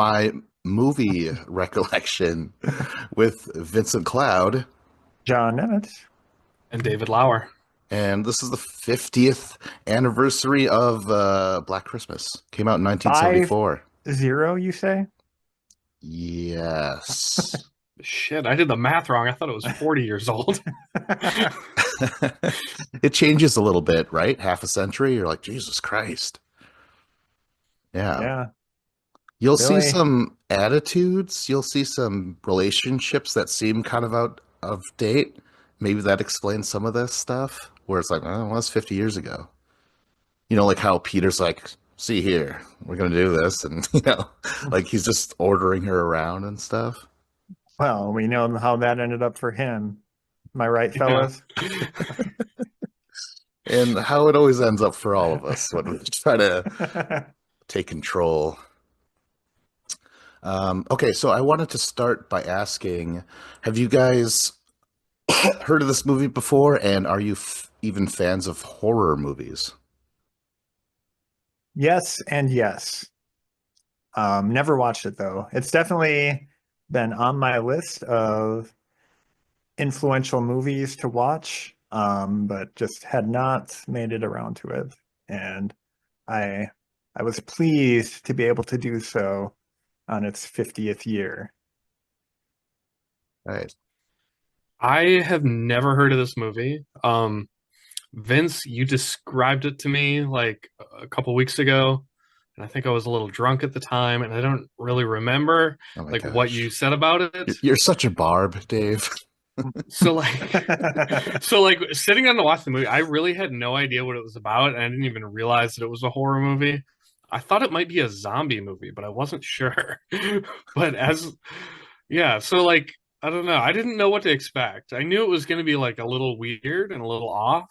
my movie recollection with Vincent Cloud. John Nemitz. And David Lauer. And this is the 50th anniversary of Black Christmas. Came out in Five 1974. zero, you say? Yes. Shit, I did the math wrong. I thought it was 40 years old. It changes a little bit, right? Half a century, you're like, Jesus Christ. Yeah. Yeah, You'll see Billy. some attitudes, you'll see some relationships that seem kind of out of date. Maybe that explains some of this stuff, where it's like, oh, well, that's 50 years ago. Like how Peter's like, see here, we're gonna do this, and like he's just ordering her around and stuff. Well, we know how that ended up for him. Am I right, Yeah. fellas? And how it always ends up for all of us when we try to take control. Okay, so I wanted to start by asking, have you guys heard of this movie before, and are you even fans of horror movies? Yes and yes. Never watched it though. It's definitely been on my list of influential movies to watch, but just had not made it around to it. And I I was pleased to be able to do so on its 50th year. Right. I have never heard of this movie. Vince, you described it to me like a couple weeks ago, and I think I was a little drunk at the time, and I don't really remember Oh my like what you gosh. said about it. You're such a barb, Dave. So like so like sitting down to watch the movie, I really had no idea what it was about, and I didn't even realize that it was a horror movie. I thought it might be a zombie movie, but I wasn't sure. But as yeah, so like I don't know. I didn't know what to expect. I knew it was going to be like a little weird and a little off,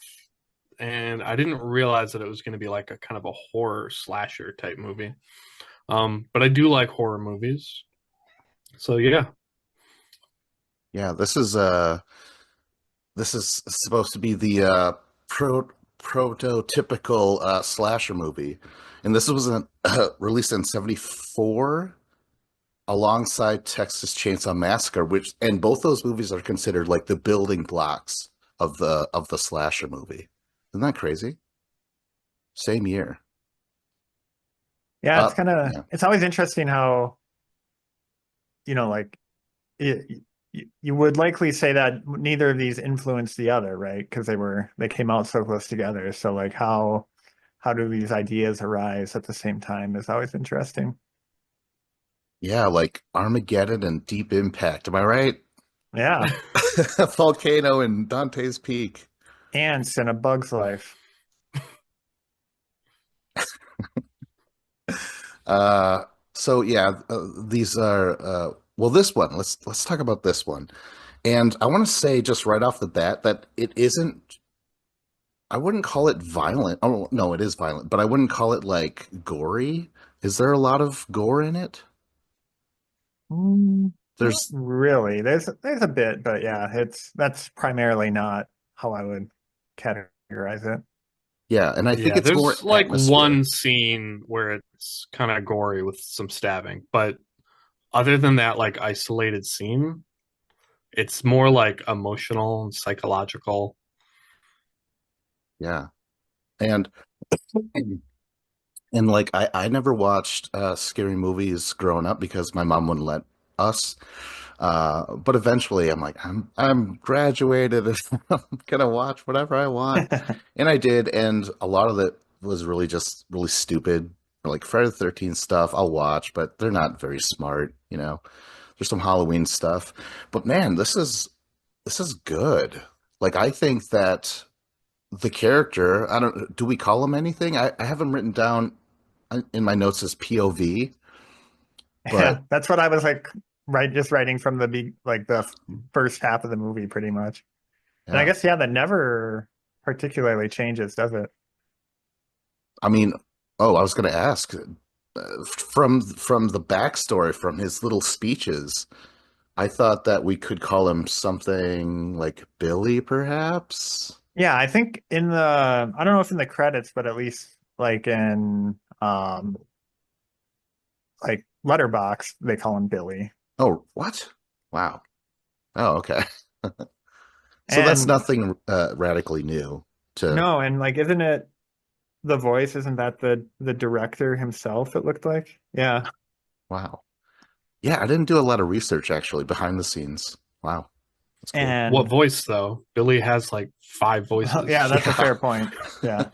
and I didn't realize that it was going to be like a kind of a horror slasher type movie. But I do like horror movies. So yeah. Yeah, this is supposed to be the prototypical slasher movie, and this was released in '74 alongside Texas Chainsaw Massacre, which and both those movies are considered like the building blocks of the slasher movie. Isn't that crazy? Same year. Yeah, it's kind of Yeah, it's always interesting how, like you would likely say that neither of these influenced the other, right? Because they came out so close together. So like how do these ideas arise at the same time is always interesting. yeah, like Armageddon and Deep Impact. Am I right? Yeah. Volcano and Dante's Peak. Ants in A Bug's Life. Uh, so yeah, these are well, this one. Let's talk about this one. And I want to say just right off the bat that it isn't. I wouldn't call it violent. Oh no, it is violent, but I wouldn't call it like gory. Is there a lot of gore in it? Not There's really. There's a bit, but yeah, that's primarily not how I would categorize it. yeah, and I think Yeah, it's more there's like atmosphere. one scene where it's kind of gory with some stabbing, but other than that, like isolated scene, it's more like emotional and psychological. Yeah, and like I never watched scary movies growing up because my mom wouldn't let us. But eventually I'm like, I'm graduated and I'm gonna watch whatever I want. And I did, and a lot of it was really just really stupid. Like Friday the 13th stuff I'll watch, but they're not very smart. There's some Halloween stuff. But man, this is good. Like I think that the character, I don't do we call him anything? I have him written down in my notes as POV, Yeah, but that's what I was like, just writing from the first half of the movie, pretty much. And I yeah. guess yeah, that never particularly changes, does it? I mean, oh, I was going to ask from the backstory, from his little speeches. I thought that we could call him something like Billy, perhaps. Yeah, I think I don't know if in the credits, but at least like in like Letterbox, they call him Billy. Oh, what? Wow. Oh, okay. So that's And nothing radically new to. no, and like, isn't it the voice? Isn't that the director himself? It looked like. Yeah, Wow. Yeah, I didn't do a lot of research actually behind the scenes. Wow, that's cool. What and voice though? Billy has like five yeah, voices. that's a Yeah. fair point. Yeah,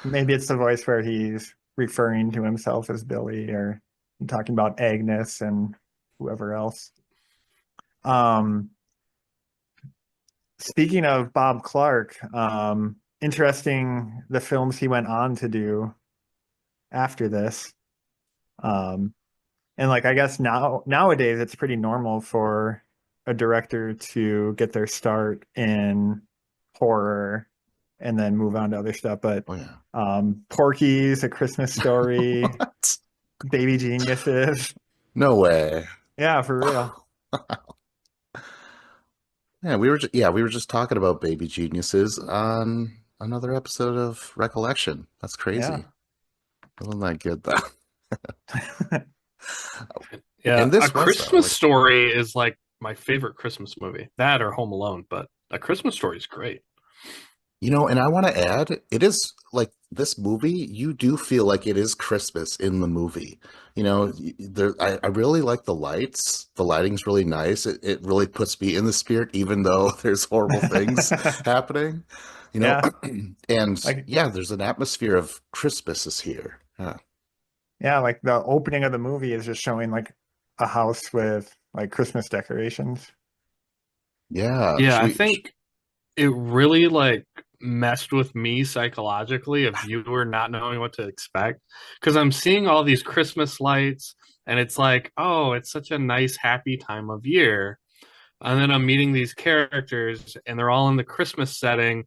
maybe it's the voice where he's referring to himself as Billy or talking about Agnes and whoever else. Um, Speaking of Bob Clark, interesting the films he went on to do after this. Um, and like I guess nowadays it's pretty normal for a director to get their start in horror and then move on to other stuff. But Oh yeah. Porky's, A Christmas Story, What? Baby Geniuses. No way. Yeah, for real. Yeah, we were just talking about baby geniuses on another episode of Recollection. That's crazy. Yeah. Wasn't that good though? Yeah, And A this was though, Christmas like, Story is like my favorite Christmas movie. That or Home Alone, but A Christmas Story is great. and I want to add, it is like this movie, you do feel like it is Christmas in the movie. I really like the lights. The lighting's really nice. It really puts me in the spirit, even though there's horrible things happening, you know, Yeah. and Like yeah, there's an atmosphere of Christmas is here. Yeah. yeah, like the opening of the movie is just showing like a house with like Christmas decorations. Yeah. Yeah, I think it really like messed with me psychologically, a viewer not knowing what to expect. Because I'm seeing all these Christmas lights, and it's like, oh, it's such a nice, happy time of year. And then I'm meeting these characters, and they're all in the Christmas setting,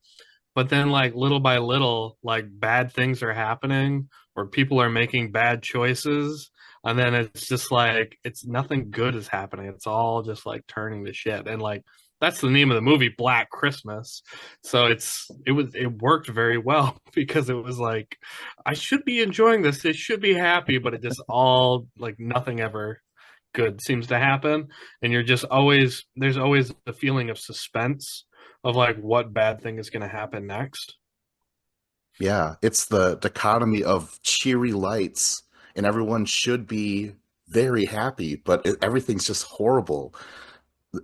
but then like little by little like bad things are happening or people are making bad choices, and then it's just like it's nothing good is happening, it's all just like turning to shit. And like that's the name of the movie, Black Christmas. So it worked very well because it was like I should be enjoying this, it should be happy, but it just all like nothing ever good seems to happen. And you're just always there's always a feeling of suspense of like what bad thing is going to happen next. Yeah, it's the dichotomy of cheery lights, and everyone should be very happy, but everything's just horrible.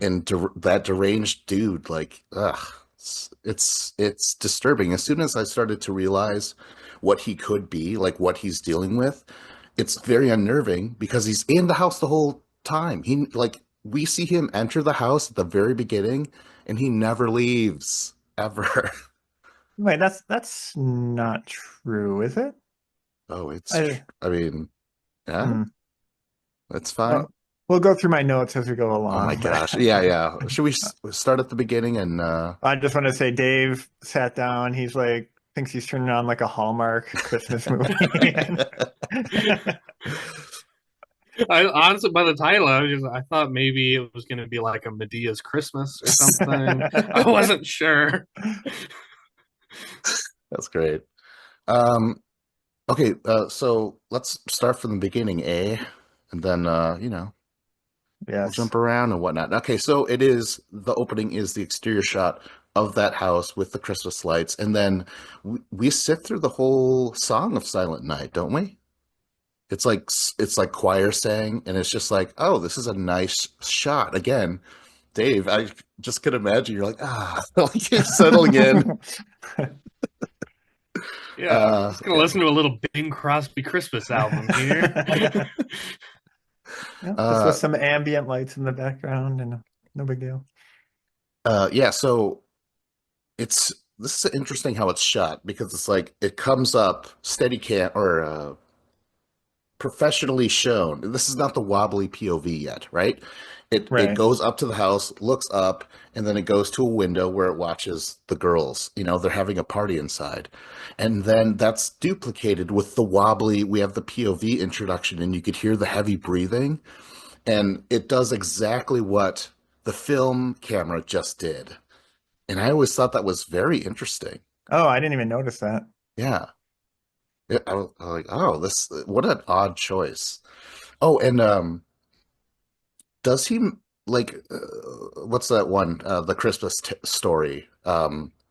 And that deranged dude, like, ugh, it's disturbing. As soon as I started to realize what he could be, like what he's dealing with, it's very unnerving because he's in the house the whole time. He like we see him enter the house at the very beginning, and he never leaves ever. Wait, that's not true, is it? Oh, I I mean, yeah, hmm. that's Oh, fine. we'll go through my notes as we go Oh my along, gosh. but Yeah, yeah. Should we start at the beginning and I just want to say Dave sat down. He's like thinks he's turning on like a Hallmark Christmas movie. And I honestly, by the title, I thought maybe it was going to be like a Medea's Christmas or something. I wasn't sure. that's great. Um, okay, so let's start from the beginning, eh? And then we'll yes, jump around and whatnot. Okay, so the opening is the exterior shot of that house with the Christmas lights, and then we sit through the whole song of Silent Night, don't we? It's like choir sang, and it's just like, oh, this is a nice shot. Again, Dave, I just could imagine you're like, like you're settling in. Yeah, just going to Yeah. listen to a little Bing Crosby Christmas album here. yeah, just with Uh, some ambient lights in the background and no big deal. yeah. So this is interesting how it's shot because it's like it comes up steady cam or professionally shown. This is not the wobbly POV yet, right? It Right. goes up to the house, looks up, and then it goes to a window where it watches the girls. They're having a party inside. And then that's duplicated with the wobbly. We have the POV introduction, and you could hear the heavy breathing. And it does exactly what the film camera just did. And I always thought that was very interesting. Oh, I didn't even notice that. Yeah. I was like, oh, this what an odd choice. Oh, and does he like what's that one? The Christmas t story.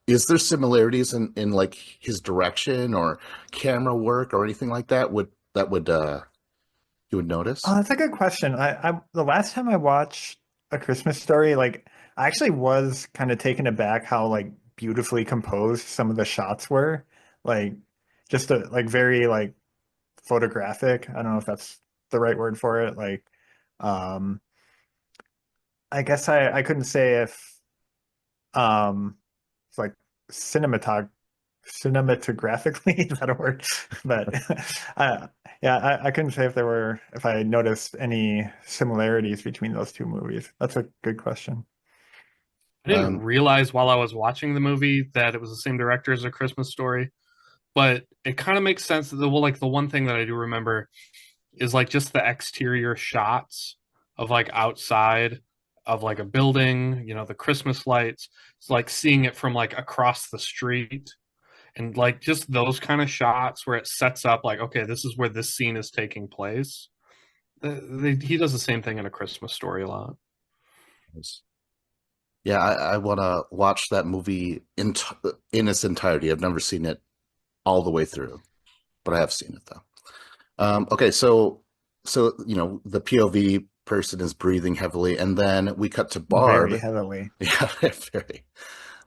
Is there similarities in like his direction or camera work or anything like that? Would you would notice? That's a good question. The last time I watched A Christmas Story, like I actually was kind of taken aback how like beautifully composed some of the shots were. Like just like very like photographic. I don't know if that's the right word for it. Like um I guess I couldn't say if it's like cinematog cinematographically is that a word? But yeah, I couldn't say if there were if I noticed any similarities between those two movies. That's a good question. I didn't Um, realize while I was watching the movie that it was the same director as A Christmas Story, but it kind of makes sense that like the one thing that I do remember is like just the exterior shots of like outside of like a building, the Christmas lights. It's like seeing it from like across the street and like just those kind of shots where it sets up like, okay, this is where this scene is taking place. He does the same thing in A Christmas Story a lot. yeah, I want to watch that movie in its entirety. I've never seen it all the way through, but I have seen it though. Okay, so the POV person is breathing heavily, and then we cut to Very Barb. heavily. Yeah, very.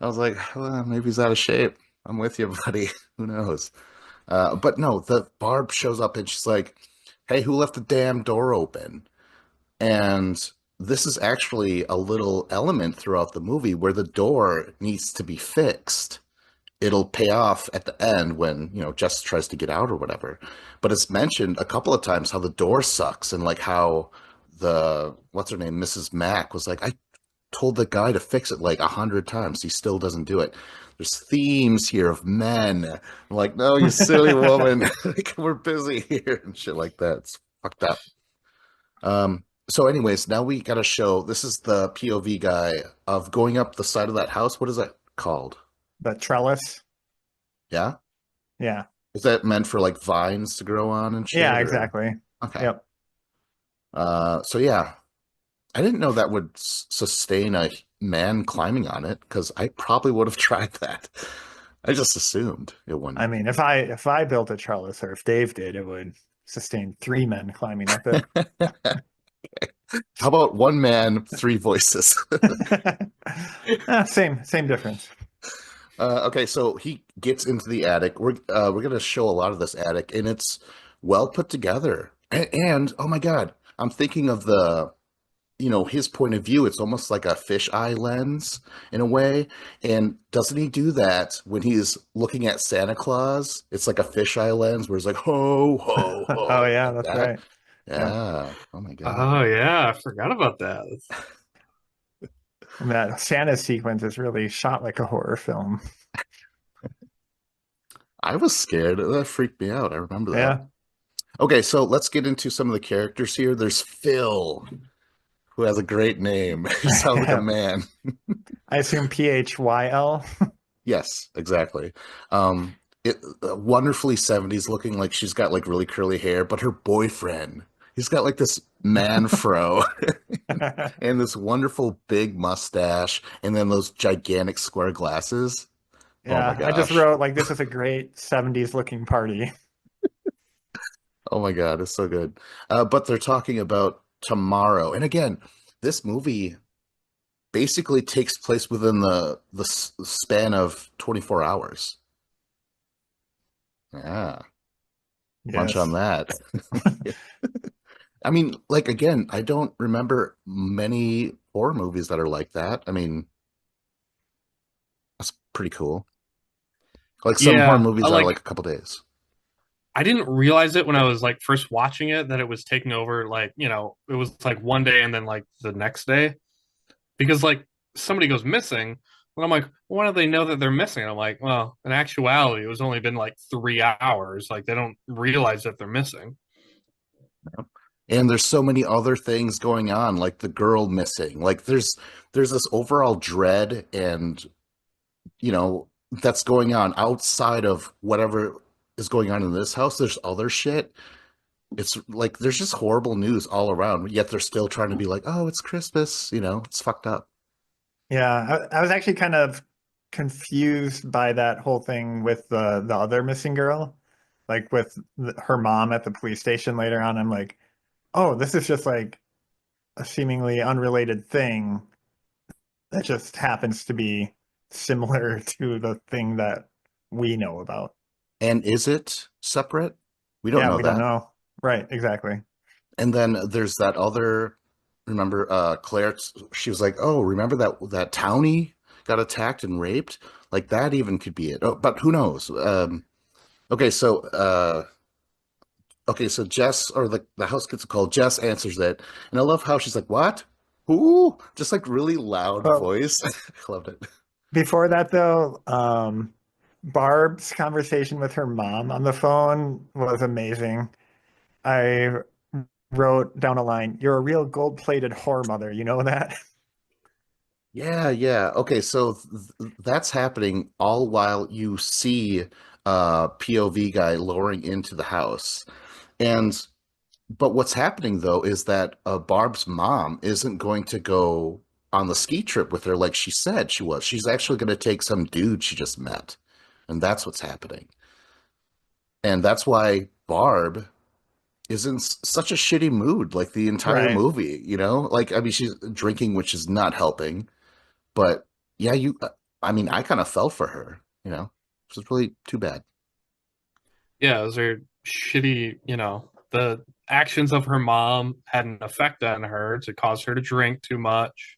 I was like, well, maybe he's out of shape. I'm with you, buddy. Who knows? But no, the Barb shows up and she's like, "Hey, who left the damn door open?" And this is actually a little element throughout the movie where the door needs to be fixed. It'll pay off at the end when, Jess tries to get out or whatever. But it's mentioned a couple of times how the door sucks and like how what's her name, Mrs. Mack was like, I told the guy to fix it like 100 times. He still doesn't do it. There's themes here of men. I'm like, no, you silly woman. Like, we're busy here and shit like that. It's fucked up. So anyways, now we got to show this is the POV guy of going up the side of that house. What is that called? The trellis. Yeah? Yeah. Is that meant for like vines to grow on and Yeah, shit or exactly. okay. Yep. So yeah, I didn't know that would sustain a man climbing on it because I probably would have tried that. I just assumed it I wouldn't. mean, if I built a trellis or if Dave did, it would sustain three men climbing up it. How about one man, three voices? Same difference. Okay, so he gets into the attic. We're gonna show a lot of this attic, and it's well put together. And oh my God, I'm thinking of his point of view. It's almost like a fisheye lens in a way. And doesn't he do that when he's looking at Santa Claus? It's like a fisheye lens where it's like ho ho Oh ho yeah, like that's that. right. Yep. Yeah. Oh my God. Oh yeah, I forgot about that. And that Santa sequence is really shot like a horror film. I was scared. That freaked me out. I remember that. Yeah. Okay, so let's get into some of the characters here. There's Phil, who has a great name. He sounds like a man. I assume PHYL. Yes, exactly. Um, wonderfully 70s looking, like she's got like really curly hair, but her boyfriend, he's got like this man fro and this wonderful big mustache, and then those gigantic square glasses. Oh my Yeah, I just gosh. wrote like this is a great 70s looking party. Oh my God, it's so good. But they're talking about tomorrow. And again, this movie basically takes place within the span of 24 hours. Yeah, munch on Yes. that. I mean, like again, I don't remember many horror movies that are like that. I mean, that's pretty cool. Like some horror Yeah, movies are like a couple days. I didn't realize it when I was like first watching it that it was taking over like, it was like one day and then like the next day because like somebody goes missing and I'm like, well, why do they know that they're missing? And I'm like, well, in actuality, it was only been like 3 hours. Like they don't realize that they're missing. And there's so many other things going on, like the girl missing. Like there's this overall dread and that's going on outside of whatever is going on in this house, there's other shit. It's like there's just horrible news all around, yet they're still trying to be like, oh, it's Christmas, it's fucked up. Yeah, I was actually kind of confused by that whole thing with the other missing girl, like with her mom at the police station later on. I'm like, oh, this is just like a seemingly unrelated thing that just happens to be similar to the thing that we know about. And is it separate? We don't Yeah, know we don't that. know. Right, exactly. And then there's that other, remember, Claire, she was like, oh, remember that townie got attacked and raped? Like that even could be it. Oh, but who knows? Okay, so Jess, or the house gets a call. Jess answers it, and I love how she's like, "What? Who?" Just like really loud Well, voice. I loved it. before that though, Barb's conversation with her mom on the phone was amazing. I wrote down a line, "You're a real gold-plated whore mother, you know that?" Yeah, yeah. Okay, so that's happening all while you see POV guy lowering into the house. And but what's happening though is that Barb's mom isn't going to go on the ski trip with her like she said she was. She's actually going to take some dude she just met. And that's what's happening. And that's why Barb is in such a shitty mood like the entire Right. movie. Like I mean she's drinking which is not helping. But yeah, I mean, I kind of fell for her. Which is really too bad. Yeah, those are shitty, the actions of her mom had an effect on her to cause her to drink too much.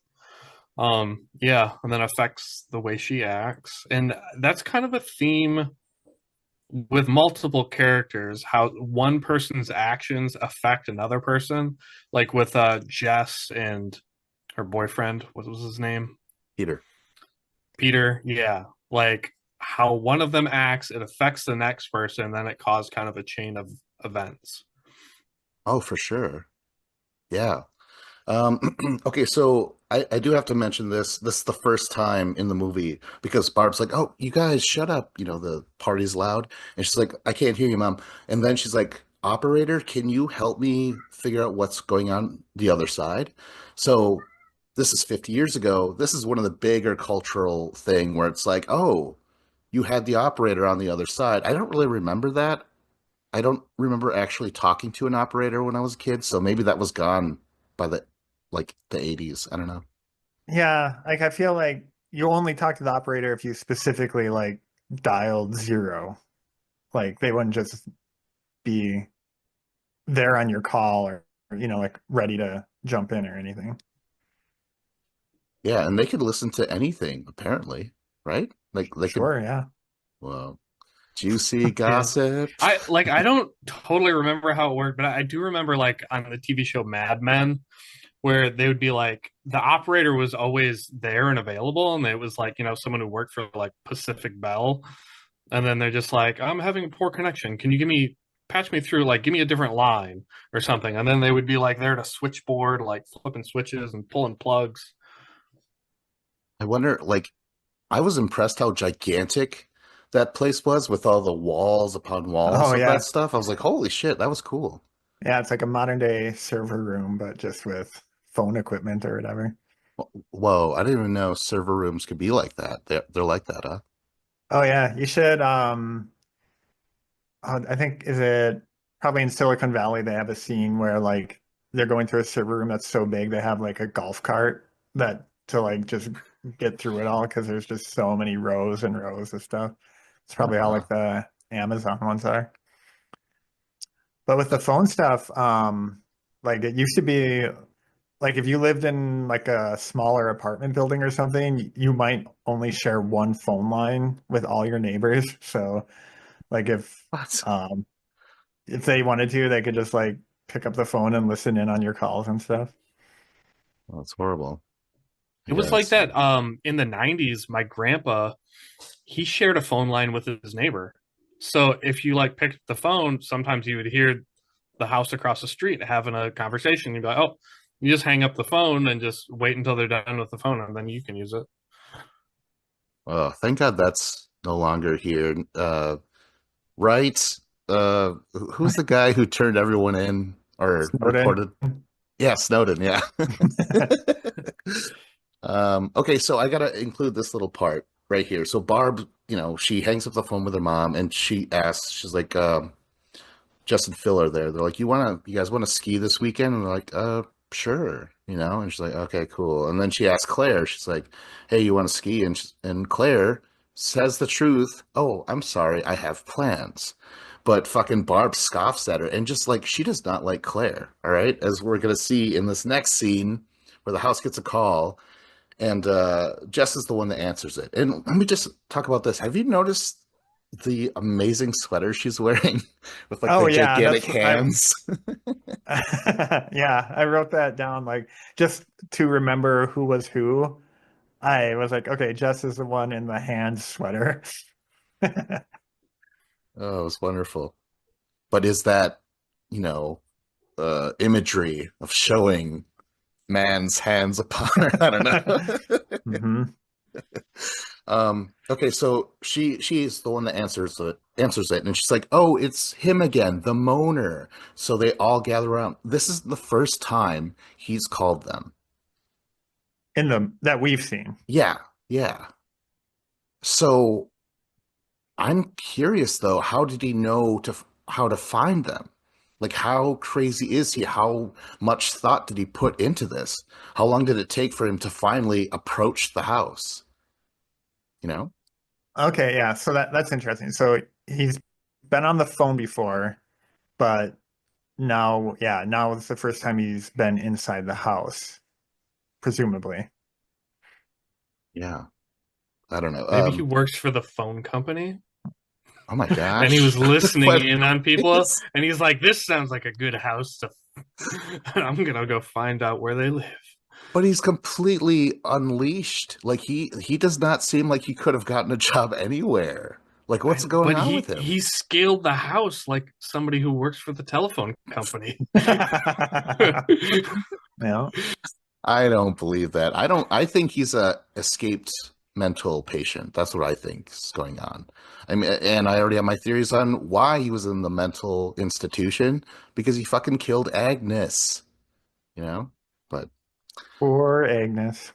Yeah, and then affects the way she acts. And that's kind of a theme with multiple characters, how one person's actions affect another person. Like with Jess and her boyfriend, what was his name? Peter. Peter, yeah. Like how one of them acts, it affects the next person, then it caused kind of a chain of events. Oh, for sure. Yeah. Okay, so I do have to mention this. This is the first time in the movie because Barb's like, "Oh, you guys, shut up! The party's loud." And she's like, "I can't hear you, Mom." And then she's like, "Operator, can you help me figure out what's going on the other side?" So this is 50 years ago. This is one of the bigger cultural thing where it's like, "Oh, you had the operator on the other side." I don't really remember that. I don't remember actually talking to an operator when I was a kid, so maybe that was gone by the 80s. I don't know. Yeah, like I feel like you only talk to the operator if you specifically like dialed zero. Like they wouldn't just be there on your call or like ready to jump in or anything. Yeah, and they could listen to anything apparently, right? Like they could. Sure, yeah. Well, juicy Yeah. gossip. I don't totally remember how it worked, but I do remember like on the TV show Mad Men, where they would be like the operator was always there and available, and it was like, someone who worked for like Pacific Bell. And then they're just like, I'm having a poor connection. Can you patch me through, like, give me a different line or something? And then they would be like there at a switchboard, like flipping switches and pulling plugs. I wonder, like, I was impressed how gigantic that place was with all the walls upon walls Oh of that yeah. stuff. I was like, holy shit, that was cool. Yeah, it's like a modern day server room, but just with phone equipment or whatever. Whoa, I didn't even know server rooms could be like that. They're like that, huh? Oh yeah, you should I think is it probably in Silicon Valley they have a scene where like they're going through a server room that's so big they have like a golf cart that to like just get through it all because there's just so many rows and rows of stuff. It's probably how Uh-huh. like the Amazon ones are. But with the phone stuff, like it used to be like if you lived in like a smaller apartment building or something, you might only share one phone line with all your neighbors. So like What? if they wanted to, they could just like pick up the phone and listen in on your calls and stuff. Well, that's horrible. It was Yeah, like it's that in the 90s. My grandpa, he shared a phone line with his neighbor. So if you like picked up the phone, sometimes you would hear the house across the street having a conversation. You'd be like, oh, you just hang up the phone and just wait until they're done with the phone, and then you can use it. oh, thank God that's no longer here. right? Who's the guy who turned everyone in or Snowden. recorded? Yeah, Snowden. Yeah. Okay, so I gotta include this little part right here. So Barb, she hangs up the phone with her mom and she asks, she's like, Jess and Phil are there. They're like, you guys wanna ski this weekend? And they're like, sure, And she's like, okay, cool. And then she asks Claire, she's like, hey, you wanna ski? And Claire says the truth. Oh, I'm sorry, I have plans. But fucking Barb scoffs at her and just like she does not like Claire, all right? As we're gonna see in this next scene where the house gets a call and Jess is the one that answers it. And let me just talk about this. Have you noticed the amazing sweater she's wearing with like Oh the yeah, gigantic that's I hands? yeah, I wrote that down like just to remember who was who. I was like, okay, Jess is the one in the hand sweater. Oh, it was wonderful. But is that, you know, imagery of showing man's hands upon her? I don't know. Hmm. Okay, so she's the one that answers it, and she's like, "Oh, it's him again, the moaner." So they all gather around. This is the first time he's called them. In the that we've seen. Yeah, yeah. So I'm curious though, how did he know how to find them? Like, how crazy is he? How much thought did he put into this? How long did it take for him to finally approach the house? You know? Okay, yeah, so that's interesting. So he's been on the phone before, but now, yeah, now it's the first time he's been inside the house, presumably. Yeah. I don't know. Maybe he works for the phone company Oh my and he gosh. was listening What in on people is, and he's like, this sounds like a good house to I'm gonna go find out where they live. but he's completely unleashed. Like he does not seem like he could have gotten a job anywhere. Like what's going But on with he him? scaled the house like somebody who works for the telephone company. Yeah. I don't believe that. I think he's a escaped mental patient. That's what I think is going on. I mean, and I already have my theories on why he was in the mental institution because he fucking killed Agnes, you know? But Poor Agnes.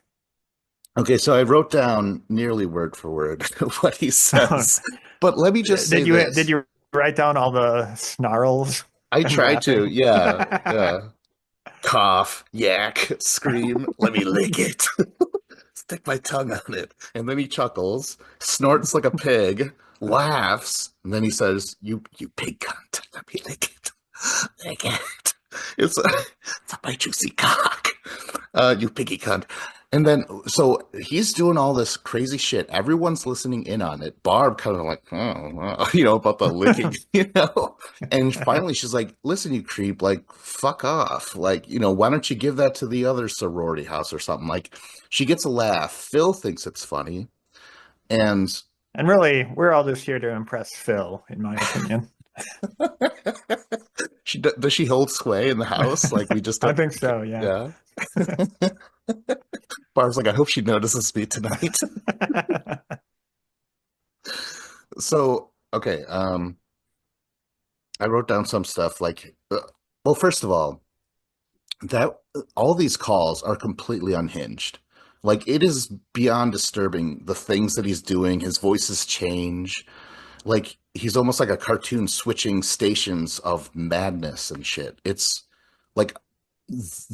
okay, so I wrote down nearly word for word what he says. But let me just say Did this. you write down all the snarls I and tried to, laughing? yeah, yeah. Cough, yak, scream, let me lick it. Stick my tongue on it. And then he chuckles, snorts like a pig, laughs, and then he says, you pig cunt, let me lick it. Lick it. It's my juicy cock. You piggy cunt. And then, so he's doing all this crazy shit. Everyone's listening in on it. Barb kind of like, oh, about the licking, And finally, she's like, listen, you creep, like, fuck off. Like, why don't you give that to the other sorority house or something? Like, she gets a laugh. Phil thinks it's funny. And And really, we're all just here to impress Phil, in my opinion. does she hold sway in the house? Like, we just I don't, think so, yeah. yeah. Barb's like, I hope she notices me tonight. So, okay, I wrote down some stuff like, well, first of all, that all these calls are completely unhinged. Like it is beyond disturbing the things that he's doing. His voices change. Like he's almost like a cartoon switching stations of madness and shit. It's like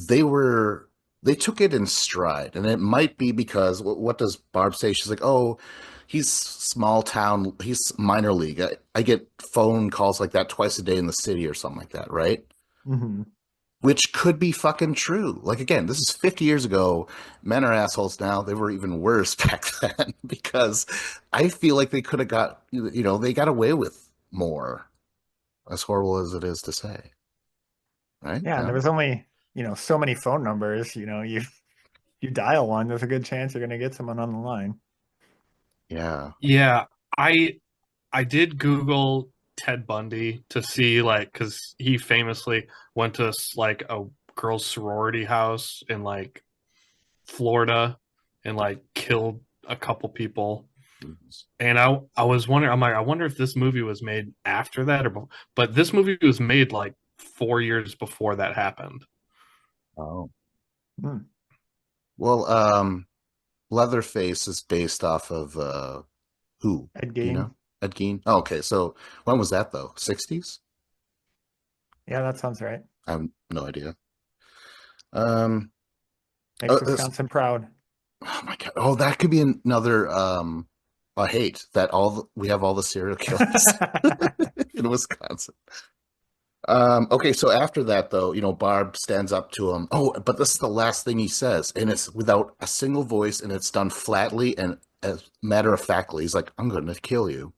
they were they took it in stride, and it might be because what does Barb say? She's like, "Oh, he's small town. He's minor league. I get phone calls like that twice a day in the city or something like that, right?" Hmm. Which could be fucking true. Like again, this is 50 years ago. Men are assholes now. They were even worse back then because I feel like they could have they got away with more, as horrible as it is to say. Right? Yeah, and there No? was only, so many phone numbers. You dial one, there's a good chance you're going to get someone on the line. Yeah. Yeah, I did Google Ted Bundy to see like because he famously went to like a girls' sorority house in like Florida and like killed a couple people. And I was wondering, I'm like, I wonder if this movie was made after that but this movie was made like 4 years before that happened. Oh. Hmm. Well, Leatherface is based off of who? Ed Do you Gein. know? Ed Gein? Oh, okay. So when was that though? 60s? Yeah, that sounds right. I have no idea. Um, Makes this- Wisconsin proud. oh my God. Oh, that could be another I hate that we have all the serial killers in Wisconsin. Okay, so after that though, Barb stands up to him. Oh, but this is the last thing he says, and it's without a single voice, and it's done flatly and as matter of factly. He's like, "I'm gonna kill you."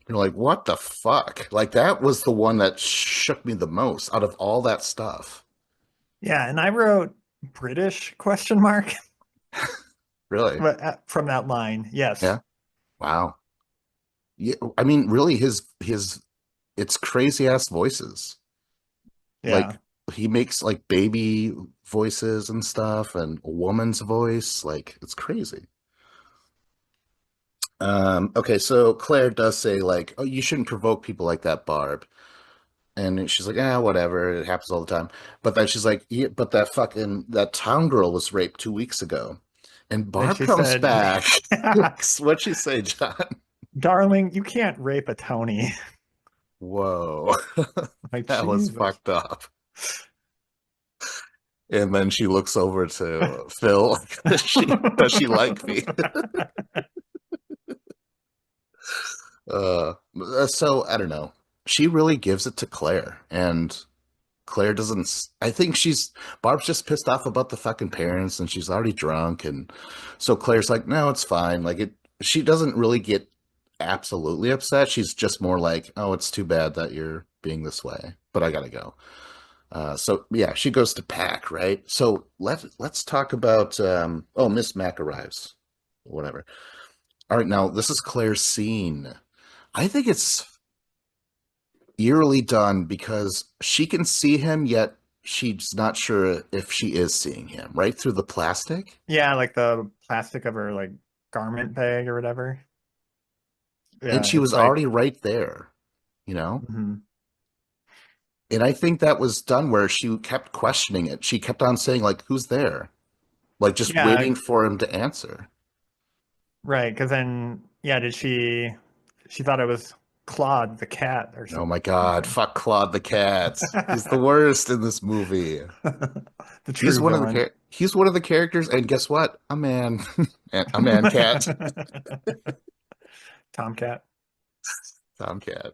You're like, what the fuck? Like that was the one that shook me the most out of all that stuff. Yeah, and I wrote British question mark Really? but from that line. Yes. Yeah. Wow. Yeah, I mean, really, his it's crazy ass voices. Like Yeah. he makes like baby voices and stuff, and a woman's voice. Like it's crazy. Okay, so Claire does say like, "Oh, you shouldn't provoke people like that, Barb." And she's like, "Ah, whatever. It happens all the time." But then she's like, "Yeah, but that town girl was raped 2 weeks ago." And Then Barb she comes said, back. What'd she say, John? "Darling, you can't rape a Tony." Whoa. Like, That was Jesus. fucked up. And then she looks over to Phil. Does she like me? So I don't know. She really gives it to Claire, and Claire doesn't. I think Barb's just pissed off about the fucking parents, and she's already drunk, and so Claire's like, no, it's fine. Like it. She doesn't really get absolutely upset. She's just more like, oh, it's too bad that you're being this way, but I gotta go. So yeah, she goes to pack, right? So let's talk about oh, Miss Mac arrives. Whatever. All right, now this is Claire's scene. I think it's eerily done because she can see him, yet she's not sure if she is seeing him, right? Through the plastic. Yeah, like the plastic of her like garment bag or whatever. And Yeah, she was it's like already right there, you know? mhm. And I think that was done where she kept questioning it. She kept on saying, like, who's there? Like just Yeah, waiting for him to answer. right. Because then, yeah, she thought it was Claude the cat or Oh my God, something. fuck Claude the cat. He's the worst in this movie. The true villain. He's one of the characters, and guess what? A man. A man cat. Tomcat. Tomcat.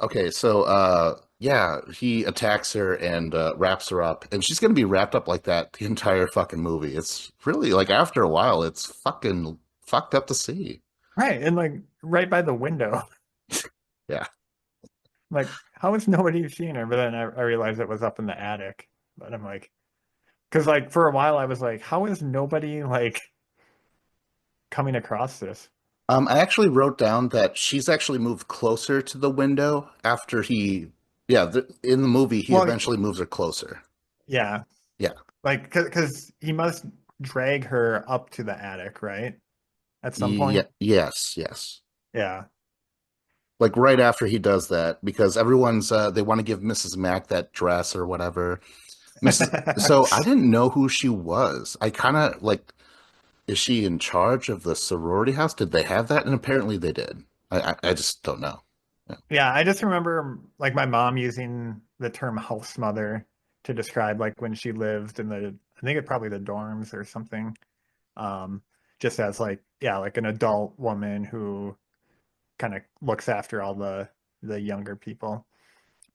Okay, so yeah, he attacks her and wraps her up, and she's gonna be wrapped up like that the entire fucking movie. It's really like after a while, it's fucking fucked up to see. Right, and like right by the window. Yeah. Like, how is nobody seeing her? But then I realized it was up in the attic. But I'm like, because like for a while I was like, how is nobody like coming across this? I actually wrote down that she's actually moved closer to the window after yeah, in the movie, he Well, eventually moves her closer. yeah, Yeah. like because he must drag her up to the attic, right? At some Yeah, point. yes, yes. Yeah. Like right after he does that, because everyone's they want to give Mrs. Mack that dress or whatever. Mrs. So I didn't know who she was. I kind of like, is she in charge of the sorority house? Did they have that? And apparently they did. I just don't know. Yeah. Yeah, I just remember like my mom using the term house mother to describe like when she lived in I think it probably the dorms or something. Um, just as like, yeah, like an adult woman who kind of looks after all the younger people.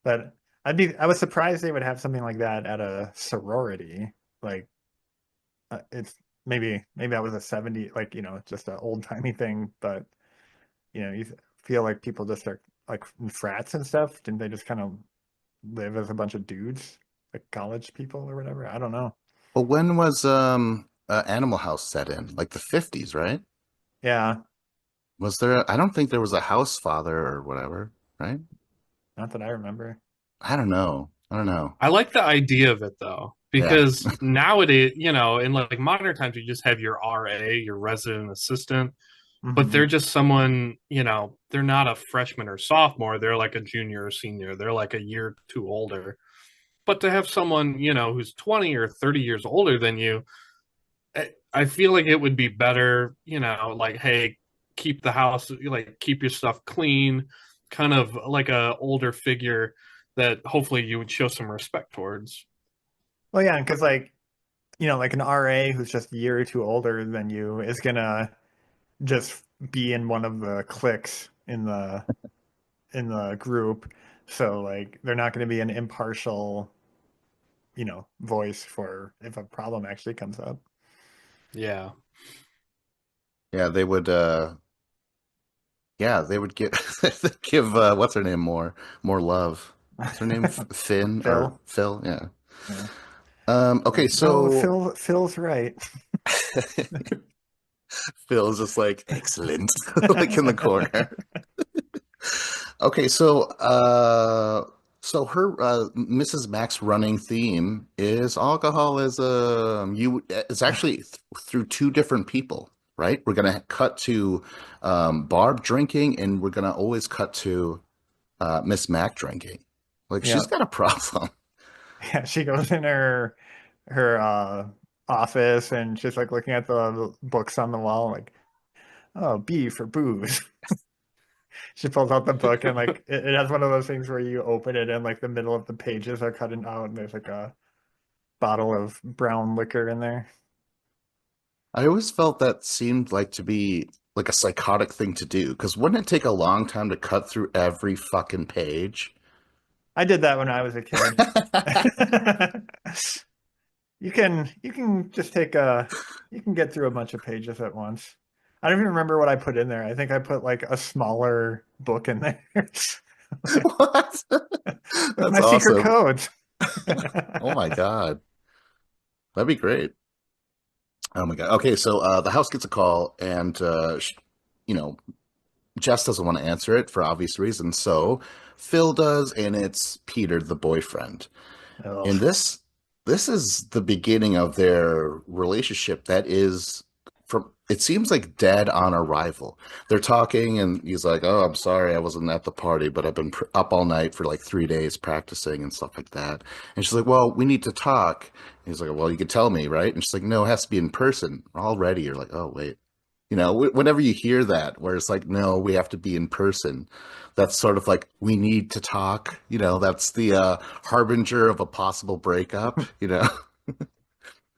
But I was surprised they would have something like that at a sorority. Like it's maybe that was a 70 like, just an old-timey thing, but you feel like people just are like in frats and stuff. Didn't they just kind of live as a bunch of dudes, like college people or whatever? I don't know. Well, when was Animal House set in? Like the 50s, right? Yeah, Was there I don't think there was a house father or whatever, right? not that I remember. I don't know. I don't know. I like the idea of it though, Yeah. because nowadays, in like modern times, you just have your RA, your resident assistant, but they're Hmm. just someone, they're not a freshman or sophomore. They're like a junior or senior. They're like a year or two older. But to have someone, who's 20 or 30 years older than you, I feel like it would be better, like, hey, keep the house, like, keep your stuff clean, kind of like a older figure that hopefully you would show some respect towards. Well, yeah, because like like an RA who's just a year or two older than you is gonna just be in one of the cliques in the group. So like they're not going to be an impartial, voice for if a problem actually comes up. Yeah. Yeah, they would. Yeah, they would give give what's her name more love. What's her name? Finn or Phil. Phil? Yeah. Yeah. Okay, Like, no, so Phil's right. Phil's just like excellent, like in the corner. Okay, so her Mrs. Mack's running theme is alcoholism. It's actually through two different people, right? We're gonna cut to Barb drinking, and we're gonna always cut to Miss Mac drinking. Like she's Yeah. got a problem. Yeah, she goes in her office and she's like looking at the books on the wall, like, oh, B for booze. She pulls out the book and like it has one of those things where you open it and like the middle of the pages are cut out and there's like a bottle of brown liquor in there. I always felt that seemed like to be like a psychotic thing to do, because wouldn't it take a long time to cut through every fucking page? I did that when I was a kid. You can just take a you can get through a bunch of pages at once. I don't even remember what I put in there. I think I put like a smaller book in there What? with That's my secret awesome. codes. Oh my God. That'd be great. Oh my God. Okay, so the house gets a call, and you know, Jess doesn't want to answer it for obvious reasons. So Phil does, and it's Peter, the boyfriend. And Ugh. this is the beginning of their relationship that is from it seems like dead on arrival. They're talking, and he's like, "Oh, I'm sorry I wasn't at the party, but I've been up all night for like 3 days practicing and stuff like that." And she's like, "Well, we need to talk." And he's like, "Well, you could tell me, right?" And she's like, "No, it has to be in person." Already you're like, "Oh, wait." Whenever you hear that, where it's like, no, we have to be in person, that's sort of like, we need to talk. That's the harbinger of a possible breakup.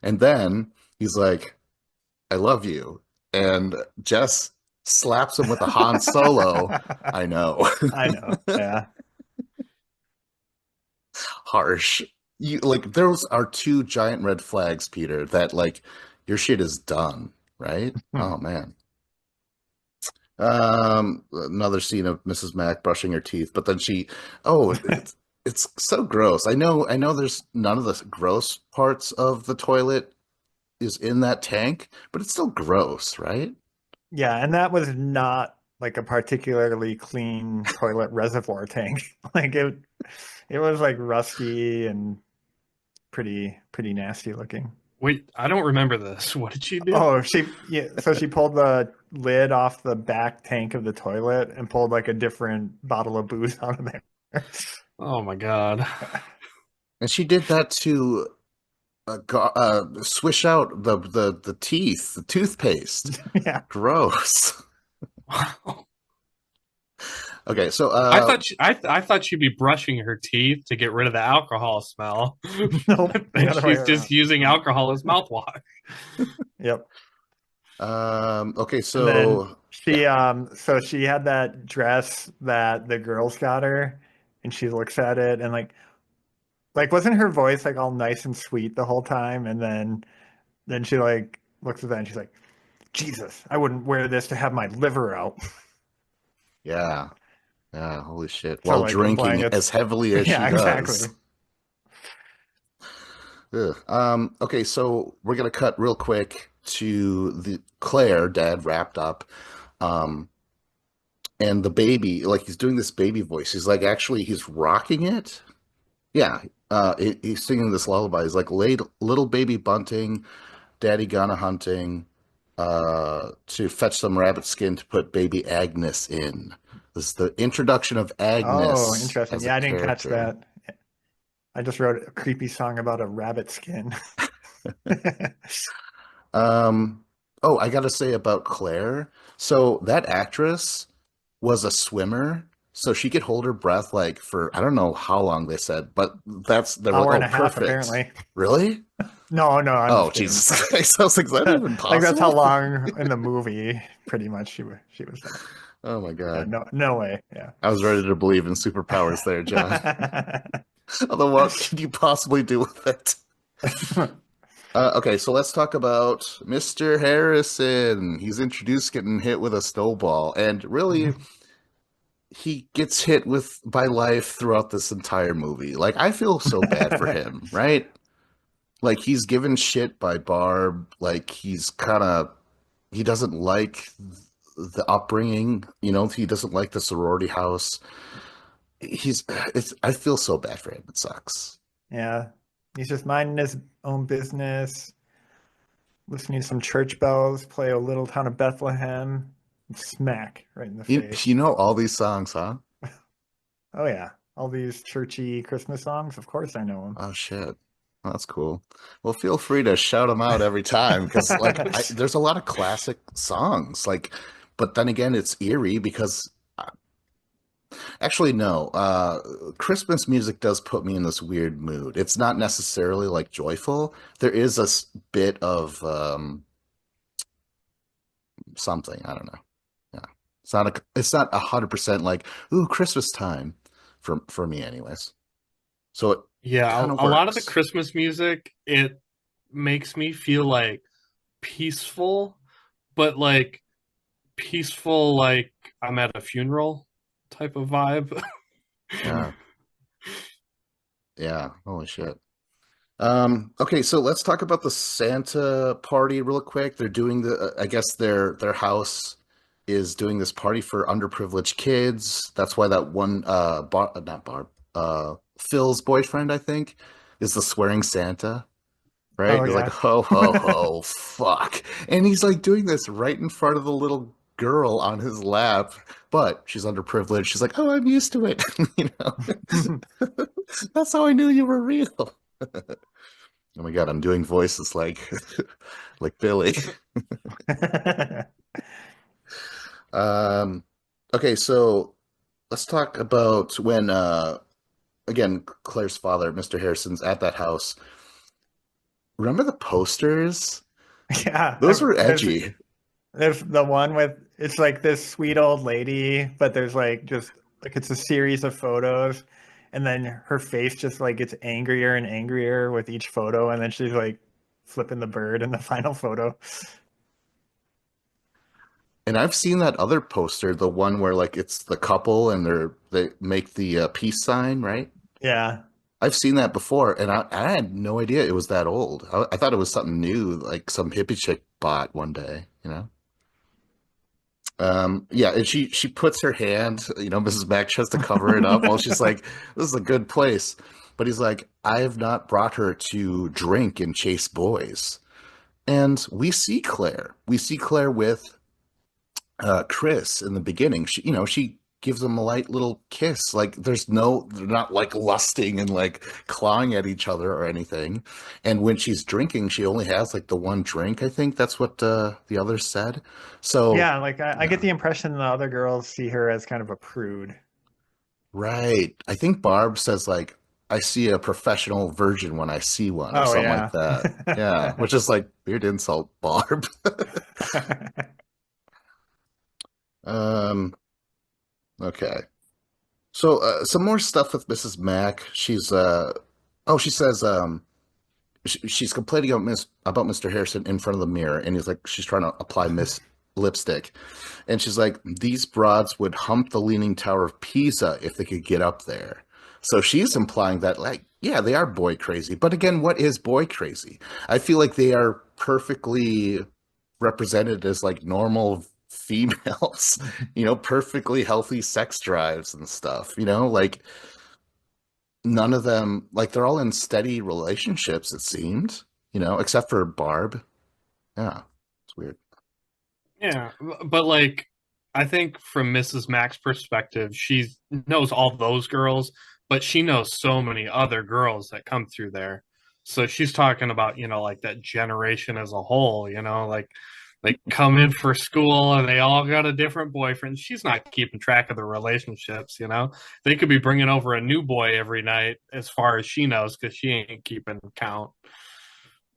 And then he's like, I love you. And Jess slaps him with a Han Solo. I know. I know. Yeah. Harsh. Those are two giant red flags, Peter, that like your shit is done, right? Hmm. Oh man. Another scene of Mrs. Mack brushing her teeth, but then it's so gross. I know there's none of the gross parts of the toilet is in that tank, but it's still gross, right? Yeah, and that was not like a particularly clean toilet reservoir tank. Like it was like rusty and pretty nasty looking. Wait, I don't remember this. What did she do? Oh, so she pulled the lid off the back tank of the toilet and pulled like a different bottle of booze out of there. Oh my God. And she did that to swish out the teeth, the toothpaste. Yeah. Gross. Wow. Okay, so I thought she'd be brushing her teeth to get rid of the alcohol smell, Nope, the and other way she's just around. using alcohol as mouthwash. Yep. okay, And then so yeah, she had that dress that the girls got her and she looks at it and like wasn't her voice like all nice and sweet the whole time? And then she like looks at that and she's like, Jesus, I wouldn't wear this to have my liver out. yeah, yeah. Holy shit! So While like implying drinking it's as heavily as she yeah, exactly. does. Ugh. Okay, so we're gonna cut real quick to the Claire dad wrapped up. Um, and the baby, like he's doing this baby voice. He's like actually he's rocking it. Yeah. He's singing this lullaby. He's like, little baby bunting, daddy gone a hunting. to fetch some rabbit skin to put baby Agnes in. This is the introduction of Oh, Agnes interesting. as a Yeah, I didn't catch character. that. I just wrote a creepy song about a rabbit skin. Um, oh, I gotta say about Claire. So that actress was a swimmer, so she could hold her breath like for I don't know how long they said, but they were like, Hour oh, and a half, perfect. apparently. Really? No, no, I'm Oh, just kidding. Jesus Christ. I was like, is that even Like that's how possible? long in the movie, pretty much she was there. Oh my Yeah, God. no, no way. Yeah. I was ready to believe in superpowers there, John. Although, what could you possibly do with it? Okay, so let's talk about Mr. Harrison. He's introduced getting hit with a snowball, and really, he gets hit with by life throughout this entire movie. Like, I feel so bad for him, right? Like, he's given shit by Barb. Like, he doesn't like the upbringing. He doesn't like the sorority house. I feel so bad for him. It sucks. Yeah. He's just minding his own business, listening to some church bells, play a little town of Bethlehem, and smack right in the You face. know all these songs, huh? Oh yeah. All these churchy Christmas songs, of course I know Oh shit. Oh, that's cool. Well, feel free to shout them out every time because, like, them. there's a lot of classic songs. Like, but then again, it's eerie because actually, no. Christmas music does put me in this weird mood. It's not necessarily like joyful. There is a bit of something. I don't know. Yeah, It's not 100% like ooh Christmas time for me, anyways. So it Yeah, kind of a lot of the works. Christmas music, it makes me feel like peaceful, but like peaceful, like I'm at a funeral type of vibe. Yeah. Yeah. Holy shit. Okay, so let's talk about the Santa party real quick. They're doing I guess their house is doing this party for underprivileged kids. That's why that one not Barb, Phil's boyfriend, I think, is the swearing Santa, right? Oh He's like, yeah. ho ho ho, fuck. And he's like doing this right in front of the little girl on his lap, but she's underprivileged. She's like, "Oh, I'm used to it." You know. That's how I knew you were real. Oh my God, I'm doing voices like like Billy. Um, okay, so let's talk about when again Claire's father, Mr. Harrison's at that house. Remember the posters? Yeah, Those were there's edgy. there's the one with it's like this sweet old lady, but there's like just like it's a series of photos, and then her face just like gets angrier and angrier with each photo, and then she's like flipping the bird in the final photo. And I've seen that other poster, the one where like it's the couple and they make the peace sign, right? Yeah. I've seen that before, and I had no idea it was that old. I thought it was something new, like some hippie chick bought one day, you know? Yeah, and she puts her hand, Mrs. Mac tries to cover it up while she's like, "This is a good place," but he's like, "I have not brought her to drink and chase boys." And we see Claire with Chris in the beginning. She gives him a light little kiss. Like they're not like lusting and like clawing at each other or anything. And when she's drinking, she only has like the one drink. I think that's what the others said. So Yeah, like I get yeah, the impression the other girls see her as kind of a prude. right. I think Barb says like, "I see a professional virgin when I see one," or Oh something like yeah. that. Yeah, which is like weird insult, Barb. um. Okay. So some more stuff with Mrs. Mack. She says she's complaining about Mr. Harrison in front of the mirror, and he's like she's trying to apply Miss lipstick, and she's like these broads would hump the Leaning Tower of Pisa if they could get up there. So she's implying that like yeah they are boy crazy, but again, what is boy crazy? I feel like they are perfectly represented as like normal females, perfectly healthy sex drives and stuff, like none of them, like they're all in steady relationships, it seemed, except for Barb. Yeah, it's weird. Yeah, but like I think from Mrs. Mack's perspective, she knows all those girls, but she knows so many other girls that come through there. So she's talking about, like that generation as a whole, like they come in for school and they all got a different boyfriend. She's not keeping track of the relationships. They could be bringing over a new boy every night as far as she knows because she ain't keeping count.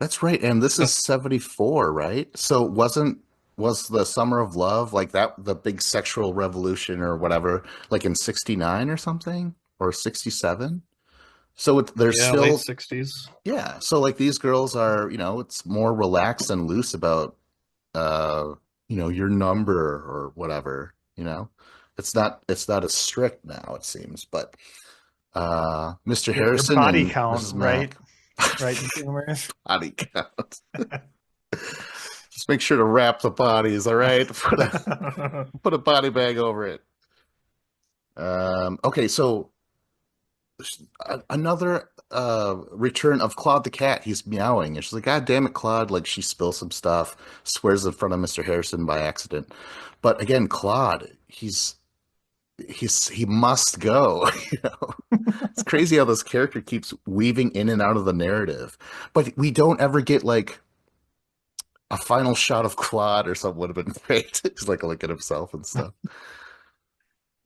That's right. And this So, is 74, right? So was the Summer of Love like that the big sexual revolution or whatever, like in 69 or something or 67? So there's yeah, late still, 60s. yeah. So like these girls are, it's more relaxed and loose about your number or whatever. It's not as strict now, it seems. But Mr. Your Harrison body and count, Mrs. right? Mack. Right, Zoomers. Body count. Just make sure to wrap the bodies, all right? Put a body bag over it. Okay, so another return of Claude the cat. He's meowing, and she's like, "God damn it, Claude!" Like she spills some stuff, swears in front of Mr. Harrison by accident. But again, Claude, he must go. You know, it's crazy how this character keeps weaving in and out of the narrative, but we don't ever get like a final shot of Claude or something would have been great. He's like looking at himself and stuff.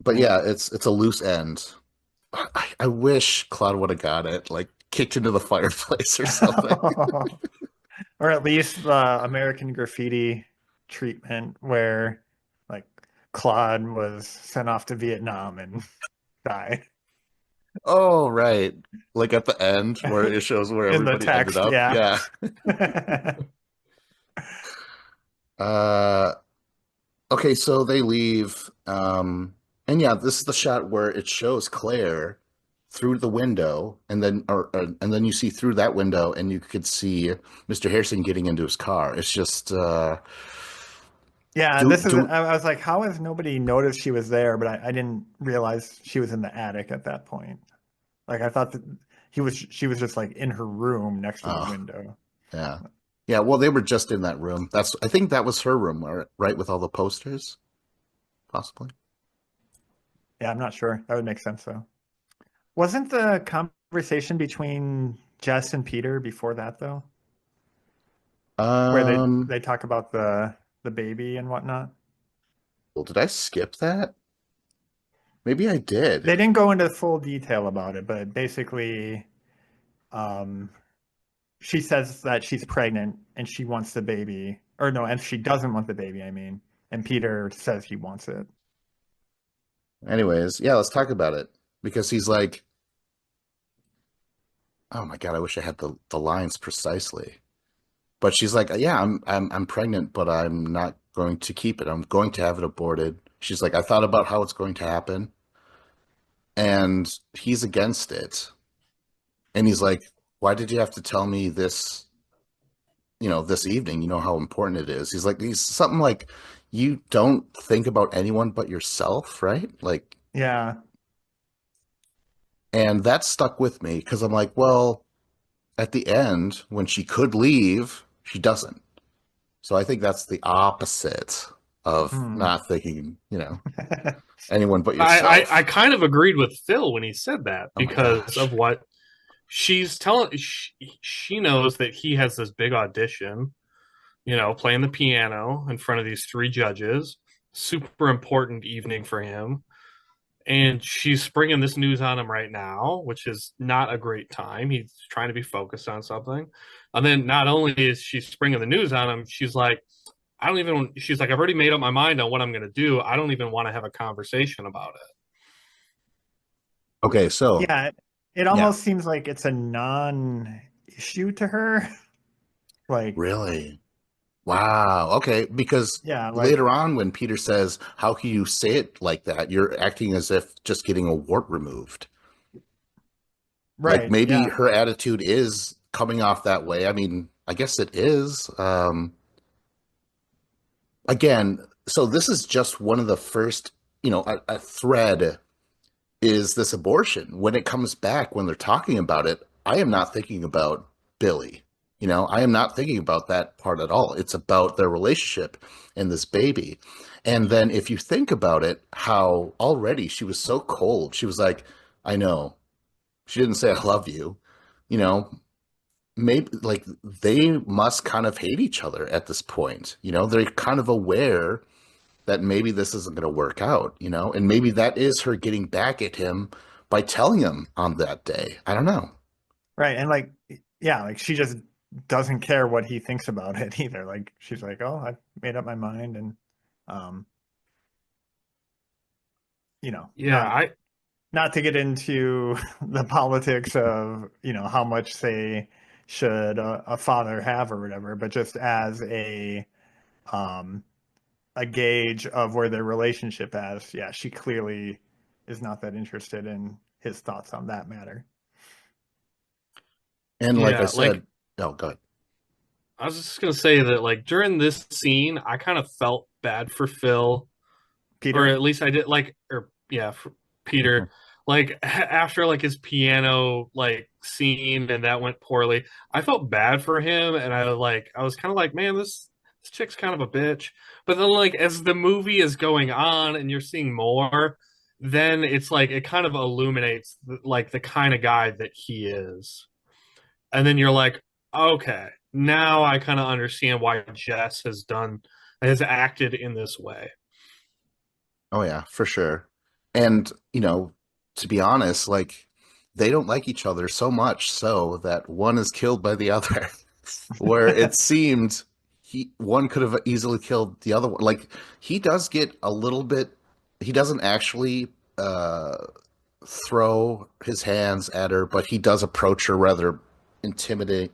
But yeah, it's a loose end. I wish Claude would have got it, like kicked into the fireplace or something. Or at least the American Graffiti treatment where like Claude was sent off to Vietnam and died Oh, right. Like at the end where it shows where in the everybody ended text. up. Yeah. Yeah. Uh okay, so they leave. And yeah, this is the shot where it shows Claire through the window, and then and then you see through that window and you could see Mr. Harrison getting into his car. It's just Yeah, do this is, do I was like, how has nobody noticed she was there? But I didn't realize she was in the attic at that point. Like I thought that she was just like in her room next to the oh, window. yeah. Yeah, well, they were just in that room. I think that was her room, right, with all the posters, possibly. Yeah, I'm not sure. That would make sense though. Wasn't the conversation between Jess and Peter before that though? Where Um, they talk about the baby and whatnot. well, did I skip that? Maybe I did. They didn't go into full detail about it, but basically, um, she says that she's pregnant and she wants the baby, or no, and she doesn't want the baby, I mean, and Peter says he wants it. Anyways, yeah, let's talk about it because he's like, oh my God, I wish I had the lines precisely. But she's like, yeah, I'm pregnant, but I'm not going to keep it. I'm going to have it aborted. She's like, I thought about how it's going to happen, and he's against it. And he's like, why did you have to tell me this, this evening? You know how important it is. He's something like, you don't think about anyone but yourself, right? Like, Yeah, and that stuck with me because I'm like, well, at the end, when she could leave, she doesn't. So I think that's the opposite of hmm. not thinking, anyone but I yourself. kind of agreed with Phil when he said that Oh my because gosh. of what she's telling. She knows that he has this big audition, playing the piano in front of these three judges. Super important evening for him. And she's springing this news on him right now, which is not a great time. He's trying to be focused on something. And then not only is she springing the news on him, she's like, I've already made up my mind on what I'm going to do. I don't even want to have a conversation about it. Okay, so Yeah, it yeah, almost seems like it's a non-issue to her. Like, really. Wow. Okay, because yeah, like, later on when Peter says, "How can you say it like that?" You're acting as if just getting a wart removed. Like right, maybe yeah, her attitude is coming off that way. I mean, I guess it is. Again, so this is just one of the first, a thread is this abortion. When it comes back, when they're talking about it, I am not thinking about Billy. You know, I am not thinking about that part at all. It's about their relationship and this baby. And then if you think about it, how already she was so cold. She was like, I know. She didn't say I love you. You know, maybe like they must kind of hate each other at this point. You know, they're kind of aware that maybe this isn't going to work out, you know, and maybe that is her getting back at him by telling him on that day. I don't know. Right. And like, yeah, like she just doesn't care what he thinks about it either. Like she's like, oh, I've made up my mind and um, you know, Yeah, I not to get into the politics of, you know, how much say should a father have or whatever, but just as um a gauge of where their relationship is, yeah, she clearly is not that interested in his thoughts on that matter. And like I yeah, said, like oh, God. I was just gonna say that like during this scene, I kind of felt bad for Phil, or Peter? at least I did like, or yeah, for Peter. Like after like his piano like scene and that went poorly, I felt bad for him, and I was kind of like, man, this chick's kind of a bitch. But then like as the movie is going on and you're seeing more, then it's like it kind of illuminates like the kind of guy that he is, and then you're like, okay, now I kind of understand why Jess has acted in this way. Oh, yeah, for sure. And, you know, to be honest, like they don't like each other so much so that one is killed by the other, where it seemed one could have easily killed the other one. Like he does get a little bit, he doesn't actually throw his hands at her, but he does approach her rather intimidatingly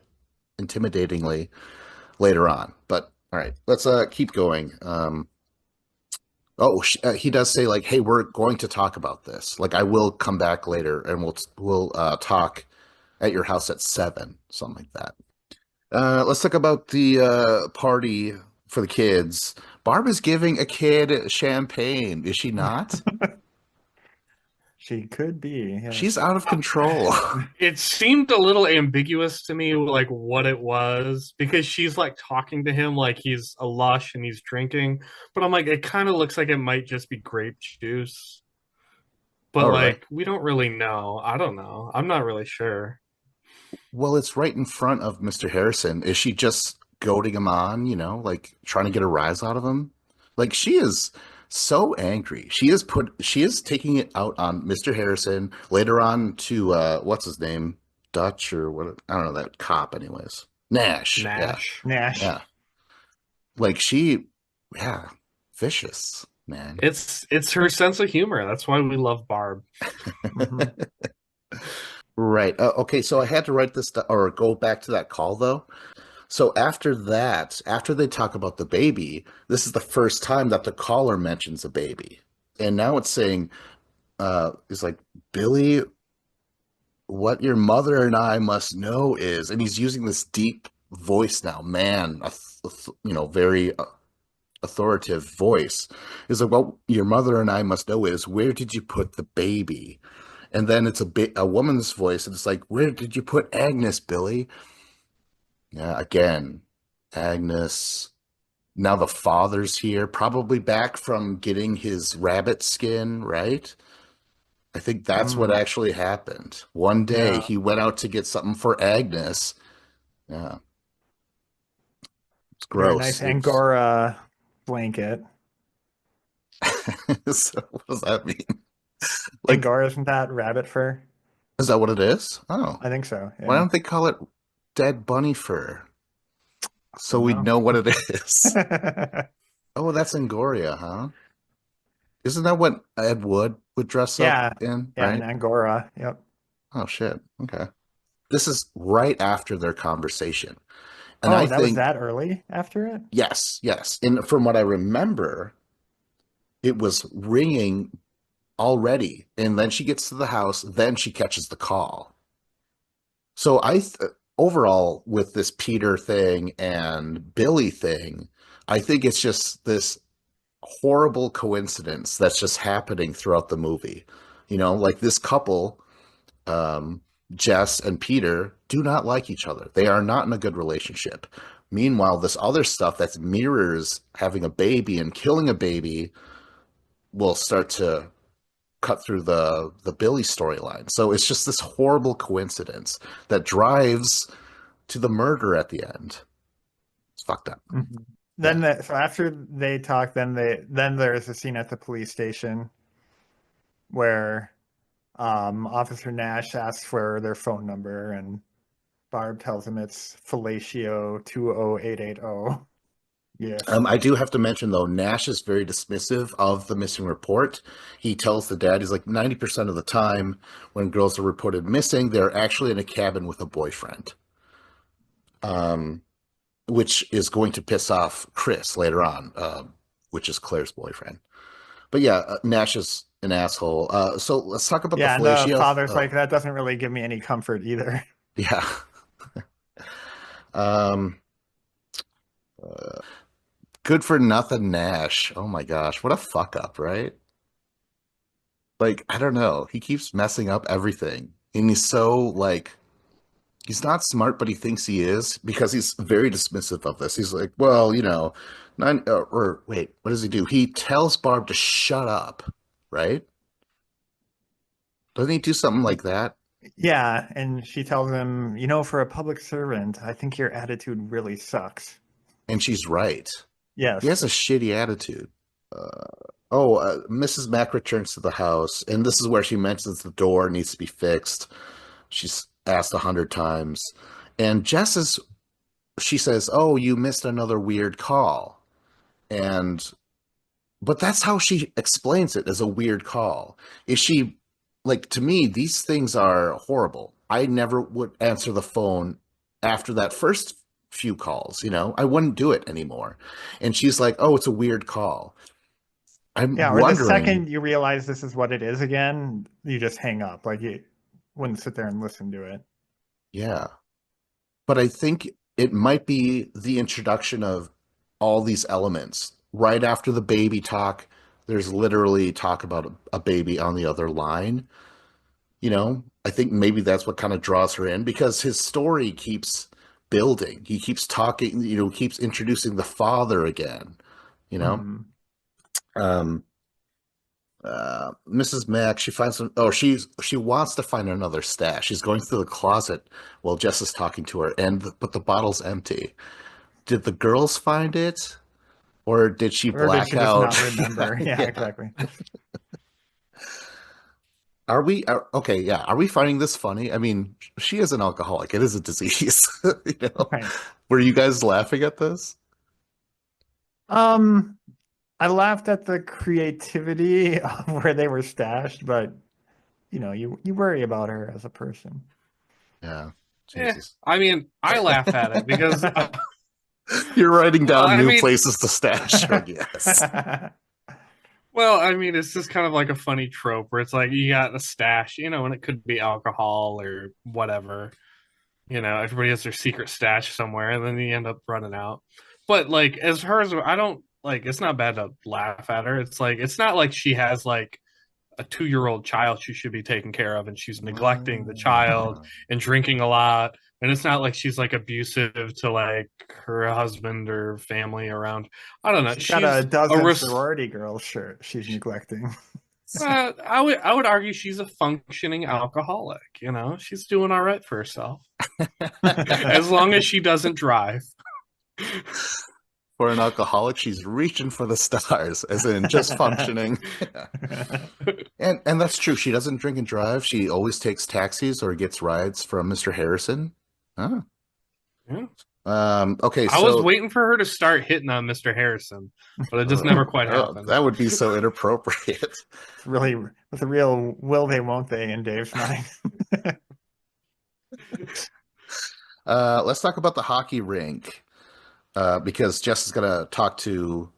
later on. But all right, let's keep going. He does say like, "Hey, we're going to talk about this. Like, I will come back later, and we'll talk at your house at 7, something like that." Let's talk about the party for the kids. Barb is giving a kid champagne, is she not? She could be, She's yes. out of control. It seemed a little ambiguous to me, like what it was, because she's like talking to him like he's a lush and he's drinking. But I'm like, it kind of looks like it might just be grape juice. But Oh, really? like, we don't really know. I don't know. I'm not really sure. Well, it's right in front of Mr. Harrison. Is she just goading him on, you know, like trying to get a rise out of him? Like she is so angry. She is taking it out on Mr. Harrison, later on to what's his name? Dutch or what, I don't know, that cop anyways. Nash. Yeah. Nash. Nash. Yeah. Like she, yeah, vicious, man. It's her sense of humor. That's why we love Barb. Hmm. Right. Okay, so I had to write or go back to that call though. So after that, after they talk about the baby, this is the first time that the caller mentions a baby. And now it's saying, it's like, Billy, what your mother and I must know is, and he's using this deep voice now, man, you know, very authoritative voice. He's like, what your mother and I must know is, where did you put the baby? And then it's a woman's voice, and it's like, where did you put Agnes, Billy? Yeah, again, Agnes. Now the father's here, probably back from getting his rabbit skin, right? I think that's what Mm. actually happened. One day Yeah. he went out to get something for Agnes. Yeah, it's Very nice gross. It was. Angora blanket. So what does that mean? Like, Angora, isn't that rabbit fur? is that what it is? Oh, I think so. why Yeah. don't they call it dead bunny fur? So Don't we'd know. know what it is. Oh, that's Angoria, huh? Isn't that what Ed Wood would dress up Yeah. in, Yeah, an right? Angora. Yep. Oh shit. Okay. This is right after their conversation. And I Oh, that was think, that early after it? yes, yes. And from what I remember, it was ringing already. And then she gets to the house, then she catches the call. So overall, with this Peter thing and Billy thing, I think it's just this horrible coincidence that's just happening throughout the movie. You know, like this couple, um, Jess and Peter do not like each other. They are not in a good relationship. Meanwhile, this other stuff that mirrors having a baby and killing a baby will start to cut through the Billy storyline. So it's just this horrible coincidence that drives to the murder at the end. It's fucked up. Mhm. Yeah. So after they talk, then there's a scene at the police station where Officer Nash asks for their phone number, and Barb tells him it's Fellatio 20880. Yes. I do have to mention though, Nash is very dismissive of the missing report. He tells the dad, he's like 90% of the time when girls are reported missing, they're actually in a cabin with a boyfriend. Um, which is going to piss off Chris later on, which is Claire's boyfriend. But yeah, Nash is an asshole. So let's talk about the Yeah, and the fellatio. father's like, Oh, that doesn't really give me any comfort either. yeah. Um, good for nothing, Nash. Oh my gosh, what a fuck up, right? Like, I don't know. He keeps messing up everything. And he's so, like, he's not smart, but he thinks he is because he's very dismissive of this. He's like, well, or wait, what does he do? He tells Barb to shut up, right? Doesn't he do something like that? Yeah, and she tells him, for a public servant, I think your attitude really sucks. And she's right. He has Yes. a shitty attitude. Mrs. Mack returns to the house, and this is where she mentions the door needs to be fixed. She's asked 100 times. And she says, oh, you missed another weird call. And but that's how she explains it as a weird call. Is she like to me, these things are horrible. I never would answer the phone after that first few calls, I wouldn't do it anymore. And she's like, "Oh, it's a weird call." I'm Yeah, or the wondering, second you realize this is what it is again, you just hang up. Like you wouldn't sit there and listen to it. yeah. But I think it might be the introduction of all these elements. Right after the baby talk, there's literally talk about a baby on the other line. I think maybe that's what kind of draws her in because his story keeps building. He keeps talking, keeps introducing the father again, you know? Hmm. Um, Mrs. Mack, she finds some, she wants to find another stash. She's going through the closet while Jess is talking to her, but the bottle's empty. Did the girls find it or did she Or did black she just out? not remember? Yeah, Yeah. exactly. Okay, yeah. Are we finding this funny? I mean, she is an alcoholic. It is a disease, you know. Right. Were you guys laughing at this? Um, I laughed at the creativity of where they were stashed, but you worry about her as a person. Yeah. Yeah, Jesus. I mean, I laugh at it because, You're writing well, down I new mean, places to stash her, yes. well, I mean, it's just kind of like a funny trope where it's like you got a stash, and it could be alcohol or whatever. Everybody has their secret stash somewhere, and then you end up running out. But like, as hers, I don't like. It's not bad to laugh at her. It's like it's not like she has like a 2-year-old child she should be taking care of, and she's neglecting the child Ah. and drinking a lot. And it's not like she's like abusive to like her husband or family around. I don't know. She's got a She's a dozen res- sorority girls shirt she's neglecting. I would argue she's a functioning alcoholic. She's doing all right for herself as long as she doesn't drive. For an alcoholic, she's reaching for the stars, as in just functioning. And that's true. She doesn't drink and drive. She always takes taxis or gets rides from Mr. Harrison. Oh. Yeah. Okay, I was so waiting for her to start hitting on Mr. Harrison, but it just never quite happened. that would be so inappropriate. It's really with a real will they won't they in Dave's mind. Let's talk about the hockey rink because Jess is gonna talk to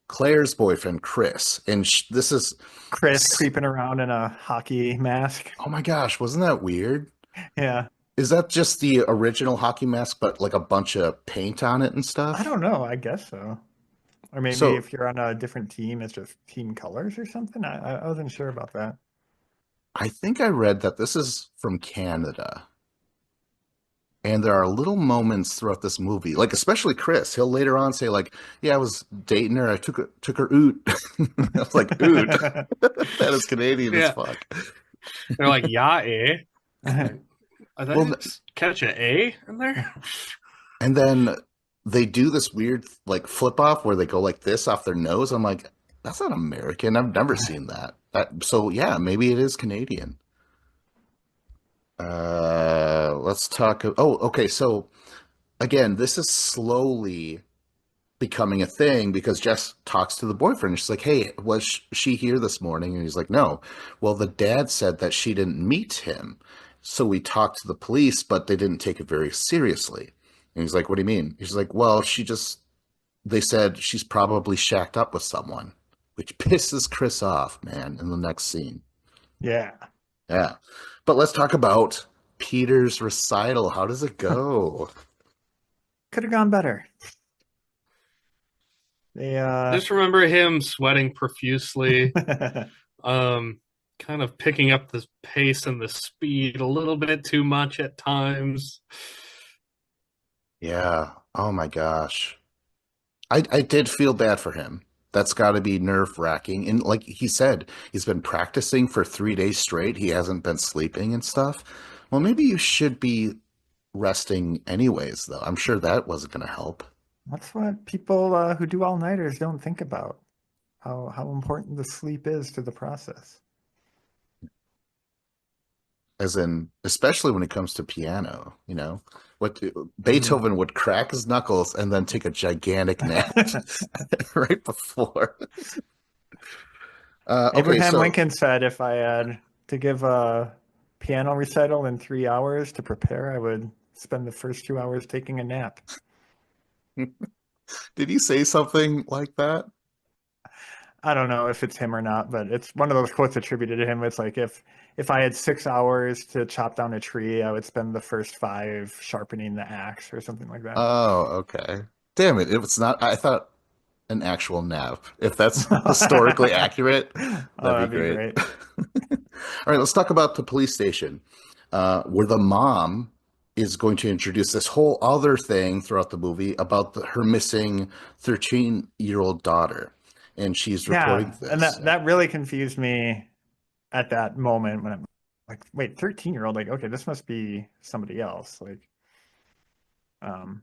Claire's boyfriend Chris, and this is Chris creeping around in a hockey mask. oh my gosh, wasn't that weird? Yeah. Is that just the original hockey mask, but like a bunch of paint on it and I stuff? don't know. I guess so. Or maybe So if you're on a different team, it's just team colors or something. I wasn't sure about that. I think I read that this is from Canada. And there are little moments throughout this movie, like especially Chris. He'll later on say, like, "Yeah, I was dating her. I took her oot." I was like, "Oot." That is Canadian as Yeah, fuck. they're like, yeah, eh? I Well, just catch an A in there. and then they do this weird like flip off where they go like this off their nose. I'm like, that's not American. I've never seen that. So yeah, maybe it is Canadian. Let's talk. Oh, okay. So again, this is slowly becoming a thing because Jess talks to the boyfriend. She's like, "Hey, was she here this morning?" And he's like, "No." Well, the dad said that she didn't meet him. So we talked to the police, but they didn't take it very seriously. And he's like, "What do you mean?" He's like, "Well, they said she's probably shacked up with someone," which pisses Chris off, man, in the next scene. Yeah. Yeah. But let's talk about Peter's recital. How does it go? Could have gone better. They Just remember him sweating profusely, um, kind of picking up the pace and the speed a little bit too much at times. Yeah. Oh my gosh. I did feel bad for him. That's got to be nerve-wracking. And like he said, he's been practicing for 3 days straight. He hasn't been sleeping and stuff. Well, maybe you should be resting anyways, though. I'm sure that wasn't going to help. That's what people who do all-nighters don't think about. How important the sleep is to the process. As in, especially when it comes to piano, what Mm. Beethoven would crack his knuckles and then take a gigantic nap right before. Okay, Abraham so Lincoln said if I had to give a piano recital in 3 hours to prepare, I would spend the first 2 hours taking a nap. did he say something like that? I don't know if it's him or not, but it's one of those quotes attributed to him. It's like if I had 6 hours to chop down a tree, I would spend the first five sharpening the axe or something like that. Oh, okay. Damn it. It was not, I thought an actual nap. If that's historically accurate, Oh, that'd be that'd be great. great. All right, let's talk about the police station, where the mom is going to introduce this whole other thing throughout the movie about her missing 13-year-old daughter. And she's reporting Yeah, and this. that really confused me at that moment when I'm like, wait, 13-year-old, like, okay, this must be somebody else. Like, um,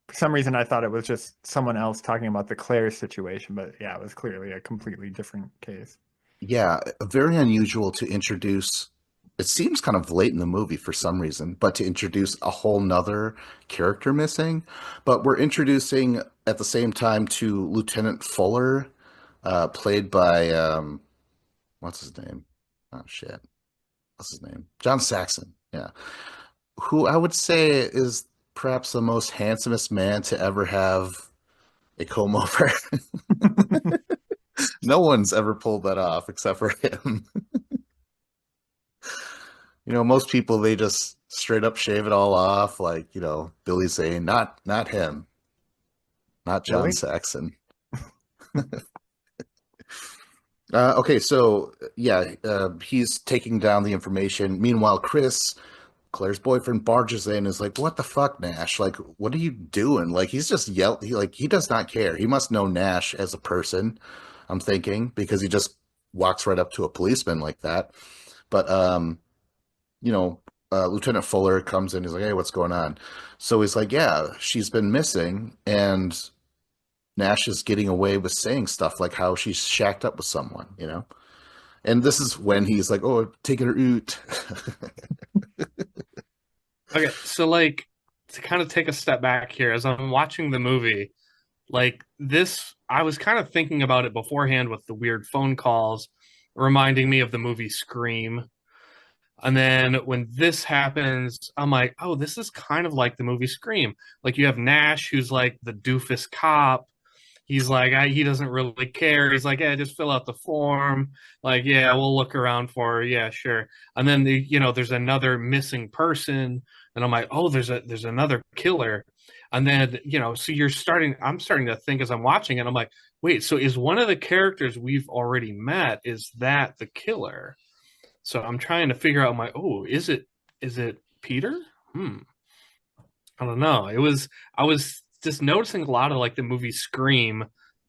for some reason I thought it was just someone else talking about the Claire situation, but yeah, it was clearly a completely different case. Yeah, very unusual to introduce. It seems kind of late in the movie for some reason, but to introduce a whole nother character missing. But we're introducing at the same time to Lieutenant Fuller, played by what's his name? Oh shit, what's his name? John Saxon. Yeah, who I would say is perhaps the most handsomest man to ever have a comb over. No one's ever pulled that off except for him. Most people they just straight up shave it all off, like Billy Zane. Not him, not John Really? Saxon. Okay, so yeah, he's taking down the information. Meanwhile, Chris, Claire's boyfriend, barges in and is like, "What the fuck, Nash? Like, what are you doing?" Like, he's just yelled. He does not care. He must know Nash as a person. I'm thinking because he just walks right up to a policeman like that. But you know, Lieutenant Fuller comes in. He's like, "Hey, what's going on?" So he's like, "Yeah, she's been missing, and Nash is getting away with saying stuff like how she's shacked up with someone." And this is when he's like, "Oh, taking her oot." Okay, so like to kind of take a step back here as I'm watching the movie, like this, I was kind of thinking about it beforehand with the weird phone calls, reminding me of the movie Scream. And then when this happens, I'm like, oh, this is kind of like the movie Scream. Like you have Nash, who's like the doofus cop. He's like, he doesn't really care. He's like, yeah, just fill out the form. Like, yeah, we'll look around for her. Yeah, sure. And then there's another missing person, and I'm like, oh, there's another killer. And then so I'm starting to think as I'm watching it, I'm like, wait, so is one of the characters we've already met, is that the killer? So I'm trying to figure out my, oh, is it Peter? Hmm. I don't know. I was just noticing a lot of like the movie Scream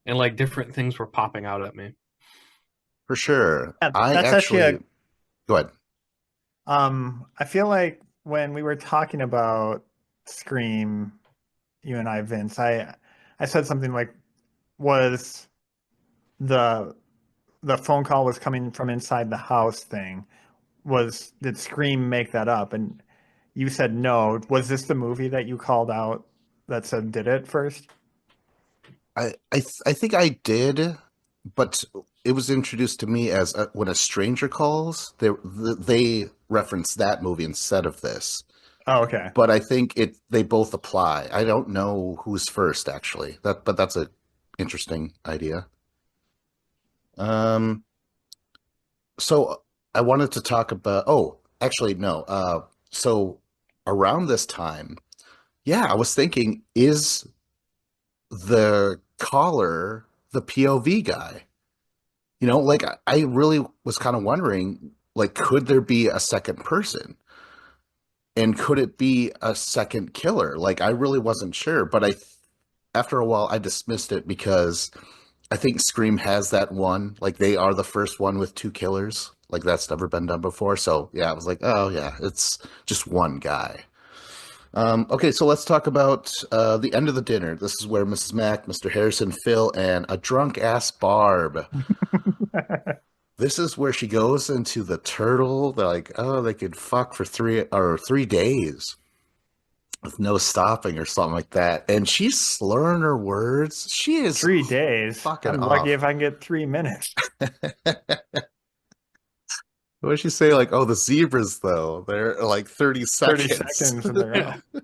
and like different things were popping out at me. For sure. Yeah, I that's actually actually a go ahead. I feel like when we were talking about Scream, you and I, Vince, I said something like, was the the phone call was coming from inside the house thing. Did Scream make that up? And you said no. Was this the movie that you called out that said did it first? I think I did, but it was introduced to me as when a stranger calls. They reference that movie instead of this. Oh, okay. But I think they both apply. I don't know who's first actually. But that's a interesting idea. Um, so I wanted to talk about. Oh, actually, no. So around this time, yeah, I was thinking, is the caller the POV guy? Like I really was kind of wondering, like, could there be a second person? And could it be a second killer? Like, I really wasn't sure, but after a while, I dismissed it because I think Scream has that one. Like, they are the first one with two killers. Like, that's never been done before. So, yeah, I was like, oh, yeah, it's just one guy. Okay, so let's talk about the end of the dinner. This is where Mrs. Mack, Mr. Harrison, Phil, and a drunk ass Barb. This is where she goes into the turtle. They're like, oh, they could fuck for 3 days with no stopping or something like that. And she's slurring her words. She is 3 days. fucking I'm lucky off. if I can get 3 minutes. What did she say? Like, oh, the zebras though, they're like 30 30 seconds. seconds and they're Yeah. out.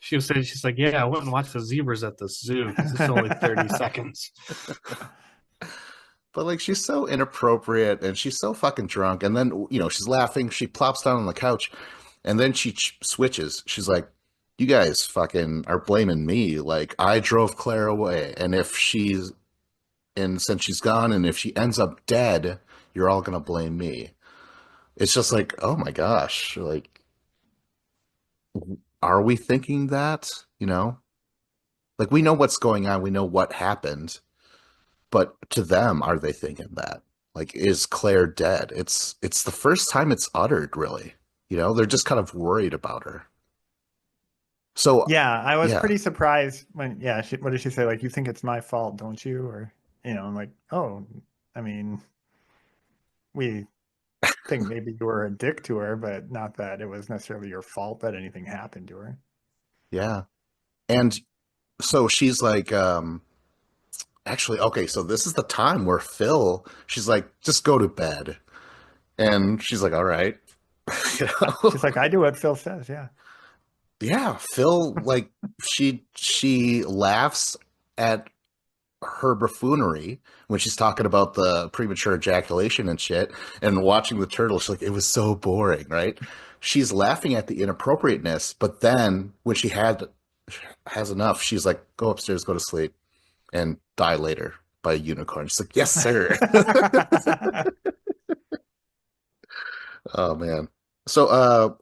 She was saying, she's like, yeah, I went and watched the zebras at the zoo because it's only 30 seconds. But like, she's so inappropriate and she's so fucking drunk. And then, she's laughing. She plops down on the couch and then she switches. She's like, you guys fucking are blaming me. Like, I drove Claire away. And since she's gone and if she ends up dead, you're all going to blame me. It's just like, oh my gosh. Like, are we thinking that? You know? Like, we know what's going on. We know what happened. But to them, are they thinking that? Like, is Claire dead? It's the first time it's uttered, really. They're just kind of worried about her. So, Yeah, I was yeah, pretty surprised when, yeah, what did she say? Like, you think it's my fault, don't you? Or, I'm like, oh, I mean, we think maybe you were a dick to her, but not that it was necessarily your fault that anything happened to her. yeah. And so she's like, actually, okay, so this is the time where she's like, just go to bed. And she's like, all right. you She's know? like, I do what Phil says. Yeah. Yeah, Phil, like, she laughs at her buffoonery when she's talking about the premature ejaculation and shit and watching the turtle. She's like, it was so boring, right? She's laughing at the inappropriateness, but then when she has enough, she's like, go upstairs, go to sleep, and die later by a unicorn. She's like, yes, sir. Oh man. So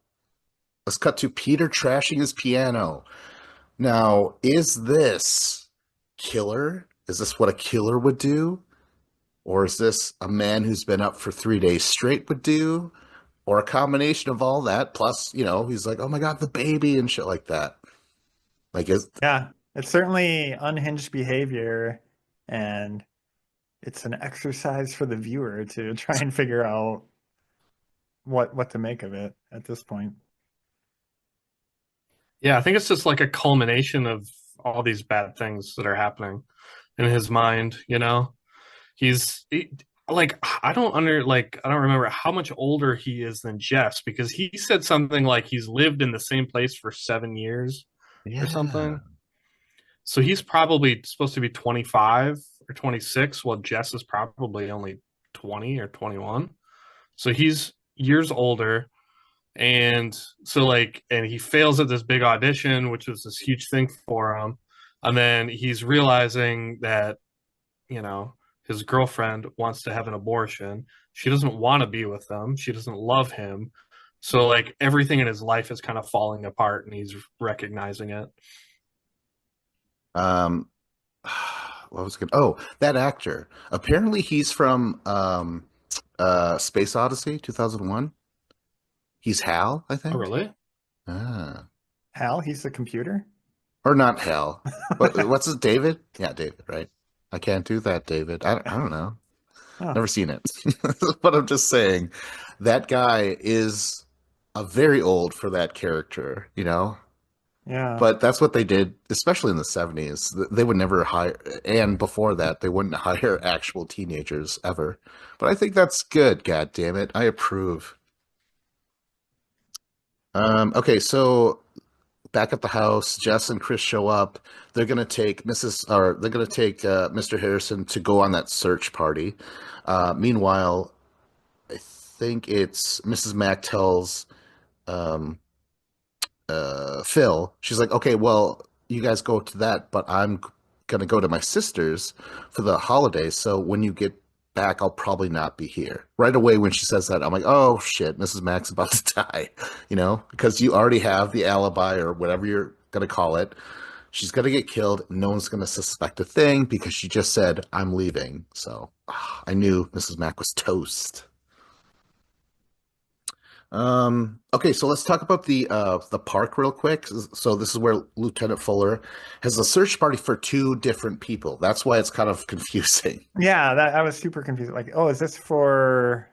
let's cut to Peter trashing his piano. Now, is this killer? Is this what a killer would do? Or is this a man who's been up for 3 days straight would do? Or a combination of all that, plus, he's like, oh my God, the baby and shit like that. Like, Yeah, it's certainly unhinged behavior, and it's an exercise for the viewer to try and figure out what to make of it at this point. Yeah, I think it's just like a culmination of all these bad things that are happening in his mind, you know? Like I don't remember how much older he is than Jeff's because he said something like he's lived in the same place for 7 years or yeah. something. So he's probably supposed to be 25 or 26, while Jess is probably only 20 or 21. So he's years older. And so and he fails at this big audition, which was this huge thing for him. And then he's realizing that, you know, his girlfriend wants to have an abortion. She doesn't want to be with them. She doesn't love him. So like everything in his life is kind of falling apart and he's recognizing it. Um, what was good? Oh, that actor. Apparently, he's from Space Odyssey 2001. He's Hal, I Oh, think. really? Ah, Hal, he's the computer. or not Hal. What's his David? Yeah, David. Right. I can't do that, David. I don't know. Oh, Never seen it. But I'm just saying that guy is a very old for that character, you know? yeah. But that's what they did, especially in the 70s. They would never hire, and before that, they wouldn't hire actual teenagers ever. But I think that's good, God damn it. I approve. Okay, so back at the house, Jess and Chris show up. They're gonna take Mr. Harrison to go on that search party. Meanwhile, I think it's Mrs. Mack tells um, Phil, she's like, okay, well, you guys go to that, but I'm gonna go to my sister's for the holidays. So when you get back, I'll probably not be here. Right away when she says that, I'm like, oh shit, Mrs. Mack's about to die, because you already have the alibi or whatever you're gonna call it. She's gonna get killed. No one's gonna suspect a thing because she just said, I'm leaving. So I knew Mrs. Mack was toast. Okay, so let's talk about the park real quick. So this is where Lieutenant Fuller has a search party for two different people. That's why it's kind of confusing. Yeah, that I was super confused. Like, oh, is this for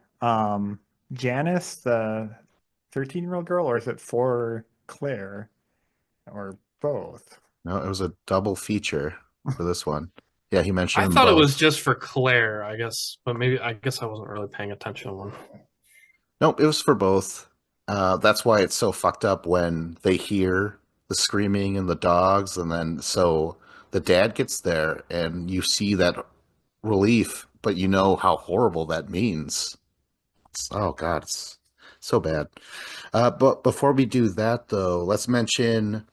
Janice, the 13-year-old girl, or is it for Claire, or both? No, it was a double feature for this one. Yeah, he mentioned I them thought it was both. just for Claire, I guess, but maybe I guess I wasn't really paying attention when. Nope, it was for both. That's why it's so fucked up when they hear the screaming and the dogs, and then so the dad gets there and you see that relief, but you know how horrible that means. Oh God, it's so bad. But before we do that, though, let's mention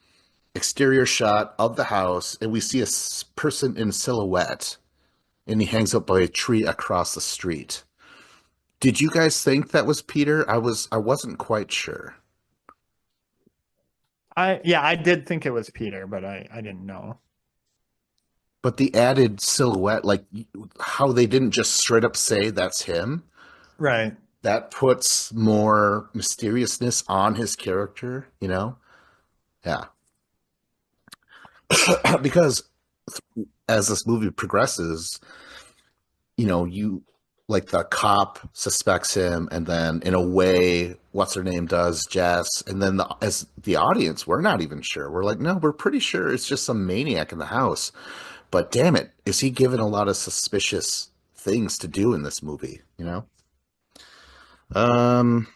exterior shot of the house, and we see a person in silhouette, and he hangs up by a tree across the street. Did you guys think that was Peter? I wasn't quite sure. I did think it was Peter, but I didn't know. But the added silhouette, like how they didn't just straight up say that's him, Right. that puts more mysteriousness on his character, you know? Yeah. Because as this movie progresses, you like the cop suspects him, and then in a way, what's her name does, Jess, and then as the audience, we're not even sure. We're like, no, we're pretty sure it's just some maniac in the house. But damn it, is he given a lot of suspicious things to do in this movie? Um,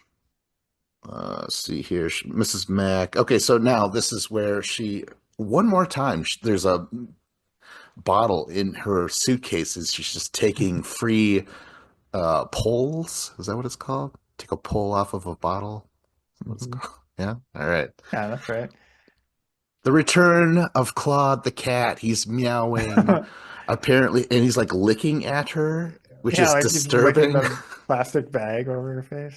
let's see here, Mrs. Mack. Okay, so now this is where one more time, there's a bottle in her suitcases. She's just taking free pulls. Is that what it's called? Take a pull off of a bottle. What it's Mhm. called? Yeah. All right. Yeah, that's right. The return of Claude the cat. He's meowing, apparently, and he's like licking at her, which Yeah, is like he's licking disturbing. the plastic bag over her face.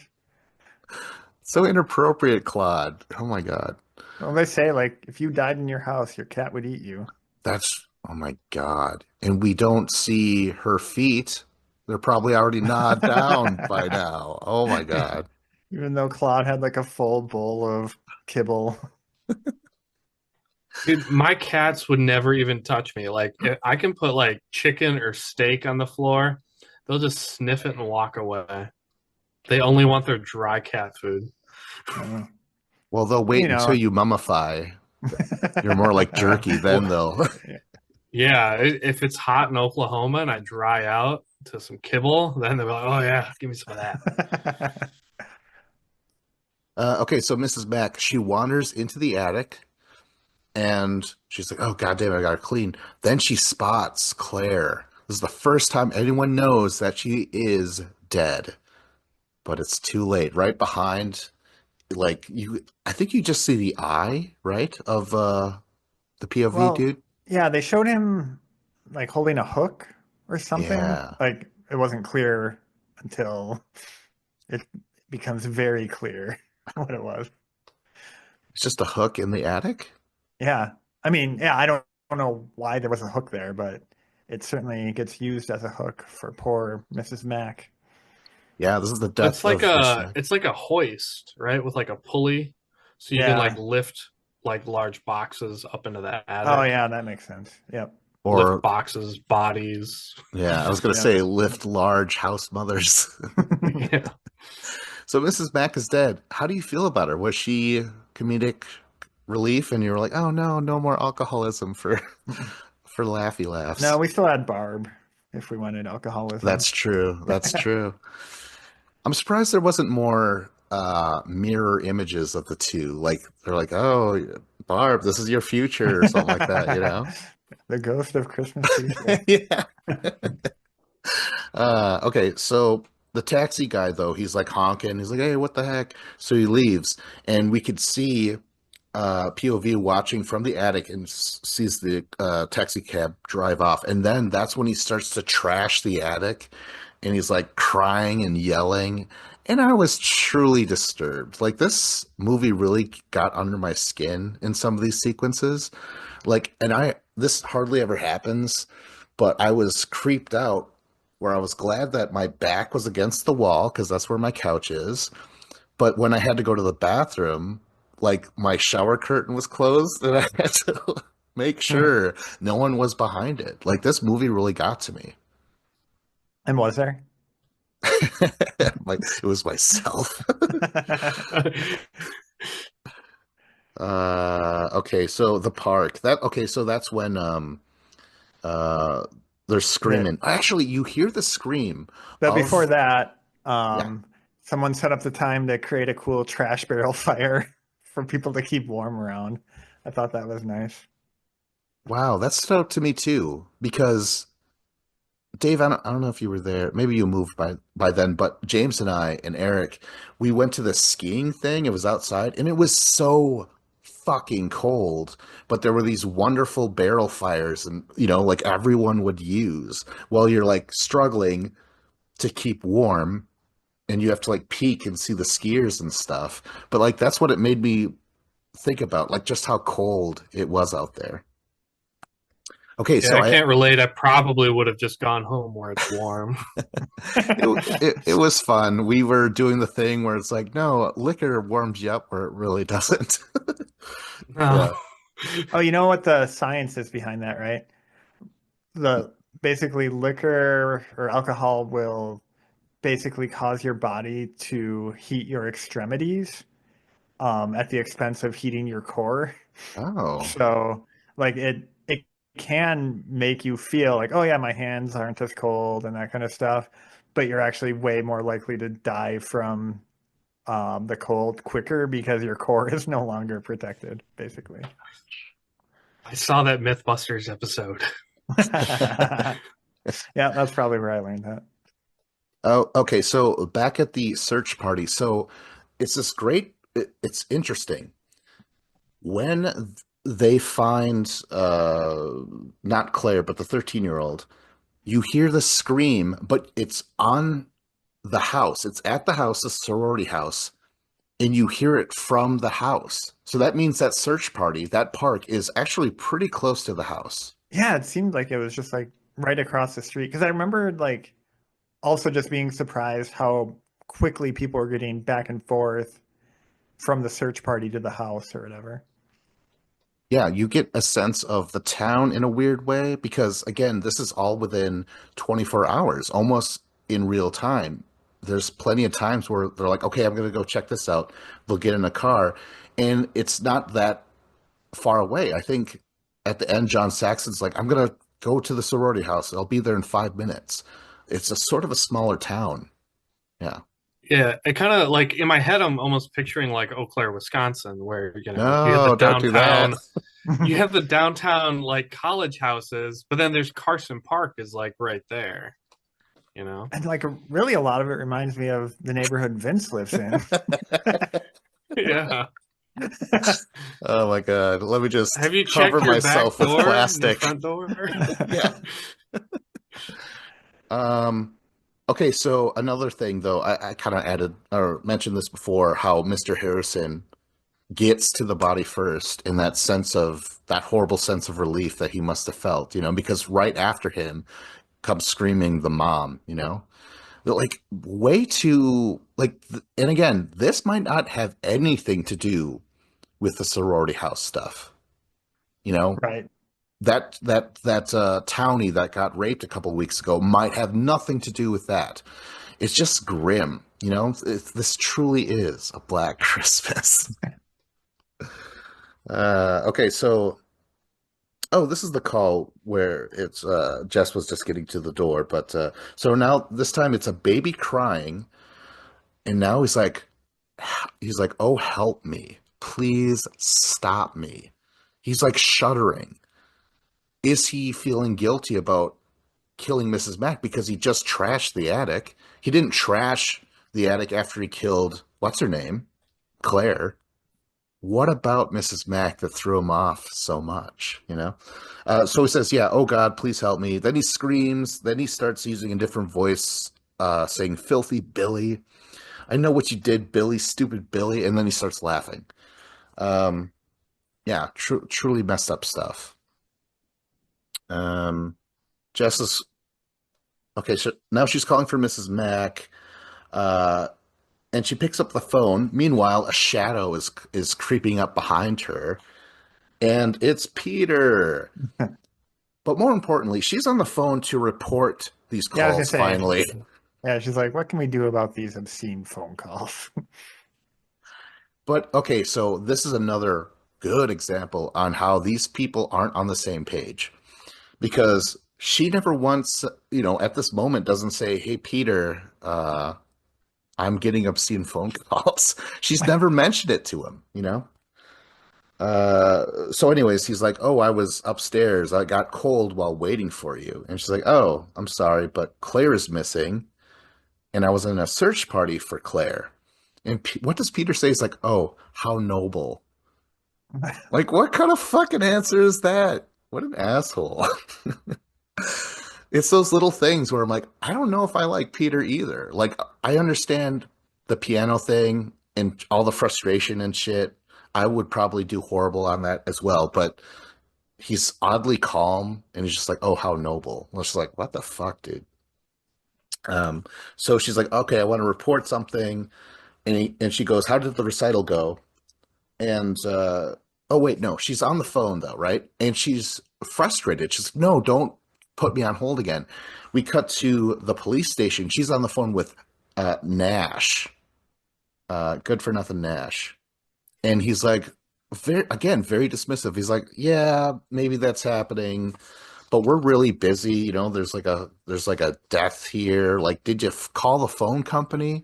So inappropriate, Claude. Oh my God. Well, they say like if you died in your house, your cat would eat you. Oh my God. And we don't see her feet. They're probably already gnawed down by now. Oh my God. Even though Claude had like a full bowl of kibble. Dude, my cats would never even touch me. Like, if I can put like chicken or steak on the floor, they'll just sniff it and walk away. They only want their dry cat food. Uh, Well, they'll you wait until know. you mummify. You're more like jerky, then Well, they'll. yeah, if it's hot in Oklahoma and I dry out to some kibble, then they're like, "Oh yeah, give me some of that." Okay, so Mrs. Mack, she wanders into the attic and she's like, oh, God damn it, I gotta clean. Then she spots Claire. This is the first time anyone knows that she is dead, but it's too late. Right behind, I think you just see the eye, right, of the POV Well, dude. yeah, they showed him like holding a hook or something. Yeah. Like it wasn't clear until it becomes very clear what it was. It's just a hook in the attic. Yeah. I mean, yeah, I don't know why there was a hook there, but it certainly gets used as a hook for poor Mrs. Mack. Yeah, this is the death of Mrs. Mac. it's like a hoist, right? With like a pulley. So you can like Yeah. lift like large boxes up into the Oh, attic. yeah, that makes sense. Yep. Lift Or boxes, bodies. yeah, I was gonna Yep. say lift large house mothers. Yeah. So Mrs. Mack is dead. How do you feel about her? Was she comedic relief, and you were like, oh no, no more alcoholism for for laughy No, laughs? we still had Barb if we wanted alcoholism. That's true. That's true. I'm surprised there wasn't more mirror images of the two. Like they're like, oh, Barb, this is your future, or something like that. You know? The ghost of Christmas future. Yeah. Okay, so the taxi guy though, he's like honking. He's like, "Hey, what the heck?" So he leaves, and we could see POV watching from the attic and sees the taxi cab drive off, and then that's when he starts to trash the attic, and he's like crying and yelling, and I was truly disturbed. Like this movie really got under my skin in some of these sequences. Like, and I this hardly ever happens, but I was creeped out where I was glad that my back was against the wall because that's where my couch is. But when I had to go to the bathroom, like my shower curtain was closed and I had to make sure no one was behind it. Like this movie really got to me. And was there? Like it was myself. Okay, so the park. That okay, so that's when uh they're That screaming. Actually, you hear the scream but before of that, yeah. someone set up the time to create a cool trash barrel fire for people to keep warm around. I thought that was nice. Wow, that stood out to me too because Dave, I don't know if you were there. Maybe you moved by then, but James and I and Eric, we went to the skiing thing. It was outside, and it was so fucking cold. But there were these wonderful barrel fires, and like everyone would use while you're like struggling to keep warm, and you have to like peek and see the skiers and stuff. But like that's what it made me think about, like just how cold it was out there. Okay, Yeah, so I I can't relate. I probably would have just gone home where it's warm. it was fun. We were doing the thing where it's like, no, liquor warms you up where it really doesn't. No. Yeah. Oh, you know what the science is behind that, right? The basically liquor or alcohol will basically cause your body to heat your extremities at the expense of heating your core. Oh, So like it can make you feel like, oh yeah, my hands aren't as cold and that kind of stuff, but you're actually way more likely to die from the cold quicker because your core is no longer protected, basically. I saw that Mythbusters episode. Yeah, that's probably where I learned that. oh, okay. So back at the search party. So it's this great. It's interesting when they find not Claire, but the 13-year-old. You hear the scream, but it's on the house. It's at the house, the sorority house, and you hear it from the house. So that means that search party, that park, is actually pretty close to the house. Yeah, it seemed like it was just like right across the street because I remember like also just being surprised how quickly people were getting back and forth from the search party to the house or whatever. Yeah, you get a sense of the town in a weird way because, again, this is all within 24 hours, almost in real time. There's plenty of times where they're like, okay, I'm going to go check this out. They'll get in a car, and it's not that far away. I think at the end, John Saxon's like, I'm going to go to the sorority house. I'll be there in 5 minutes. It's a sort of a smaller town. Yeah. Yeah, it kind of like in my head, I'm almost picturing like Eau Claire, Wisconsin, where you have the No, don't do that. downtown like college houses, but then there's Carson Park is like right there, you know? And like really a lot of it reminds me of the neighborhood Vince lives in. Yeah. Oh my God. Let me just Have you cover checked your back myself with door, your plastic. front door? Yeah. Um, Okay, so another thing though, I kind of added or mentioned this before, how Mr. Harrison gets to the body first in that sense of that horrible sense of relief that he must have felt, because right after him comes screaming the mom, like way too like, and again, this might not have anything to do with the sorority house stuff, you know. Right. That townie that got raped a couple weeks ago might have nothing to do with that. It's just grim, this truly is a Black Christmas. Okay, so this is the call where it's Jess was just getting to the door, but so now this time it's a baby crying, and now he's like, "Oh, help me. Please stop me." He's like shuddering. Is he feeling guilty about killing Mrs. Mack because he just trashed the attic? He didn't trash the attic after he killed what's her name? Claire. What about Mrs. Mack that threw him off so much, So he says, yeah, oh God, please help me. Then he screams. Then he starts using a different voice, saying, filthy Billy. I know what you did, Billy, stupid Billy. And then he starts laughing. Um, yeah, truly messed up stuff. Um, Jess is, okay, so now she's calling for Mrs. Mack. Uh, and she picks up the phone. Meanwhile, a shadow is creeping up behind her, and it's Peter. But more importantly, she's on the phone to report these Yeah, I was gonna calls say, finally. yeah, she's like, what can we do about these obscene phone calls? But okay, so this is another good example on how these people aren't on the same page, because she never once, at this moment doesn't say, "Hey, Peter, I'm getting obscene phone calls." She's never mentioned it to him. So anyways, he's like, "Oh, I was upstairs. I got cold while waiting for you." And she's like, "Oh, I'm sorry, but Claire is missing, and I was in a search party for Claire." And what does Peter say? He's like, "Oh, how noble." Like, what kind of fucking answer is that? What an asshole. It's those little things where I'm like, I don't know if I like Peter either. Like, I understand the piano thing and all the frustration and shit. I would probably do horrible on that as well, but he's oddly calm and he's just like, "Oh, how noble." I was just like, what the fuck, dude? Um, so she's like, "Okay, I want to report something." And she goes, "How did the recital go?" And oh wait, no, she's on the phone though, right? And she's frustrated. She's like, "No, don't put me on hold again." We cut to the police station. She's on the phone with Nash, good for nothing Nash, and he's like, very dismissive. He's like, "Yeah, maybe that's happening, but we're really busy. There's like a death here. Like, did you call the phone company?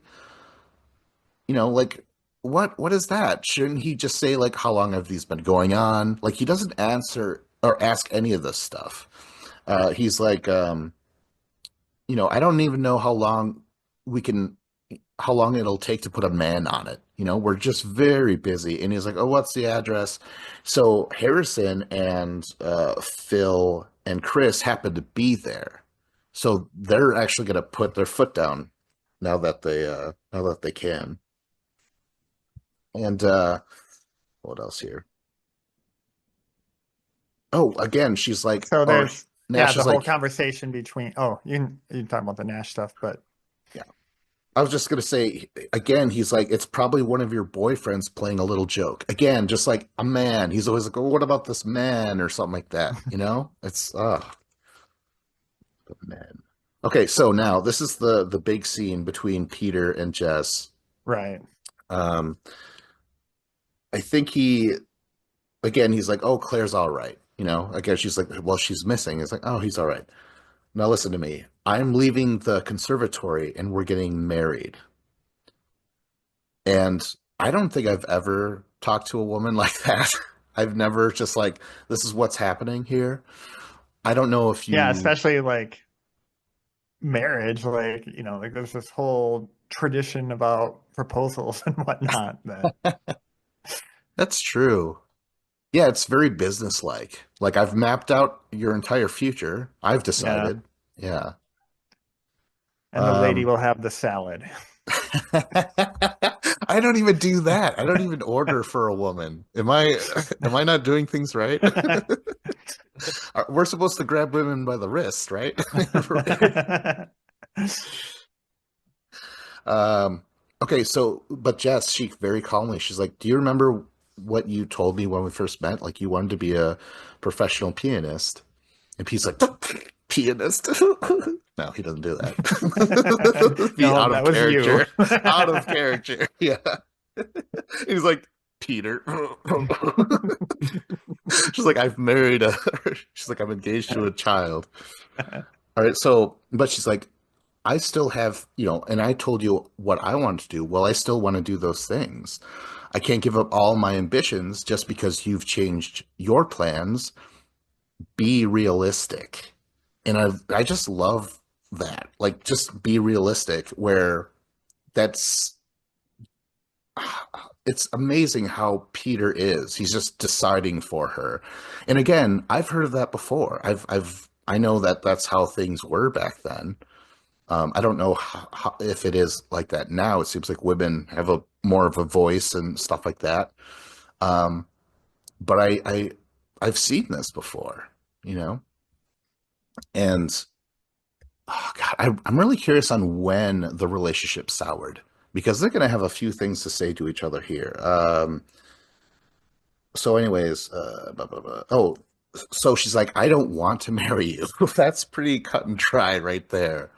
Like, what is that? Shouldn't he just say, like, how long have these been going on?" Like, he doesn't answer or ask any of this stuff. He's like, I don't even know we can how long it'll take to put a man on it. We're just very busy. And he's like, "Oh, what's the address?" So Harrison and Phil and Chris happen to be there. So they're actually going to put their foot down now that they can. And what else here? Oh, again, she's like, So or there's, yeah, Nash the is whole like, conversation between, oh, you can talk about the Nash stuff, but yeah. I was just gonna say again, he's like, "It's probably one of your boyfriends playing a little joke." Again, just like a man. He's always like, "Oh, what about this man?" or something like that. It's the man. Okay, so now this is the big scene between Peter and Jess. right. Um, I think he's like, "Oh, Claire's all right." Again, she's like, "Well, she's missing." It's like, "Oh, he's all right." Now listen to me. I'm leaving the conservatory and we're getting married. And I don't think I've ever talked to a woman like that. I've never just like, "This is what's happening here." I don't know if Yeah, you, especially like marriage, like, like there's this whole tradition about proposals and whatnot that, that's true. Yeah, it's very businesslike. Like, I've mapped out your entire future. I've yeah. decided. Yeah. And the lady Um, will have the salad. I don't even do that. I don't even order for a woman. Am I not doing things right? We're supposed to grab women by the wrist, right? Um, okay, so but Jess, she very calmly, she's like, "Do you remember what you told me when we first met? Like you wanted to be a professional pianist." And Pete's like, "Pianist?" No, he doesn't do that. Be No, out that of was you. character. Out of character. Yeah. He's like, "Peter." She's like, "I've married a." She's like, "I'm engaged to a child." All right, so but she's like, I still have, and I told you what I want to do. Well, I still want to do those things. I can't give up all my ambitions just because you've changed your plans. Be realistic. And I just love that. Like, just be realistic, where that's, it's amazing how Peter is. He's just deciding for her. And again, I've heard of that before. I know that that's how things were back then. I don't know if it is like that now. It seems like women have a more of a voice and stuff like that. Um, but I've seen this before, you know, and oh God, I'm really curious on when the relationship soured because they're going to have a few things to say to each other here. So, anyways, blah, blah, blah. Oh, so she's like, I don't want to marry you. That's pretty cut and dry right there.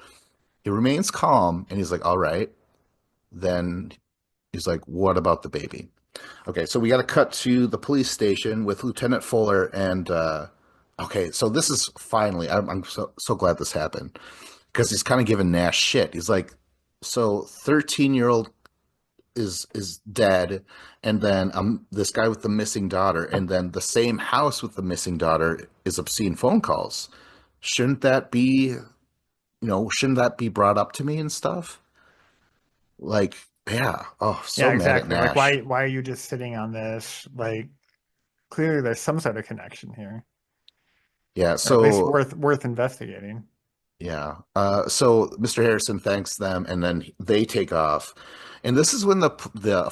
He remains calm and he's like, all right. Then he's like, what about the baby? Okay, so we got to cut to the police station with Lieutenant Fuller and okay, so this is finally I'm so glad this happened because he's kind of giving Nash shit. He's like, so 13-year-old is dead, and then this guy with the missing daughter, and then the same house with the missing daughter is obscene phone calls. Shouldn't that be, shouldn't that be brought up to me and stuff? Like, yeah. Oh, Yeah, so mad at exactly. Like, Nash. why are you just sitting on this? Like, clearly there's some sort of connection here, Yeah, or at least so worth investigating. yeah. So Mr. Harrison thanks them, and then they take off. And this is when the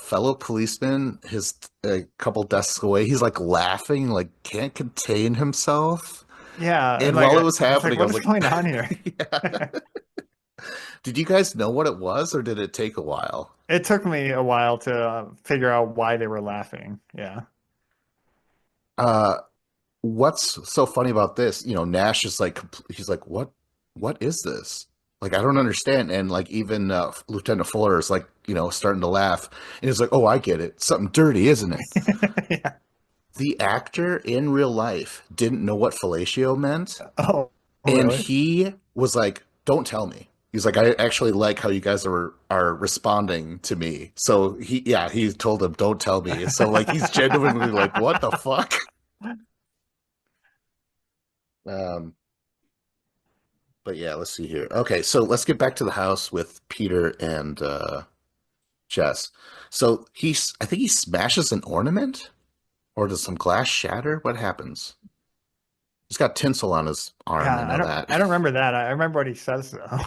fellow policeman, his a couple desks away, he's like laughing, like can't contain himself. Yeah, and And like while it was I was like, happening, I what was is like, going on here? yeah. Did you guys know what it was, or did it take a while? It took me a while to figure out why they were laughing. Yeah. Uh, what's so funny about this? Nash is like, he's like, what is this? Like, I don't understand. And like, even Lieutenant Fuller is like, starting to laugh. And he's like, oh, I get it. Something dirty, isn't it? Yeah. The actor in real life didn't know what fellatio meant. Oh, And really? he was like, don't tell me. He's like, I actually like how you guys are responding to me. So he told him, don't tell me. So like, he's genuinely like, what the fuck? Um, but yeah, let's see here. Okay, so let's get back to the house with Peter and Jess. So I think he smashes an ornament, or does some glass shatter? What happens? He's got tinsel on his arm. I Yeah, know that. I don't remember that. I remember what he says though.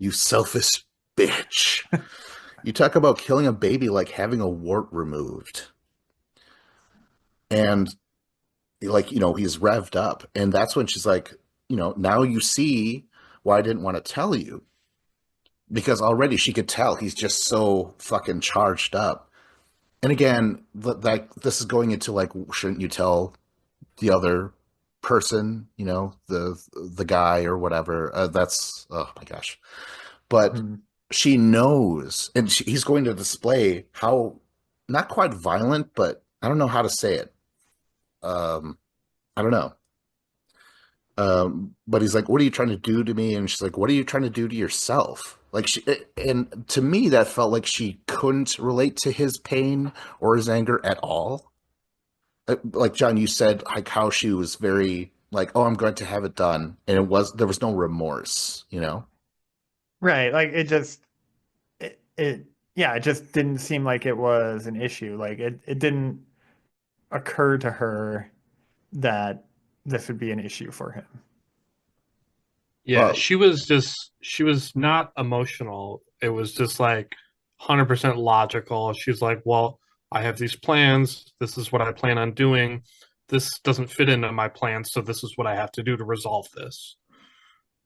You selfish bitch. You talk about killing a baby like having a wart removed. And like, he's revved up. And that's when she's like, now you see why I didn't want to tell you. Because already she could tell he's just so fucking charged up. And again, like this is going into like, shouldn't you tell the other person, the guy or whatever? That's oh my gosh. But Mhm. she knows, and he's going to display how not quite violent, but I don't know how to say it. Um, I don't know. But he's like, "What are you trying to do to me?" And she's like, "What are you trying to do to yourself?" Like and to me, that felt like she couldn't relate to his pain or his anger at all. Like John, you said, like how she was very like, "Oh, I'm going to have it done," and there was no remorse. Right. Like it yeah, it just didn't seem like it was an issue. Like it didn't occur to her that this would be an issue for him. Yeah, Well, she was not emotional. It was just like 100% logical. She's like, "Well, I have these plans. This is what I plan on doing. This doesn't fit into my plans, so this is what I have to do to resolve this."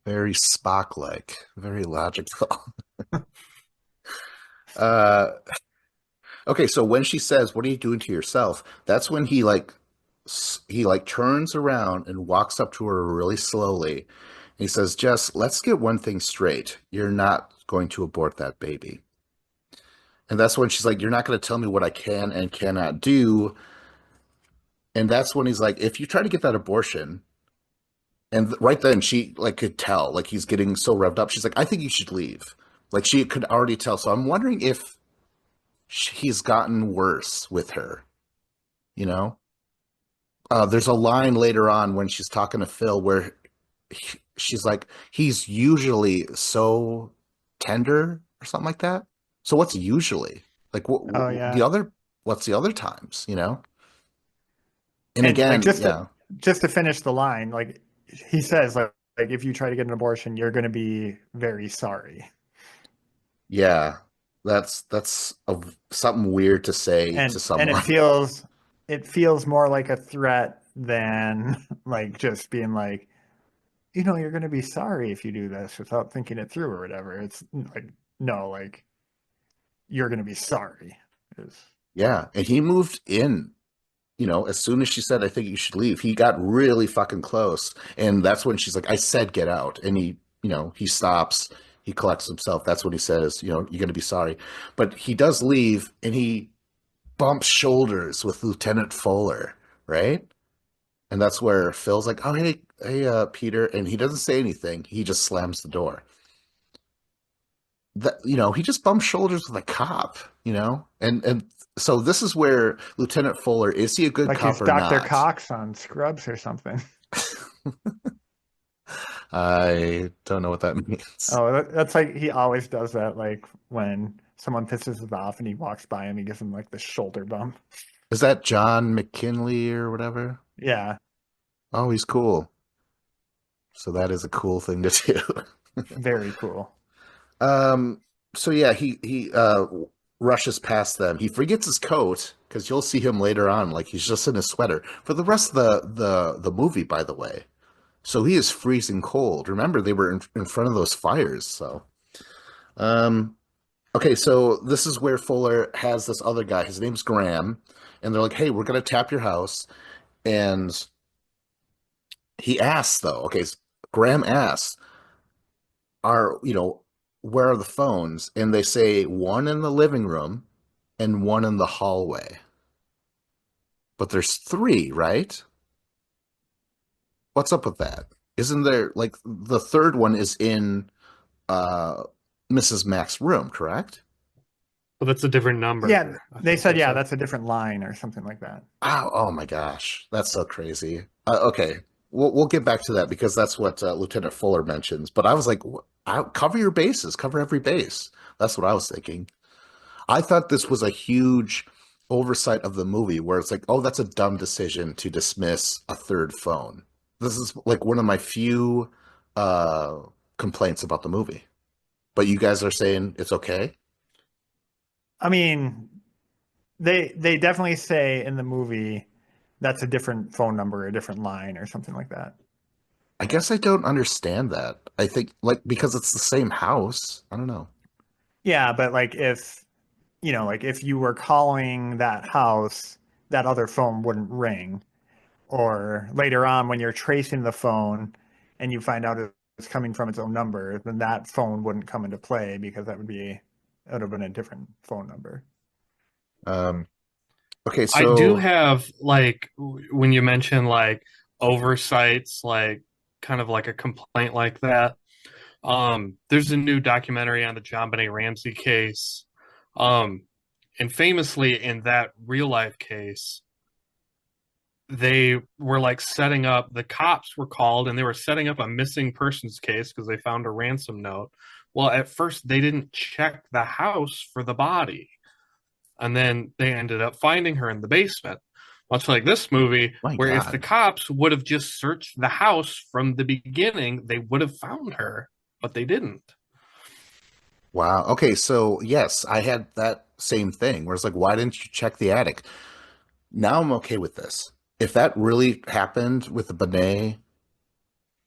very Spock-like, very logical. Uh, okay, so when she says, "What are you doing to yourself?" That's when he like turns around and walks up to her really slowly. He says, "Jess, let's get one thing straight. You're not going to abort that baby." And that's when she's like, "You're not going to tell me what I can and cannot do." And that's when he's like, "If you try to get that abortion," and right then she like could tell, like he's getting so revved up. She's like, "I think you should leave." Like she could already tell. So I'm wondering if he's gotten worse with her, you know? There's a line later on when she's talking to Phil where she's like, "He's usually so tender," or something like that. So what's usually? Like Oh the yeah. other? What's the other times? And And like again, yeah, just to finish the line, like he says like if you try to get an abortion, you're going to be very sorry. yeah. That's something weird to say to And someone. it feels more like a threat than like just being like, you're going to be sorry if you do this without thinking it through or whatever. It's like no, like you're going to be sorry. Is Yeah, and he moved in. As soon as she said, "I think you should leave," he got really fucking close. And that's when she's like, "I said get out." And he stops, he collects himself. That's what he says, "You're going to be sorry." But he does leave and he bumps shoulders with Lieutenant Fuller, right? And that's where Phil's like, "Oh, hey, hey, Peter." And he doesn't say anything. He just slams the door. He just bumps shoulders with a cop, and so this is where Lieutenant Fuller, is he a good like cop he's or Dr. not? Cox on Scrubs or something. I don't know what that means. Oh, that's like he always does that. Like when someone pisses him off and he walks by him, he gives him like the shoulder bump. Is that John McKinley or whatever? Yeah, Oh, he's cool. So that is a cool thing to do. very cool. um. So yeah, he rushes past them. He forgets his coat because you'll see him later on, like he's just in his sweater for the rest of the movie. By the way, so he is freezing cold. Remember, they were in front of those fires. So, um, okay, so this is where Fuller has this other guy. His name's Graham, and they're like, "Hey, we're gonna tap your house." And he asks, though. Okay, Graham asks, "Are where are the phones?" And they say one in the living room and one in the hallway. But there's three, right? What's up with that? Isn't there like the third one is in uh Mrs. Mack's room, correct? But that's a different Yeah, number, I they think said they yeah, said. that's a different line or something like that. Oh my gosh, that's so crazy. Okay, we'll get back to that because that's what Lieutenant Fuller mentions. But I was like, cover your bases, cover every base. That's what I was thinking. I thought this was a huge oversight of the movie where it's like, oh, that's a dumb decision to dismiss a third phone. This is like one of my few uh, complaints about the movie. But you guys are saying it's okay? I mean, they definitely say in the movie that's a different phone number, a different line or something like that. I guess I don't understand that. I think like because it's the same house. I don't know. Yeah, but like if like if you were calling that house, that other phone wouldn't ring. Or later on, when you're tracing the phone and you find out it's coming from its own number, then that phone wouldn't come into play because it would have been a different phone number. Um, okay, I do so have like when you mention like oversights, like kind of like a complaint like that. There's a new documentary on the John Benet Ramsey case. Um, and famously in that real life case, they were like setting up, the cops were called and they were setting up a missing persons case because they found a ransom note. Well, at first they didn't check the house for the body. And then they ended up finding her in the basement. Much like this movie, My where if the God. cops would have just searched the house from the beginning, they would have found her, but they didn't. Wow. Okay, so yes, I had that same thing where it's like, why didn't you check the attic? Now I'm okay with this. If that really happened with the Benet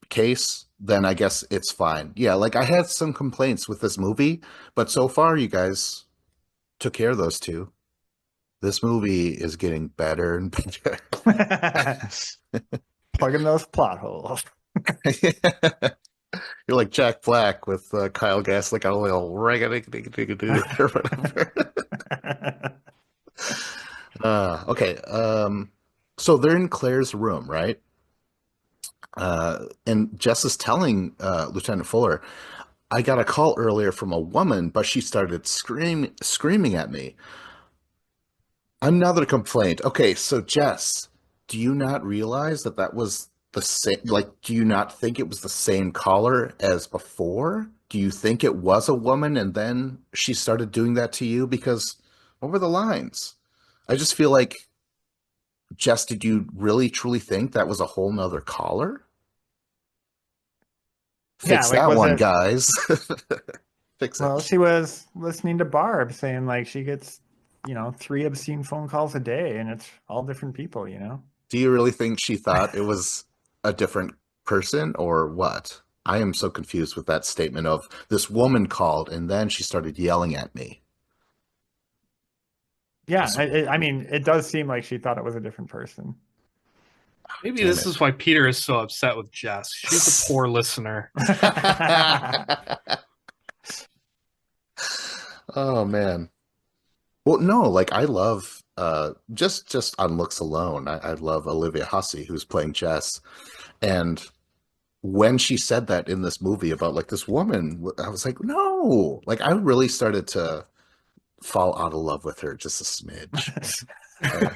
case, then I guess it's fine. Yeah, like I had some complaints with this movie, but so far you guys took care of those two. This movie is getting better and better. Plugging those plot holes. You're like Jack Black with Kyle Gass, like a little rag a or whatever. Okay. So they're in Claire's room, right? And Jess is telling Lieutenant Fuller, I got a call earlier from a woman, but she started screaming at me. Another complaint. Okay, so Jess, do you not realize that that was the same? Like, do you not think it was the same caller as before? Do you think it was a woman and then she started doing that to you? Because what were the lines? I just feel like, Jess, did you really truly think that was a whole nother caller? Yeah, Fix like that was one, it? guys. Fix Well, it. she was listening to Barb saying like she gets, 3 obscene phone calls a day, and it's all different people. Do you really think she thought it was a different person or what? I am so confused with that statement of this woman called and then she started yelling at me. Yeah, This, I mean, it does seem like she thought it was a different person. Maybe damn this it. is why Peter is so upset with Jess. She's a poor listener. Oh man. Well, no, like I love just on looks alone, I love Olivia Hussey who's playing Jess. And when she said that in this movie about like this woman, I was like, no, like I really started to fall out of love with her just a smidge. Uh,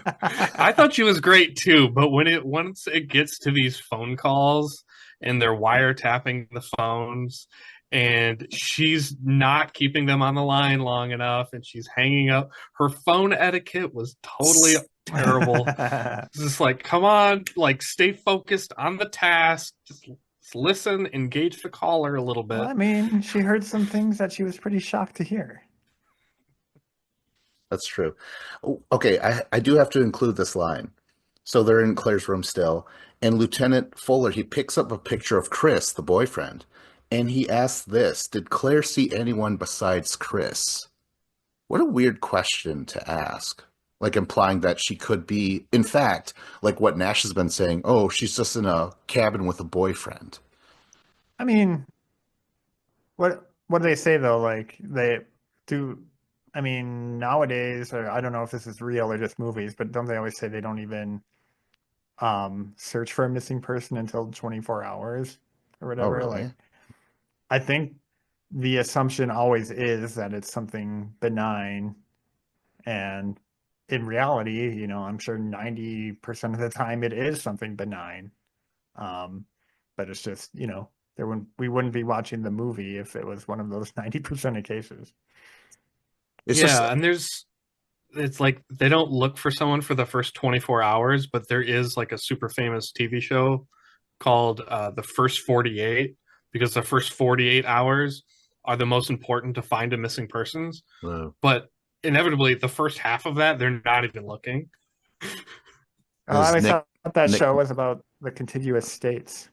I thought she was great too, but once it gets to these phone calls and they're wiretapping the phones and she's not keeping them on the line long enough and she's hanging up, her phone etiquette was totally terrible. It's just like, come on, like stay focused on the task. Just listen, engage the caller a little Well, bit. I mean, she heard some things that she was pretty shocked to hear. that's true. Oh, okay, I do have to include this line. So they're in Claire's room still, and Lieutenant Fuller, he picks up a picture of Chris, the boyfriend, and he asks this, did Claire see anyone besides Chris? What a weird question to ask. Like implying that she could be, in fact, like what Nash has been saying, oh, she's just in a cabin with a boyfriend. I mean, what do they say though? Like they do. I mean, nowadays, or I don't know if this is real or just movies, but don't they always say they don't even search for a missing person until 24 hours or Oh, whatever? Like, really? I think the assumption always is that it's something benign, and in reality, I'm sure 90% of the time it is something benign. Um, but it's just, we wouldn't be watching the movie if it was one of those 90% of cases. It's just, Yeah, and it's like they don't look for someone for the first 24 hours, but there is like a super famous TV show called The First 48 because the first 48 hours are the most important to find a missing persons. uh, But inevitably, the first half of that, they're not even looking. I is always Nick, thought that Nick, show was about the contiguous states.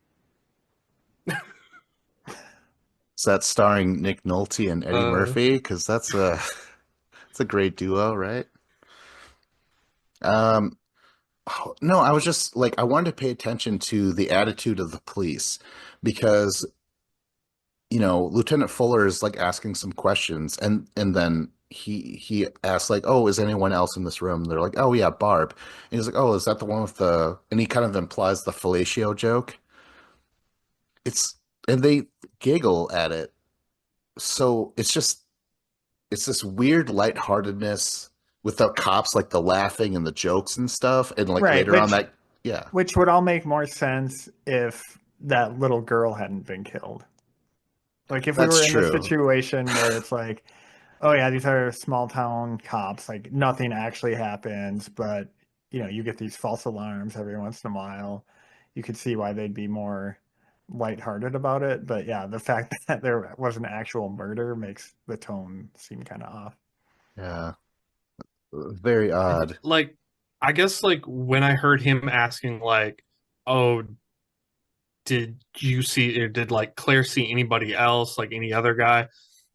is that starring Nick Nolte and Eddie Uh, Murphy? Because it's a great duo, right? Um, oh, no, I was just like I wanted to pay attention to the attitude of the police because Lieutenant Fuller is like asking some questions and then he asks like, "Oh, is anyone else in this room?" They're like, "Oh yeah, Barb." And he's like, "Oh, is that the one with the?" And he kind of implies the fellatio joke. It's and they giggle at it. So it's this weird lightheartedness without cops like the laughing and the jokes and stuff. And like Right, later on that, yeah, which would all make more sense if that little girl hadn't been killed. Like if we that's were in this true. situation where it's like, oh yeah, these are small town cops, like nothing actually happens, but you get these false alarms every once in a while. You could see why they'd be more lighthearted about it. But yeah, the fact that there was an actual murder makes the tone seem kind of off. Yeah, very odd. Like, I guess like when I heard him asking like, "Oh, did you see or did like Claire see anybody else, like any other guy?"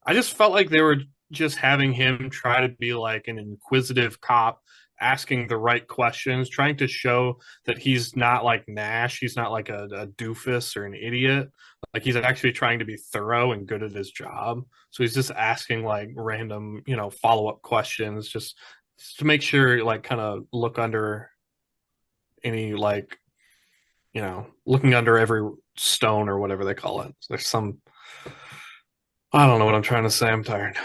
I just felt like they were just having him try to be like an inquisitive cop, asking the right questions, trying to show that he's not like Nash, he's not like a doofus or an idiot. Like he's actually trying to be thorough and good at his job. So he's just asking like random, follow up questions, just to make sure, like, kind of look under any like, looking under every stone or whatever they call it. There's some, I don't know what I'm trying to say. I'm tired.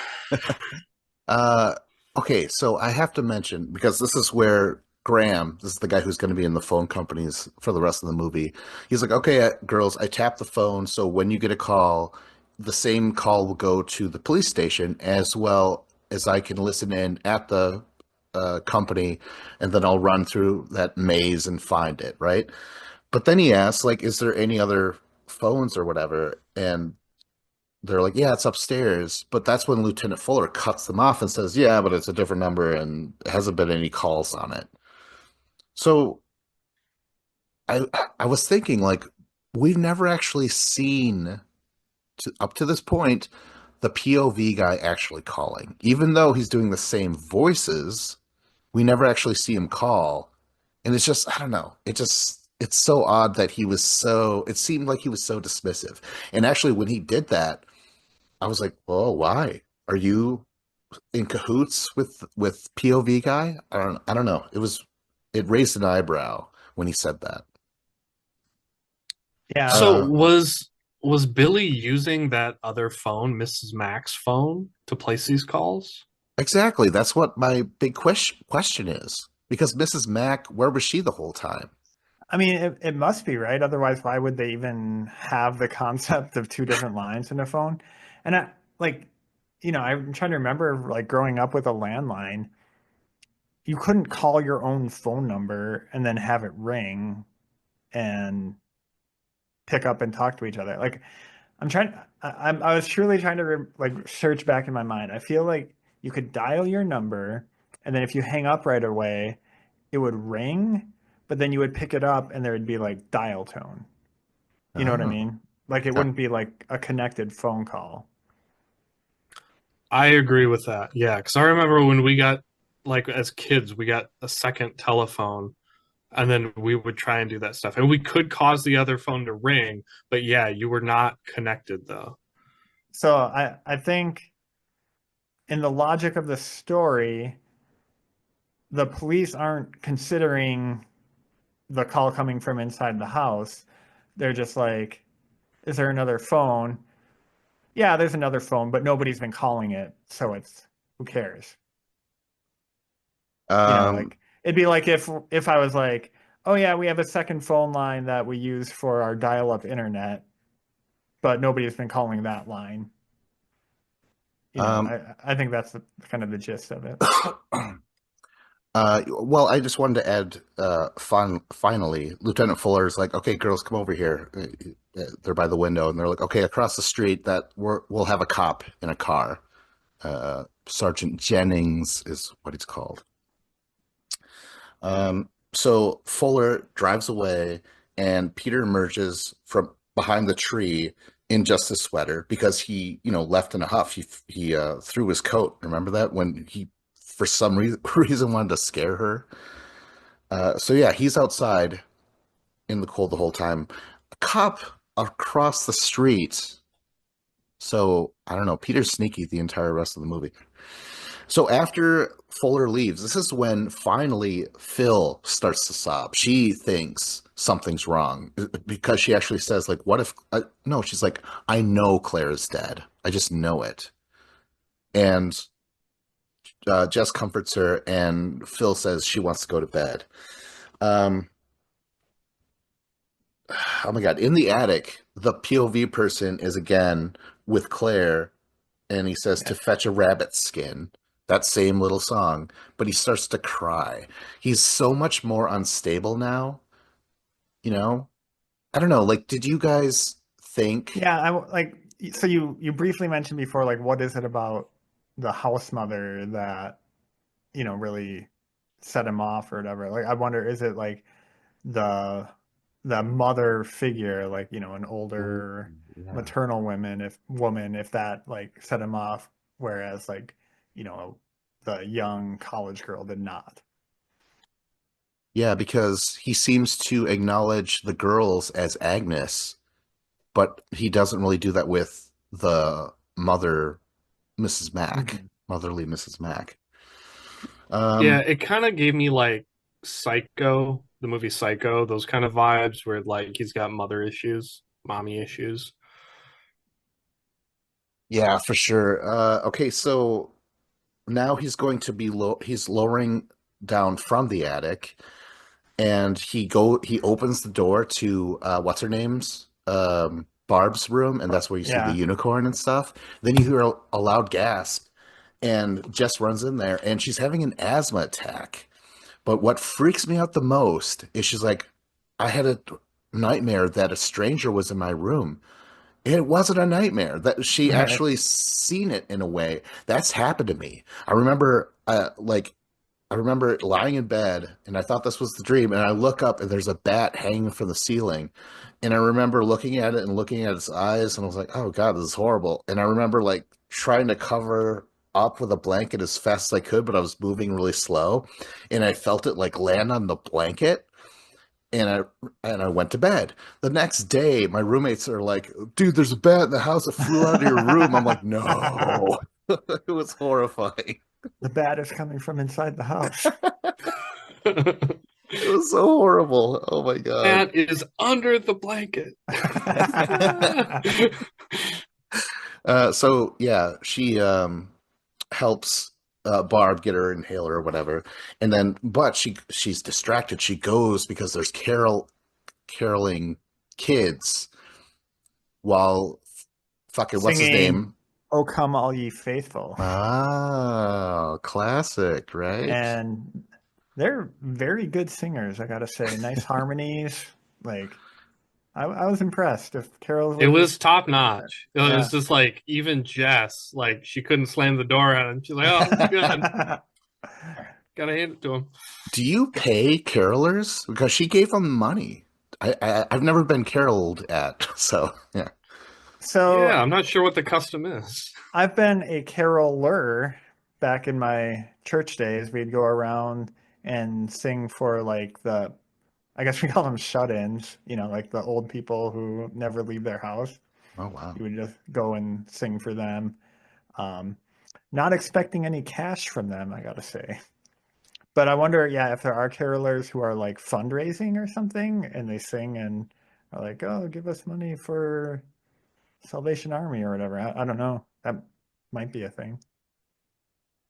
Uh, okay, so I have to mention because this is where Graham, this is the guy who's going to be in the phone companies for the rest of the movie. He's like, "Okay, girls, I tap the phone, so when you get a call, the same call will go to the police station as well as I can listen in at the company, and then I'll run through that maze and find it, right?" But then he asks, like, "Is there any other phones or whatever?" And they're like, "Yeah, it's upstairs." But that's when Lieutenant Fuller cuts them off and says, "Yeah, but it's a different number and it hasn't been any calls on it." So I I was thinking, like, we've never actually seen up to this point the POV guy actually calling. Even though he's doing the same voices, we never actually see him call. And it's just, I don't know. It's so odd that it seemed like he was so dismissive. And actually, when he did that, I was like, "Oh, why? Are you in cahoots with POV guy?" I don't know. It raised an eyebrow when he said that. Yeah, So Uh, was Billy using that other phone, Mrs. Mack's phone, to place these calls? exactly. That's what my big question is. Because Mrs. Mack, where was she the whole time? I mean, it must be, right? Otherwise, why would they even have the concept of two different lines in a phone? And like, I'm trying to remember, like, growing up with a landline, you couldn't call your own phone number and then have it ring and pick up and talk to each other. Like, I was truly trying to like search back in my mind. I feel like you could dial your number, and then if you hang up right away, it would ring, but then you would pick it up and there would be like dial tone. You know what I Oh, mean? Like it yeah. wouldn't be like a connected phone call. I agree with that. Yeah, because I remember when we got, like, as kids, we got a second telephone, and then we would try and do that stuff, and we could cause the other phone to ring, but yeah, you were not connected though. So I think in the logic of the story, the police aren't considering the call coming from inside the house. They're just like, is there another phone? Yeah, there's another phone, but nobody's been calling it, so it's who cares? Um, Like it'd be like if I was like, "Oh yeah, we have a second phone line that we use for our dial-up internet, but nobody's been calling that line." um, I think that's kind of the gist of it. well, I just wanted to add, finally, Lieutenant Fuller's like, "Okay, girls, come over here." They're by the window, and they're like, "Okay, across the street, we'll have a cop in a car." Sergeant Jennings is what he's called. So Fuller drives away, and Peter emerges from behind the tree in just a sweater because he, left in a huff. He threw his coat. Remember that when he, for some reason, wanted to scare her. So yeah, he's outside in the cold the whole time. A cop across the street. So I don't know. Peter's sneaky the entire rest of the movie. So after Fuller leaves, this is when finally Phil starts to sob. She thinks something's wrong because she actually says, like, "What if?" No, she's like, "I know Claire is dead. I just know it." And Jess comforts her, and Phil says she wants to go to bed. Um, oh my God! In the attic, the POV person is again with Claire, and he says Yeah. to fetch a rabbit skin. that same little song, but he starts to cry. He's so much more unstable now, you know? I don't know, like, did you guys think, Yeah, like so you briefly mentioned before, like what is it about the house mother that, really set him off or whatever? Like I wonder, is it like the the mother figure, like, an ooh, older yeah. maternal woman, if that like set him off, whereas like, you know, the young college girl did not. Yeah, because he seems to acknowledge the girls as Agnes, but he doesn't really do that with the mother, Mrs. Mac, Mhm. motherly Mrs. Mac. Yeah, Um, it kind of gave me like Psycho, the movie Psycho, those kind of vibes where like he's got mother issues, mommy issues. yeah, for sure. Okay, so now he's going to be he's lowering down from the attic, and he opens the door to what's her name's Barb's room, and that's where you see the Yeah. unicorn and stuff. Then you hear a loud gasp, and Jess runs in there, and she's having an asthma attack. But what freaks me out the most is she's like, I had a nightmare that a stranger was in my room. It wasn't a nightmare. That she Right. actually seen it in a way. That's happened to me. I remember lying in bed and I thought this was the dream, and I look up and there's a bat hanging from the ceiling. And I remember looking at it and looking at its eyes, and I was like, "Oh God, this is horrible." And I remember like trying to cover up with a blanket as fast as I could, but I was moving really slow, and I felt it like land on the blanket, and I went to bed. The next day, my roommates are like, "Dude, there's a bat in the house that flew out of your room." I'm like, "No." It was horrifying. The bat is coming from inside the house. It was so horrible. Oh my God. That is under the blanket. So yeah, she helps Barb get her inhaler or whatever, and then but she's distracted. She goes because there's caroling kids while fucking what's his Singing name? "O Come All Ye Faithful." Ah, classic, right? And they're very good singers, I gotta say. Nice harmonies. Like I was impressed. If carols It were, was top notch. It was yeah. just like even Jess, like she couldn't slam the door on him. She's like, "Oh, it was good. Gotta hand it to him." Do you pay carolers? Because she gave them money. I've never been caroled at, so yeah. So Yeah, I'm not sure what the custom is. I've been a caroler back in my church days. We'd go around and sing for like I guess we call them shut-ins, like the old people who never leave their house. Oh wow. You would just go and sing for them. Um, Not expecting any cash from them, I gotta say. But I wonder, yeah, if there are carolers who are like fundraising or something and they sing and are like, oh, give us money for Salvation Army or whatever. I don't know. That might be a thing.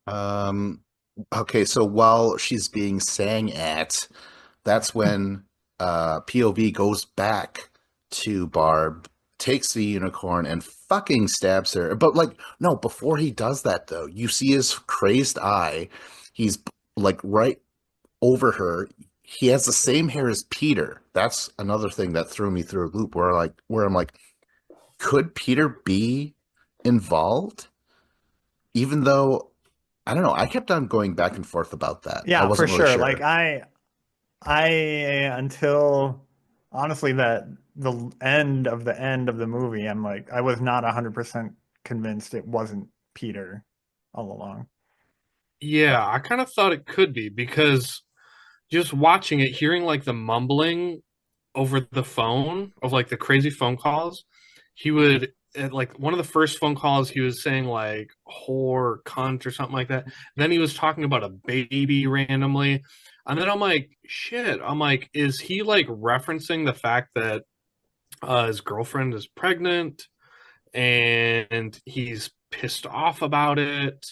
Um, okay, so while she's being sang at, that's when POV goes back to Barb, takes the unicorn, and fucking stabs her. But like, no, before he does that though, you see his crazed eye. He's like right over her. He has the same hair as Peter. That's another thing that threw me through a loop where I'm like, could Peter be involved? Even though I don't know, I kept on going back and forth about that. I Yeah, for wasn't really sure. Like sure. I until honestly that the end of the movie, I'm like I was not 100% convinced it wasn't Peter all along. Yeah, I kind of thought it could be because just watching it, hearing like the mumbling over the phone of like the crazy phone calls, he would at like one of the first phone calls he was saying like whore, cunt or something like that. Then he was talking about a baby randomly. And then I'm like, shit. I'm like, is he like referencing the fact that his girlfriend is pregnant and he's pissed off about it?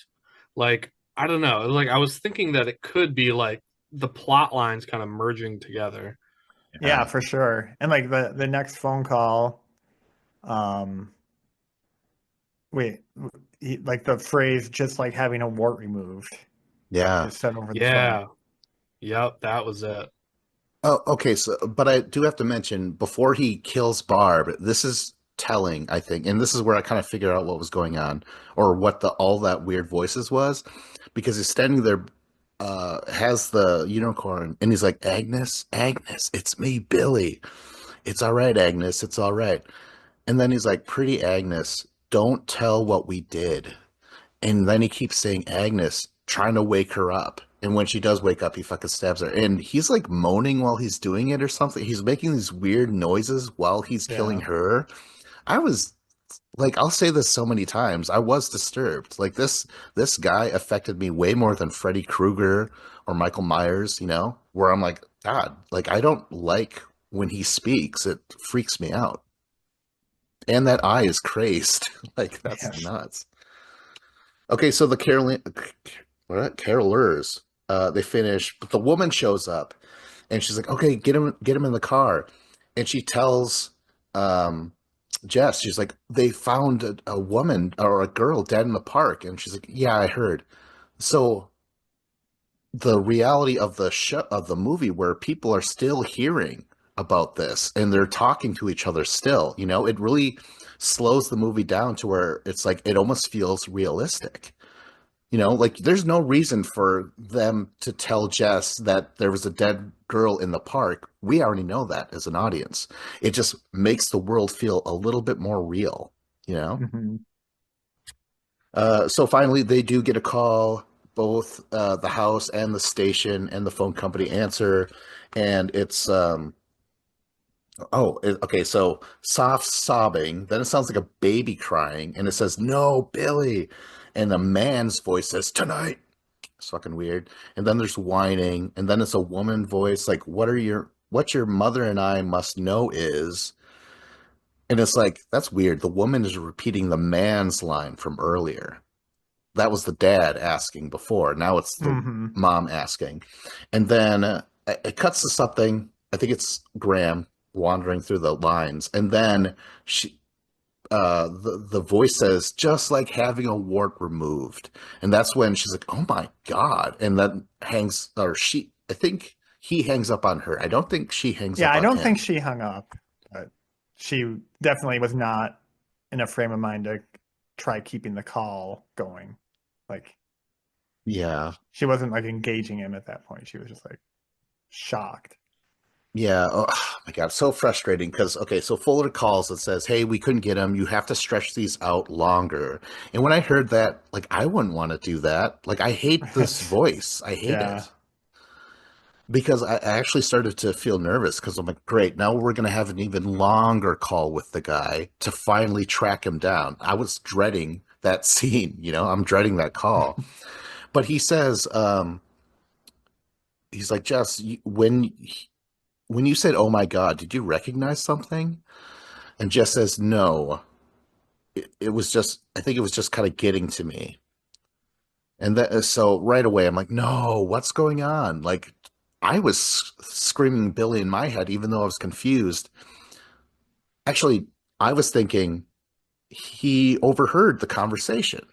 Like, I don't know. Like I was thinking that it could be like the plot lines kind of merging together. Yeah, Yeah. for sure. And like the next phone call, um, wait, like the phrase "just like having a wart removed" Yeah. is said over the phone. Yeah. Yep, that was it. Oh, okay. So, but I do have to mention before he kills Barb, this is telling, I think, and this is where I kind of figure out what was going on or what the all that weird voices was, because he's standing there, has the unicorn, and he's like, Agnes, Agnes, it's me, Billy. It's all right, Agnes, it's all right. And then he's like, pretty Agnes, don't tell what we did. And then he keeps saying Agnes, trying to wake her up. And when she does wake up, he fucking stabs her. And he's like moaning while he's doing it or something. He's making these weird noises while he's killing Yeah. her. I was like, I'll say this so many times. I was disturbed. Like this guy affected me way more than Freddy Krueger or Michael Myers, where I'm like, God, like I don't like when he speaks. It freaks me out. And that eye is crazed. Like that's Yes. nuts. Okay, so the carolers, they finish, but the woman shows up, and she's like, "Okay, get him in the car," and she tells um, Jess, she's like, "They found a woman or a girl dead in the park," and she's like, "Yeah, I heard." So the reality of the show of the movie, where people are still hearing about this and they're talking to each other still, it really slows the movie down to where it's like it almost feels realistic. Like there's no reason for them to tell Jess that there was a dead girl in the park. We already know that as an audience. It just makes the world feel a little bit more real, you know? Hmm. So finally, they do get a call. Both the house and the station and the phone company answer, and it's okay. So soft sobbing. Then it sounds like a baby crying, and it says, "No, Billy," and a man's voice says, "Tonight." It's fucking weird. And then there's whining, and then it's a woman voice like, what your mother and I must know is," and it's like, that's weird. The woman is repeating the man's line from earlier. That was the dad asking before. Now it's the Hmm. mom asking. And then it cuts to something. I think it's Graham wandering through the lines. And then the voice says, just like having a wart removed. And that's when she's like, oh my God. And then I think he hangs up on her. I don't think she hangs Yeah, up I on don't think him. she hung up, but she definitely was not in a frame of mind to try keeping the call going. Like Yeah. she wasn't like engaging him at that point. She was just like shocked. Yeah. Oh my God. So frustrating because, okay, so Fuller calls and says, hey, we couldn't get him. You have to stretch these out longer. And when I heard that, like, I wouldn't want to do that. Like, I hate this voice. I hate Yeah. it because I actually started to feel nervous because I'm like, great, now we're going to have an even longer call with the guy to finally track him down. I was dreading that scene, I'm dreading that call. But he says, he's like, Jess, when you said, oh my God, did you recognize something? And Jess says, no. It was just, I think it was just kind of getting to me. And that, so right away, I'm like, no, what's going on? Like, I was screaming Billy in my head, even though I was confused. Actually, I was thinking he overheard the conversation.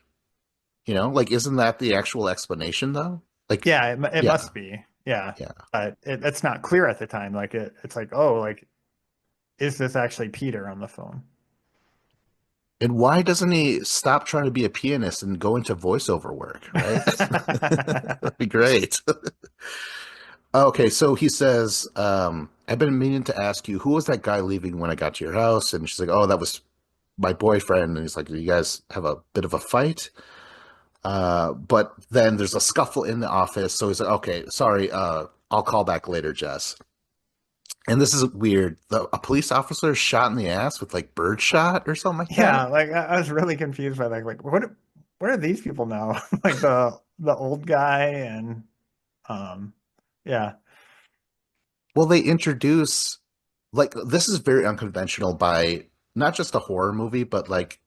Like, isn't that the actual explanation, though? Like, Yeah, it yeah, must be. Yeah. yeah. But it's not clear at the time. Like it's like, oh, like, is this actually Peter on the phone? And why doesn't he stop trying to be a pianist and go into voiceover work, right? That'd be great. Okay, so he says, I've been meaning to ask you, who was that guy leaving when I got to your house? And she's like, oh, that was my boyfriend. And he's like, you guys have a bit of a fight? But then there's a scuffle in the office. So he's like, okay, sorry, I'll call back later, Jess. And this is weird. A police officer is shot in the ass with like bird shot or something like Yeah, that. like I was really confused by like what are these people now? Like the old guy and um yeah. Well, they introduce like this is very unconventional by not just a horror movie, but like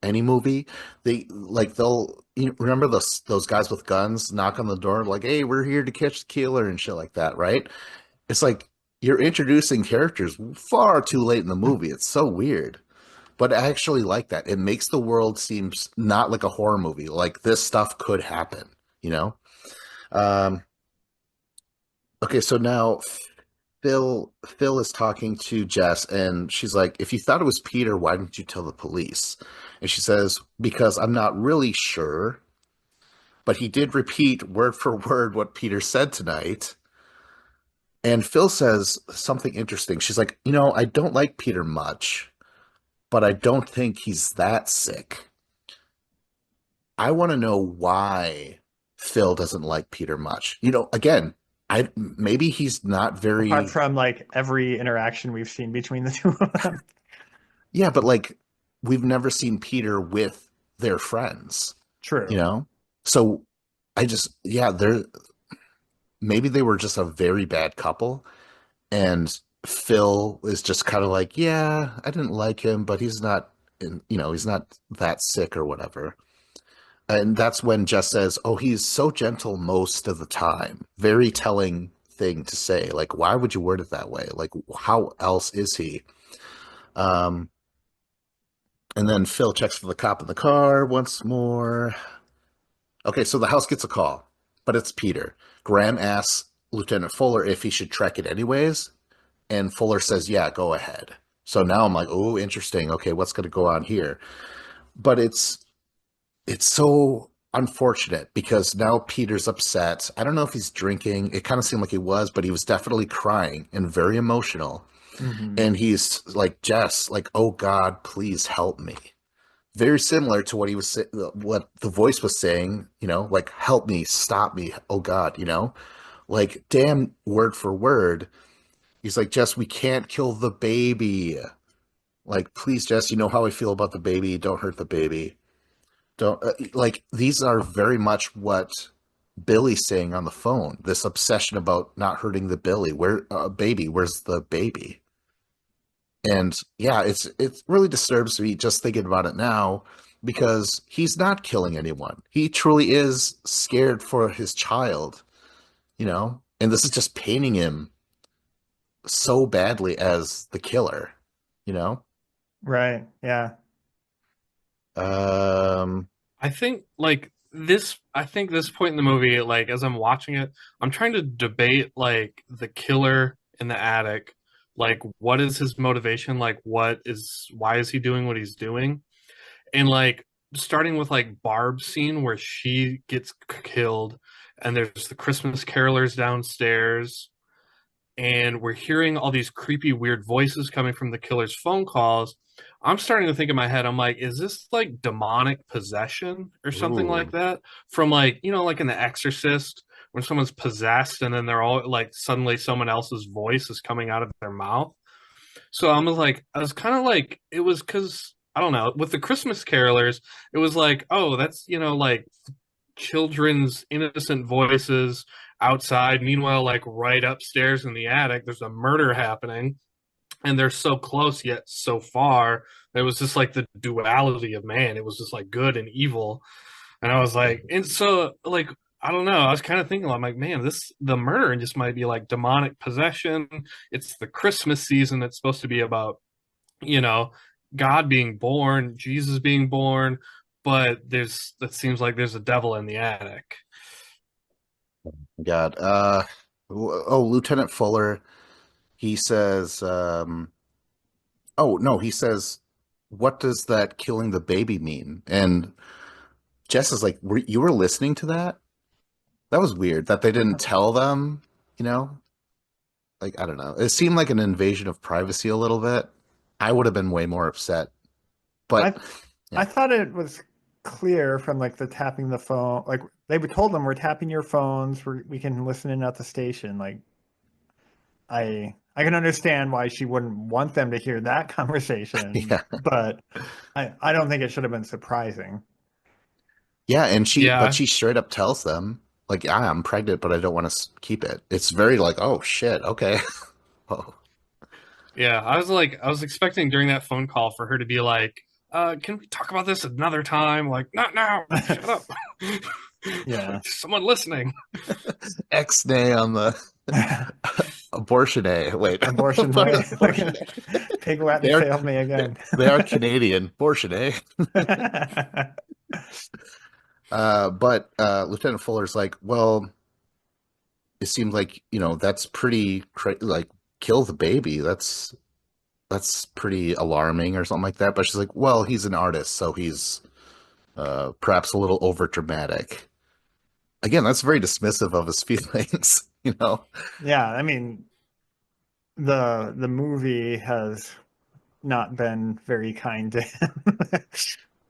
any movie. Remember those guys with guns knock on the door like, "Hey, we're here to catch the killer" and shit like that, right? It's like you're introducing characters far too late in the movie. It's so weird. But I actually like that. It makes the world seem not like a horror movie. Like this stuff could happen, you know? Um, okay, so now Phil is talking to Jess, and she's like, "If you thought it was Peter, why didn't you tell the police?" And she says, "Because I'm not really sure, but he did repeat word for word what Peter said tonight." And Phil says something interesting. She's like, I don't like Peter much, but I don't think he's that sick. I want to know why Phil doesn't like Peter much. Again, I maybe he's not Apart very. from like every interaction we've seen between the two of them. Yeah, but like we've never seen Peter with their friends, you True. know? So I just yeah, they're maybe they were just a very bad couple, and Phil is just kind of like, yeah, I didn't like him, but he's not that sick or whatever. And that's when Jess says, "Oh, he's so gentle most of the time." Very telling thing to say. Like, why would you word it that way? Like, how else is he? Um, and then Phil checks for the cop in the car once more. Okay, so the house gets a call, but it's Peter. Graham asks Lieutenant Fuller if he should track it anyways, and Fuller says, "Yeah, go ahead." So now I'm like, "Oh, interesting. Okay, what's going to go on here?" But it's so unfortunate because now Peter's upset. I don't know if he's drinking. It kind of seemed like he was, but he was definitely crying and very emotional. Hmm. And he's like, "Jess, like, oh God, please help me." Very similar to what the voice was saying, like, "Help me, stop me, oh God," like, damn, word for word. He's like, "Jess, we can't kill the baby. Like, please, Jess, you know how I feel about the baby. Don't hurt the baby." Don't like these are very much what Billy's saying on the phone. This obsession about not hurting the baby. Where's the baby? And yeah, it really disturbs me just thinking about it now because he's not killing anyone. He truly is scared for his child, and this is just painting him so badly as the killer, you know? Right. Yeah. Um, I think this point in the movie, like as I'm watching it, I'm trying to debate like the killer in the attic. Like what is his motivation? Like why is he doing what he's doing? And like starting with like Barb's scene where she gets killed and there's the Christmas carolers downstairs and we're hearing all these creepy, weird voices coming from the killer's phone calls. I'm starting to think in my head, I'm like, is this like demonic possession or something like ooh, that? From like, like in The Exorcist, when someone's possessed and then they're all like, suddenly someone else's voice is coming out of their mouth. So I was kind of like, it was because, I don't know, with the Christmas carolers, it was like, oh, that's, like children's innocent voices outside. Meanwhile, like right upstairs in the attic, there's a murder happening, and they're so close yet so far. It was just like the duality of man. It was just like good and evil, and I was like, and so like. I don't know. I was kind of thinking, I'm like, man, the murder just might be like demonic possession. It's the Christmas season. It's supposed to be about, you know, God being born, Jesus being born, but that seems like there's a devil in the attic. God. Oh, Lieutenant Fuller. He says, oh no, he says, "What does that killing the baby mean?" And Jess is like, You were listening to that? That was weird that they didn't tell them, you know? Like, I don't know. It seemed like an invasion of privacy a little bit. I would have been way more upset. But I yeah, I thought it was clear from like the tapping the phone. Like they told them we're tapping your phones. We can listen in at the station. Like I can understand why she wouldn't want them to hear that conversation, yeah. but I don't think it should have been surprising. Yeah, but Yeah, she straight up tells them, like, "Yeah, I'm pregnant, but I don't want to keep it." It's very like, "Oh shit, okay." Oh, yeah. I was expecting during that phone call for her to be like, can we talk about this another time? Like, not now. Shut up. Yeah. Someone listening. X-nay on the Abortion A. Wait. Abortion way. Abortion A. Pig They Latin are failed me again. they are Canadian. Abortion A. But Lieutenant Fuller's like, well, it seems like, that's pretty like kill the baby. That's pretty alarming or something like that. But she's like, well, he's an artist, so he's perhaps a little over dramatic. Again, that's very dismissive of his feelings, you know? Yeah, I mean, the movie has not been very kind to him Yeah,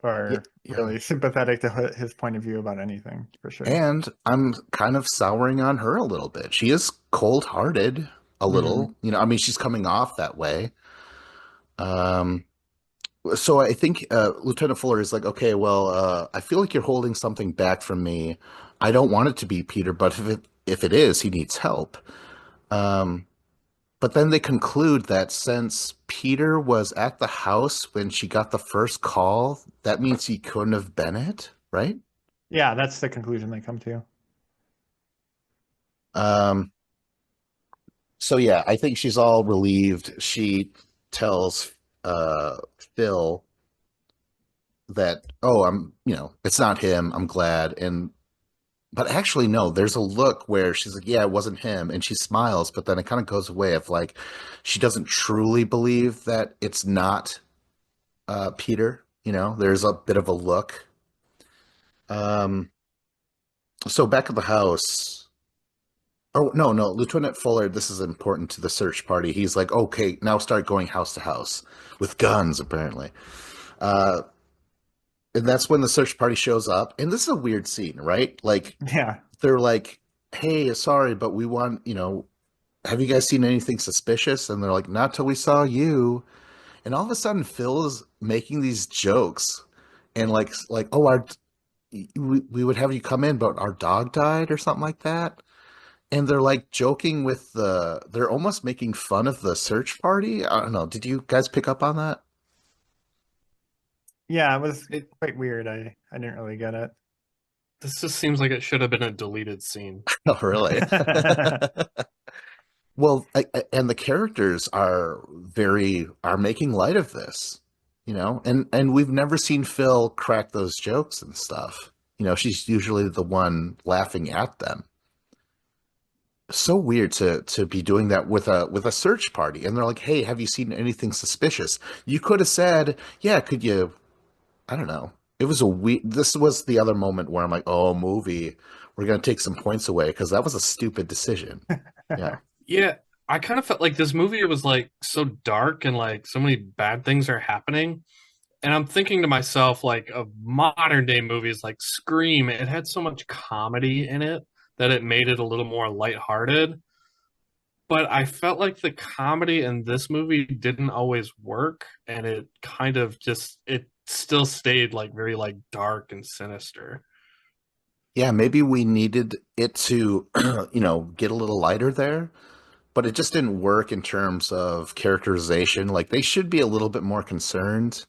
or yeah. really sympathetic to his point of view about anything, for sure. And I'm kind of souring on her a little bit. She is cold-hearted a Mhm. little, I mean, she's coming off that way. Um, so I think Lieutenant Fuller is like, okay, well, I feel like you're holding something back from me. I don't want it to be Peter, but if it is, he needs help. Um, but then they conclude that since Peter was at the house when she got the first call, that means he couldn't have been it, right? Yeah, that's the conclusion they come to. Um, so yeah, I think she's all relieved. She tells uh, Phil that, oh, it's not him. I'm glad. But actually, no, there's a look where she's like, yeah, it wasn't him. And she smiles, but then it kind of goes away of like, she doesn't truly believe that it's not Peter. There's a bit of a look. Um, so back at the house. Oh, no, no, Lieutenant Fuller, this is important to the search party. He's like, okay, now start going house to house with guns, apparently. Uh, and that's when the search party shows up. And this is a weird scene, right? Like, Yeah. they're like, hey, sorry, but we want, have you guys seen anything suspicious? And they're like, not till we saw you. And all of a sudden, Phil is making these jokes and oh, we would have you come in, but our dog died or something like that. And they're like joking with they're almost making fun of the search party. I don't know. Did you guys pick up on that? Yeah, it was It quite weird. I didn't really get it. this just seems like it should have been a deleted scene. Oh, really? Well, and the characters are making light of this, and we've never seen Phil crack those jokes and stuff. She's usually the one laughing at them. So weird to be doing that with a search party, and they're like, "Hey, have you seen anything suspicious?" You could have said, "Yeah, could you?" I don't know. It was a we. This was the other moment where I'm like, "Oh, movie, we're gonna take some points away," because that was a stupid decision. Yeah. Yeah, I kind of felt like this movie was like so dark and like so many bad things are happening. And I'm thinking to myself, like, of modern day movies like Scream, it had so much comedy in it that it made it a little more lighthearted. But I felt like the comedy in this movie didn't always work, and it kind of just it still stayed like very like dark and sinister. Yeah, maybe we needed it to, get a little lighter there, but it just didn't work in terms of characterization. Like they should be a little bit more concerned,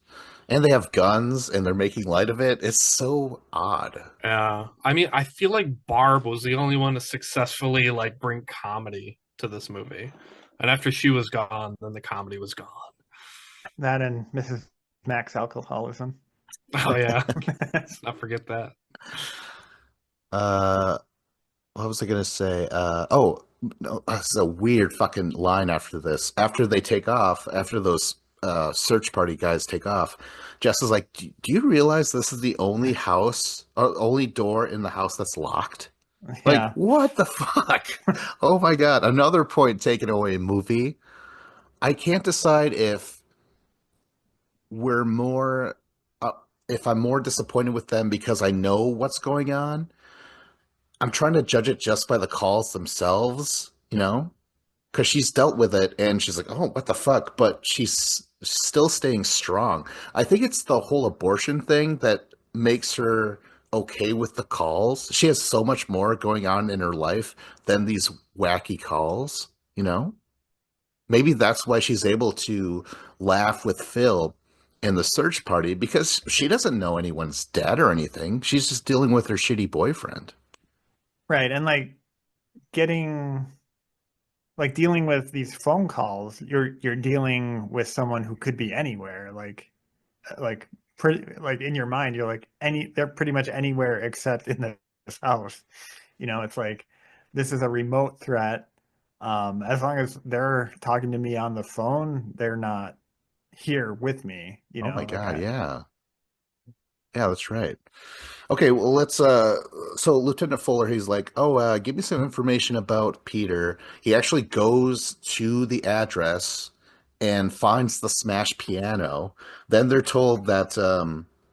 and they have guns and they're making light of it. It's so odd. I mean, I feel like Barb was the only one to successfully like bring comedy to this movie. And after she was gone, then the comedy was gone. That and Mrs. Max alcoholism. Oh yeah, let's not forget that. Uh, what was I gonna say? Oh, no, that's a weird fucking line after this. After they take off, after those search party guys take off, Jess is like, Do you realize this is the only house, or only door in the house that's locked?" Like, Yeah. what the fuck? Oh my God. Another point taken away, movie. I can't decide we're more, uh, if I'm more disappointed with them because I know what's going on. I'm trying to judge it just by the calls themselves, because she's dealt with it and she's like, oh, what the fuck? But she's still staying strong. I think it's the whole abortion thing that makes her okay with the calls. She has so much more going on in her life than these wacky calls, you know? Maybe that's why she's able to laugh with Phil in the search party because she doesn't know anyone's dead or anything. She's just dealing with her shitty boyfriend. Right. And like getting like dealing with these phone calls, you're dealing with someone who could be anywhere. Like pretty like in your mind, you're like they're pretty much anywhere except in this house. It's like this is a remote threat. As long as they're talking to me on the phone, they're not here with me, Oh my like God, yeah. Yeah, that's right. Okay, well let's so Lieutenant Fuller, he's like, "Oh, give me some information about Peter." He actually goes to the address and finds the smashed piano. Then they're told that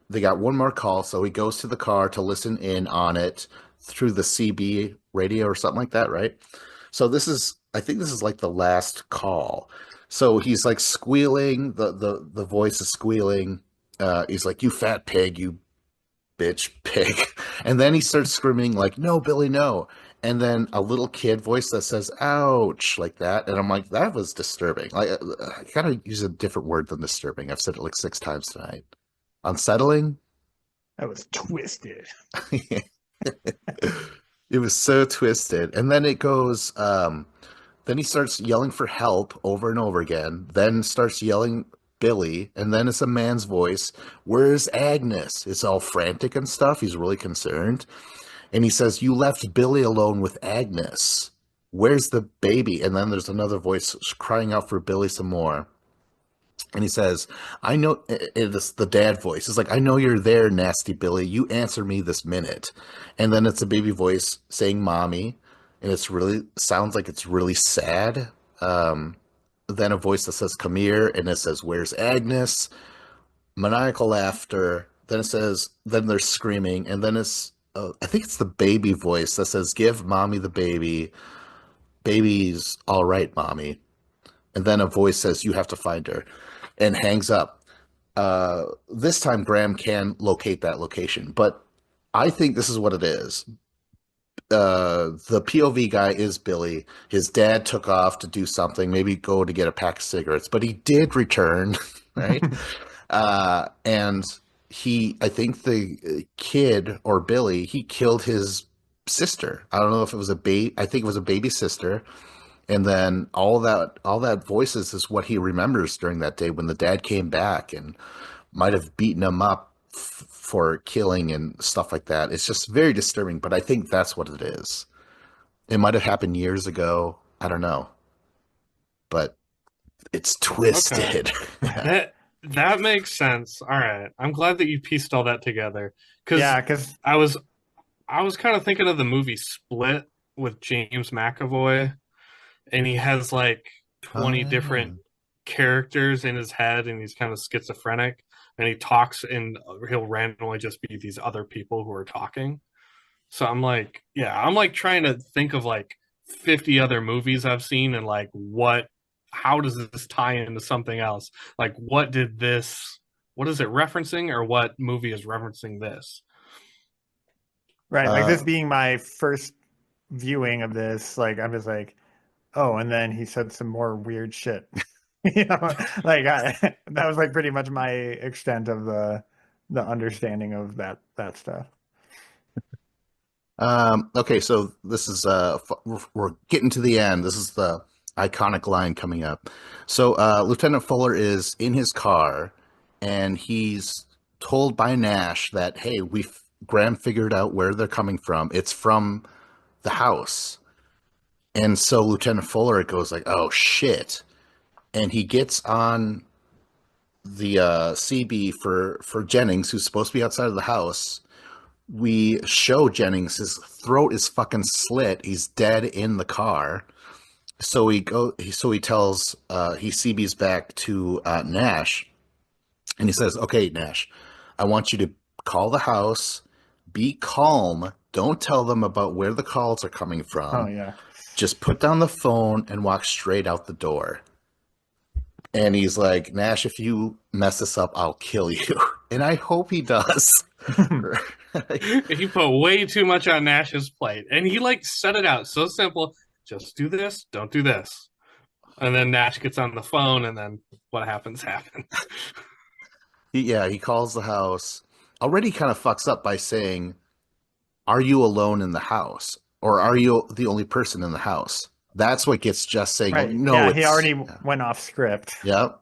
they got one more call, so he goes to the car to listen in on it through the CB radio or something like that, right? So I think this is like the last call. So he's like squealing, the voice is squealing. He's like, "You fat pig, you bitch pig." And then he starts screaming like, "No, Billy, no." And then a little kid voice that says ouch, like that. And I'm like, that was disturbing. Like, I gotta use a different word than disturbing. I've said it like 6 times tonight. Unsettling. that was twisted. It was so twisted. And then it goes, then he starts yelling for help over and over again, then starts yelling Billy, and then it's a man's voice. "Where's Agnes?" It's all frantic and stuff. He's really concerned. And he says, "You left Billy alone with Agnes. Where's the baby?" And then there's another voice crying out for Billy some more. And he says, "I know," it's the dad voice. It's like, "I know you're there, nasty Billy. You answer me this minute." And then it's a baby voice saying mommy. And it's really, sounds like it's really sad. Um, then a voice that says, "Come here." And it says, "Where's Agnes?" Maniacal laughter. Then it says, then they're screaming. And then I think it's the baby voice that says, "Give mommy the baby. Baby's all right, mommy." And then a voice says, "You have to find her," and hangs up. This time Graham can locate that location, but I think this is what it is. The POV guy is Billy. His dad took off to do something, maybe go to get a pack of cigarettes, but he did return, right? And I think the kid or Billy, he killed his sister. I don't know if it was I think it was a baby sister. And then all that voices is what he remembers during that day when the dad came back and might have beaten him up for killing and stuff like that. It's just very disturbing, but I think that's what it is. It might have happened years ago. I don't know, but it's Okay. twisted. That makes sense. All right. I'm glad that you pieced all that together because Yeah, because I was I was kind of thinking of the movie Split with James McAvoy, and he has like Oh 20 yeah. different characters in his head, and he's kind of schizophrenic, and he talks, and he'll randomly just be these other people who are talking. So I'm like, yeah, I'm like trying to think of like 50 other movies I've seen and like how does this tie into something else? Like, what is it referencing, or what movie is referencing this? right, like this Uh, being my first viewing of this, like I'm just like, oh, and then he said some more weird shit. Like that was like pretty much my extent of the understanding of that stuff. okay, so this is we're getting to the end. This is the iconic line coming up. So Lieutenant Fuller is in his car, and he's told by Nash that, "Hey, Graham figured out where they're coming from. It's from the house." And so Lieutenant Fuller goes like, "Oh shit!" And he gets on the CB for Jennings, who's supposed to be outside of the house. We show Jennings, his throat is fucking slit. He's dead in the car. So he tells he CB's back to Nash, and he says, "Okay, Nash, I want you to call the house, be calm, don't tell them about where the calls are coming Oh from. yeah. Just put down the phone and walk straight out the door." And he's like, "Nash, if you mess this up, I'll kill you." And I hope he does. He put way too much on Nash's plate, and he like set it out so simple. Just do this, don't do this. And then Nash gets on the phone, and then what happens happens. Yeah, he calls the house. Already kind of fucks up by saying, "Are you alone in the house? Or are you the only person in the house?" That's what gets Jess saying, "Oh, Right. no, Yeah, he it's already went off script. yep."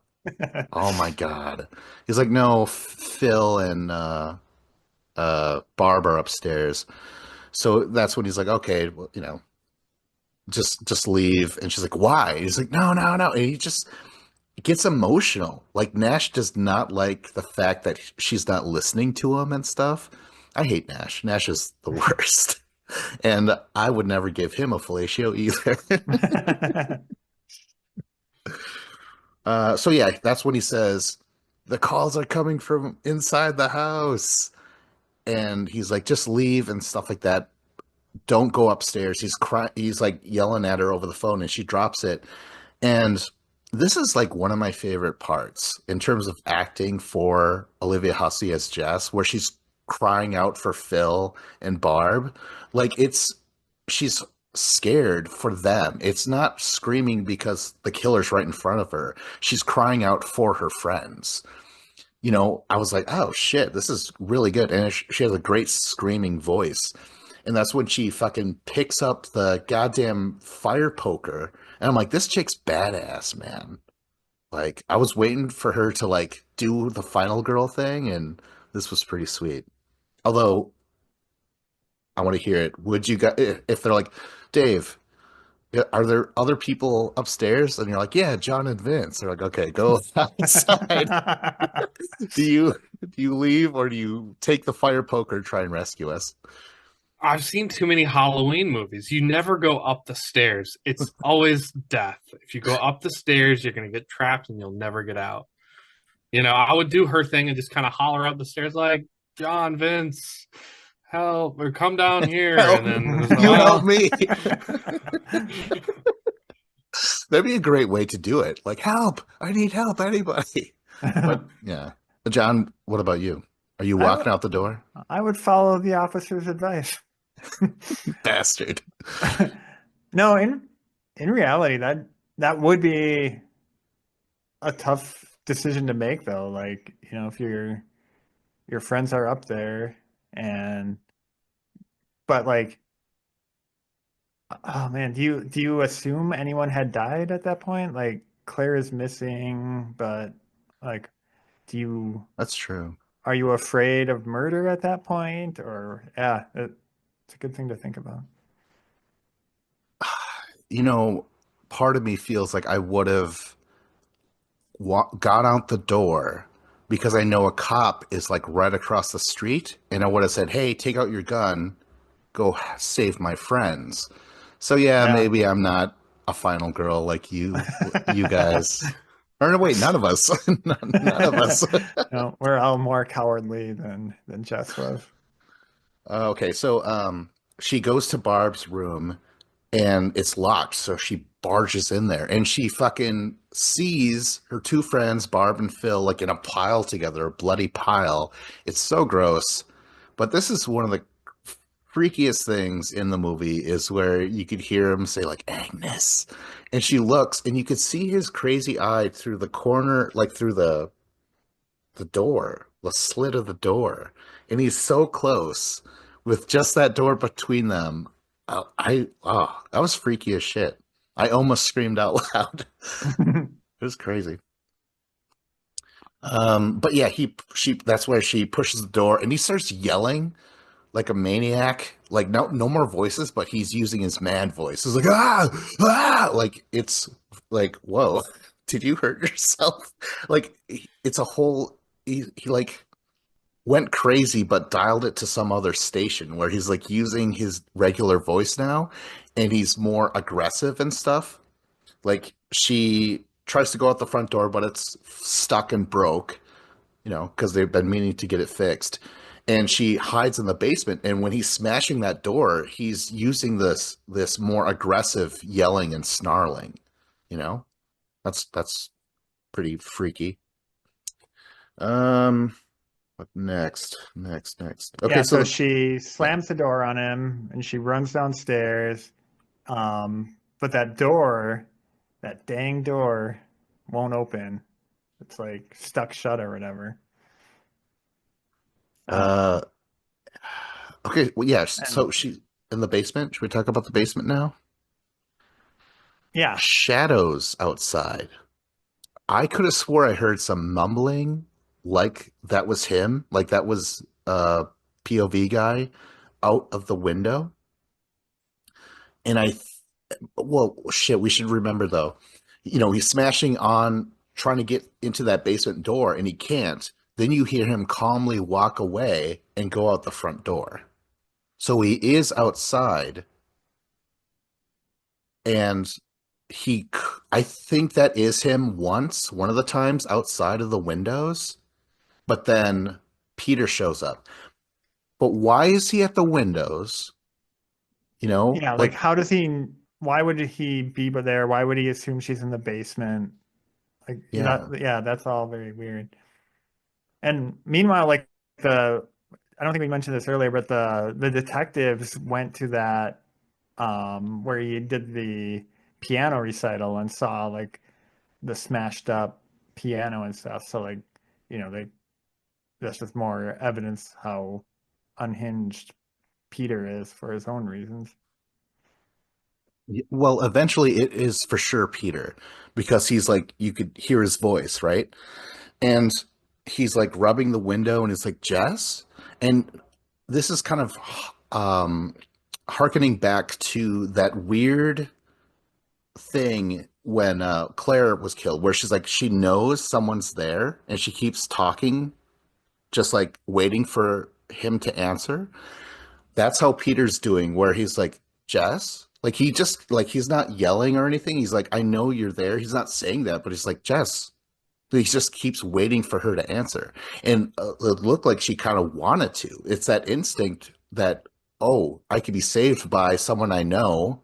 Oh my God. He's like, "No, Phil and Barb are upstairs." So that's when he's like, "Okay, well, just leave." And she's like, "Why?" He's like, "No, no, no." And he just gets emotional. Like Nash does not like the fact that she's not listening to him and stuff. I hate Nash. Nash is the worst. And I would never give him a fellatio either. So yeah, that's when he says, the calls are coming from inside the house. And he's like, just leave and stuff like that. Don't go upstairs. He's crying. He's like yelling at her over the phone and she drops it. And this is like one of my favorite parts in terms of acting for Olivia Hussey as Jess, where she's crying out for Phil and Barb. Like she's scared for them. It's not screaming because the killer's right in front of her. She's crying out for her friends. I was like, oh shit, this is really good. And she has a great screaming voice. And that's when she fucking picks up the goddamn fire poker. And I'm like, this chick's badass, man. Like, I was waiting for her to like do the final girl thing, and this was pretty sweet. Although I want to hear it. Would you guys, if they're like, Dave, are there other people upstairs? And you're like, yeah, John and Vince. They're like, okay, go outside. Do you leave or do you take the fire poker and try and rescue us? I've seen too many Halloween movies. You never go up the stairs. It's always death. If you go up the stairs, you're going to get trapped and you'll never get out. I would do her thing and just kind of holler up the stairs like, John, Vince, help, or come down here. And Help! then it's like, You help well, me. That'd be a great way to do it. Like, help! I need help, anybody. But yeah. John, what about you? Are you I would walking out the door? I would follow the officer's advice. Bastard. No, in reality, that would be a tough decision to make, though. Like, if your friends are up there, and but like, oh man, do you assume anyone had died at that point? Like, Claire is missing, but like, do you That's true. are you afraid of murder at that point? Or yeah, it's a good thing to think about. You know, part of me feels like I would have got out the door because I know a cop is like right across the street, and I would have said, "Hey, take out your gun, go save my friends." So yeah, Yeah. maybe I'm not a final girl like you guys. Or no, wait, none of us, none of us. No, we're all more cowardly than Jess was. Okay, so she goes to Barb's room and it's locked, so she barges in there and she fucking sees her two friends, Barb and Phil, like in a pile together, a bloody pile. It's so gross. But this is one of the freakiest things in the movie is where you could hear him say like Agnes, and she looks and you could see his crazy eye through the corner, like through the door, the slit of the door, and he's so close with just that door between them. That was freaky as shit. I almost screamed out loud. It was crazy. But yeah, she that's where she pushes the door and he starts yelling like a maniac. Like no more voices, but he's using his man voice. It's like like it's like whoa, did you hurt yourself? Like it's a whole he like went crazy, but dialed it to some other station where he's like using his regular voice now, and he's more aggressive and stuff. Like she tries to go out the front door, but it's stuck and broke, because they've been meaning to get it fixed. And she hides in the basement. And when he's smashing that door, he's using this more aggressive yelling and snarling. You know, that's pretty freaky. Um, what next? Next. Okay, Yeah, so so she yeah. slams the door on him and she runs downstairs. But that dang door won't open. It's like stuck shut or whatever. Uh, Um, okay, well, yeah. and So she in the basement. Should we talk about the basement now? Yeah. shadows outside. I could have swore I heard some mumbling, like that was him, like that was POV guy out of the window. And well, shit, we should remember though, he's smashing on trying to get into that basement door and he can't. Then you hear him calmly walk away and go out the front door. So he is outside and I think that is him one of the times outside of the windows, but then Peter shows up. But why is he at the windows? Yeah, like Like, how does he why would he be there? Why would he assume she's in the basement? Like yeah. that's all very weird. And meanwhile, like the I don't think we mentioned this earlier, but the detectives went to that where he did the piano recital and saw like the smashed up piano and stuff. So like, they that's just more evidence how unhinged Peter is for his own reasons. Well, eventually it is for sure Peter because he's like, you could hear his voice, right? And he's like rubbing the window and it's like, Jess? And this is kind of um harkening back to that weird thing when Claire was killed, where she's like, she knows someone's there and she keeps talking, just like waiting for him to answer. That's how Peter's doing, where he's like, Jess? Like he just like he's not yelling or anything. He's like, I know you're there. He's not saying that, but he's like, Jess. He just keeps waiting for her to answer. And it looked like she kind of wanted to. It's that instinct that, oh, I could be saved by someone I know.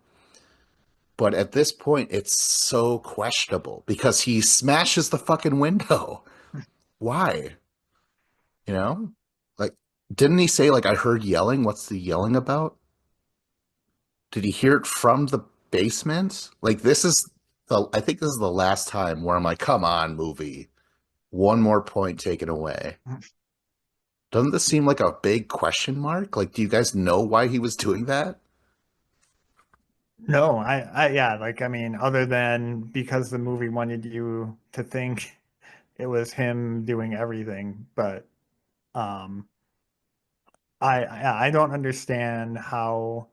But at this point, it's so questionable because he smashes the fucking window. Why? You know? Like, didn't he say, like, I heard yelling? What's the yelling about? Did he hear it from the basement? Like, I think this is the last time where I'm like, come on, movie. One more point taken away. Doesn't this seem like a big question mark? Like, do you guys know why he was doing that? No, yeah, like I mean, other than because the movie wanted you to think it was him doing everything, but um, I don't understand how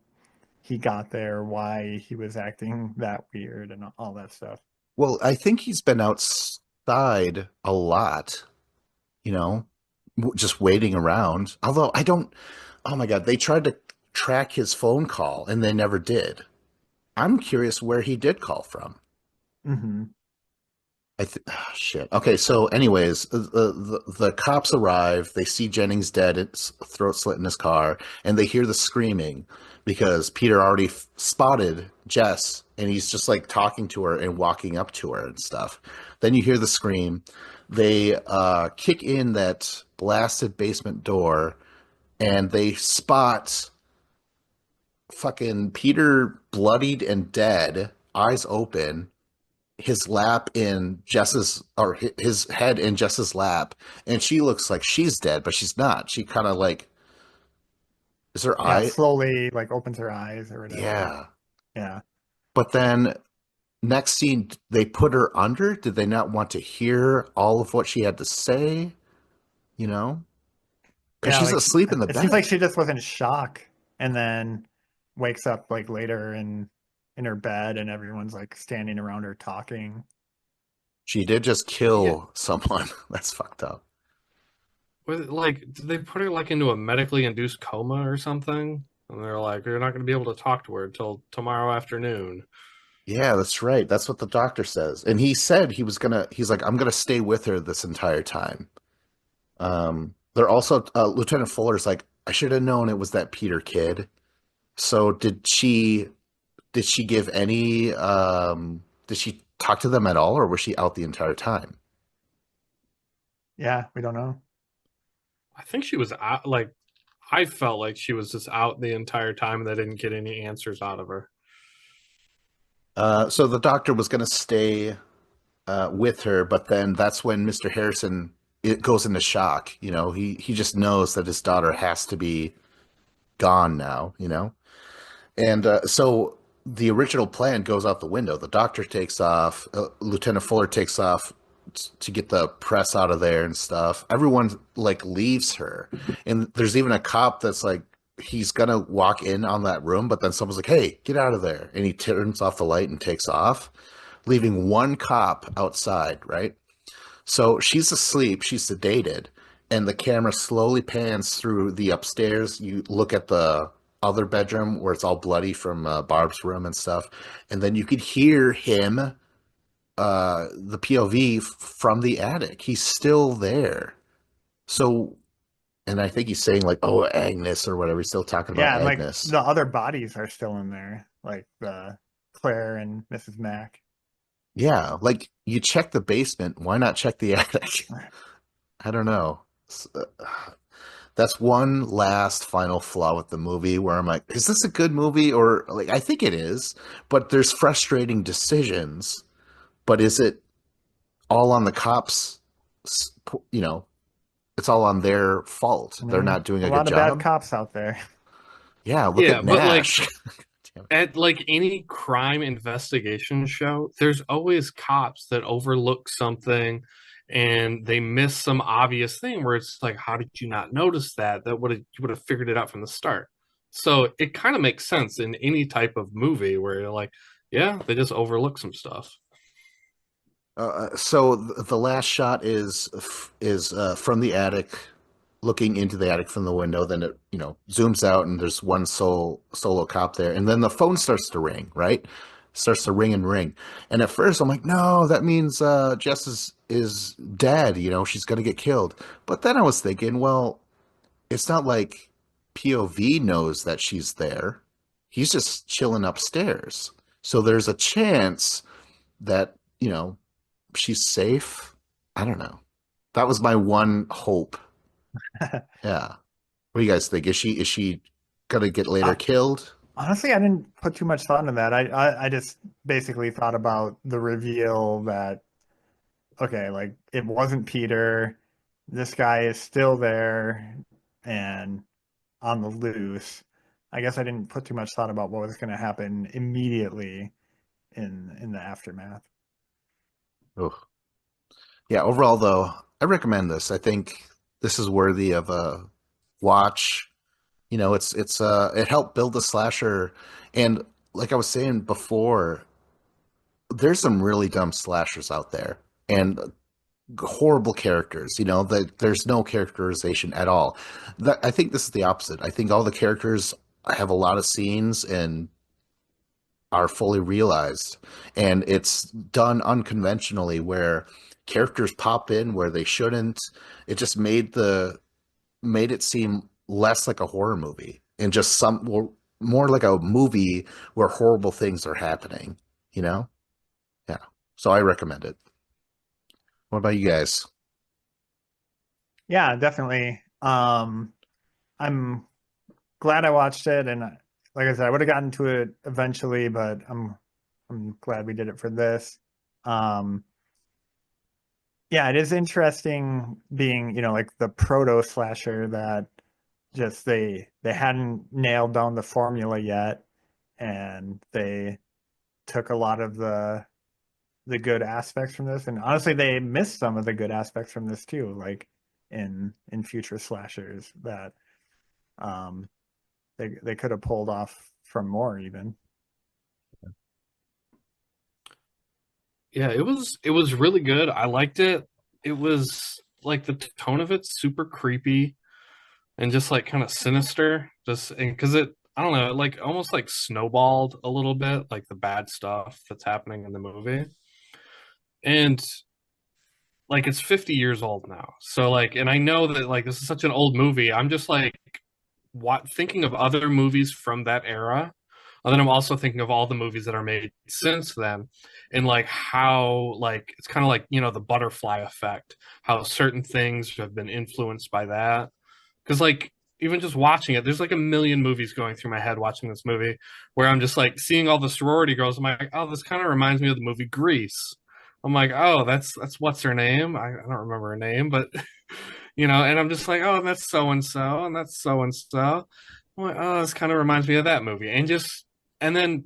he got there, why he was acting that weird and all that stuff. Well, I think he's been outside a lot, you know, just waiting around. Although I don't, oh my God, they tried to track his phone call and they never did. I'm curious where he did call from. Hmm. Shit. Okay, so anyways, the cops arrive. They see Jennings dead, it's throat slit in his car, and they hear the screaming because Peter already spotted Jess, and he's just like talking to her and walking up to her and stuff. Then you hear the scream. They kick in that blasted basement door, and they spot fucking Peter bloodied and dead, eyes open, his lap in Jess's or his head in Jess's lap, and she looks like she's dead, but she's not. She kind of like is her Yeah, eye? slowly like opens her eyes or whatever. Yeah. Yeah. But then next scene, they put her under. Did they not want to hear all of what she had to say? You know, because Yeah, she's like asleep in the it seems like bed. she just was in shock and then wakes up like later in her bed and everyone's like standing around her talking. She did just Yeah. kill someone. That's fucked up. Like, did they put her like into a medically induced coma or something? And they're like, you're not going to be able to talk to her until tomorrow afternoon. Yeah, that's right. That's what the doctor says. And he said he's like, I'm gonna stay with her this entire time. They're also Lieutenant Fuller's like, I should have known it was that Peter kid. So did she give any did she talk to them at all or was she out the entire time? Yeah, we don't know. I think she was out, like, I felt like she was just out the entire time and they didn't get any answers out of her. So the doctor was gonna stay with her, but then that's when Mr. Harrison it goes into shock. He just knows that his daughter has to be gone now. And so the original plan goes out the window. The doctor takes off, Lieutenant Fuller takes off to get the press out of there and stuff. Everyone like leaves her, and there's even a cop that's like he's gonna walk in on that room, but then someone's like, "Hey, get out of there!" And he turns off the light and takes off, leaving one cop outside. Right. So she's asleep, she's sedated, and the camera slowly pans through the upstairs. You look at the other bedroom where it's all bloody from Barb's room and stuff, and then you could hear him, the POV from the attic. He's still there. So, and I think he's saying like, "Oh, Agnes" or whatever. He's still talking about Yeah, and like Agnes. the other bodies are still in there, like the Claire and Mrs. Mack. Yeah, like you check the basement. Why not check the attic? I don't know. That's one last final flaw with the movie where I'm like, is this a good movie? Or like, I think it is, but there's frustrating decisions. But is it all on the cops? You know, it's all on their fault. I They're mean, not doing a a good lot of bad job. cops out there. Yeah, look Yeah, at but like Nash. Damn it. at like any crime investigation show, there's always cops that overlook something and they miss some obvious thing where it's like, how did you not notice that? That would have you would have figured it out from the start. So it kind of makes sense in any type of movie where you're like, yeah, they just overlook some stuff. So the last shot is from the attic, looking into the attic from the window. Then it zooms out, and there's one solo cop there, and then the phone starts to ring. Right, starts to ring and ring. And at first, I'm like, no, that means Jess is dead. She's gonna get killed. But then I was thinking, well, it's not like POV knows that she's there. He's just chilling upstairs. So there's a chance that she's safe. I don't know. That was my one hope. Yeah. What do you guys think? Is she gonna get later I, killed? honestly, I didn't put too much thought into that. I just basically thought about the reveal that okay, like it wasn't Peter. This guy is still there and on the loose. I guess I didn't put too much thought about what was going to happen immediately in the aftermath. Oh. Yeah, overall though, I recommend this. I think this is worthy of a watch. It helped build the slasher, and like I was saying before, there's some really dumb slashers out there and horrible characters. That there's no characterization at all. I think this is the opposite. I think all the characters have a lot of scenes and are fully realized, and it's done unconventionally where characters pop in where they shouldn't. It just made it seem less like a horror movie and just more like a movie where horrible things are happening, you know? Yeah. So I recommend it. What about you guys? Yeah, definitely. I'm glad I watched it, and like I said, I would have gotten to it eventually, but I'm glad we did it for this. Um, yeah, it is interesting being, like the proto slasher that just they hadn't nailed down the formula yet, and they took a lot of the good aspects from this, and honestly, they missed some of the good aspects from this too, like in future slashers that um they could have pulled off from more even. Yeah, it was really good. I liked it. It was like the tone of it's super creepy and just like kind of sinister. Just because it, I don't know, like almost like snowballed a little bit, like the bad stuff that's happening in the movie. And like it's 50 years old now. So like, and I know that like this is such an old movie. I'm just like what thinking of other movies from that era. And then I'm also thinking of all the movies that are made since then and like how like it's kind of like, the butterfly effect, how certain things have been influenced by that. Because like even just watching it, there's like a million movies going through my head watching this movie where I'm just like seeing all the sorority girls. I'm like, oh, this kind of reminds me of the movie Grease. I'm like, oh, that's what's her name? I don't remember her name, but and I'm just like, oh, that's so and so, and that's so and so. I'm like, oh, this kind of reminds me of that movie, and then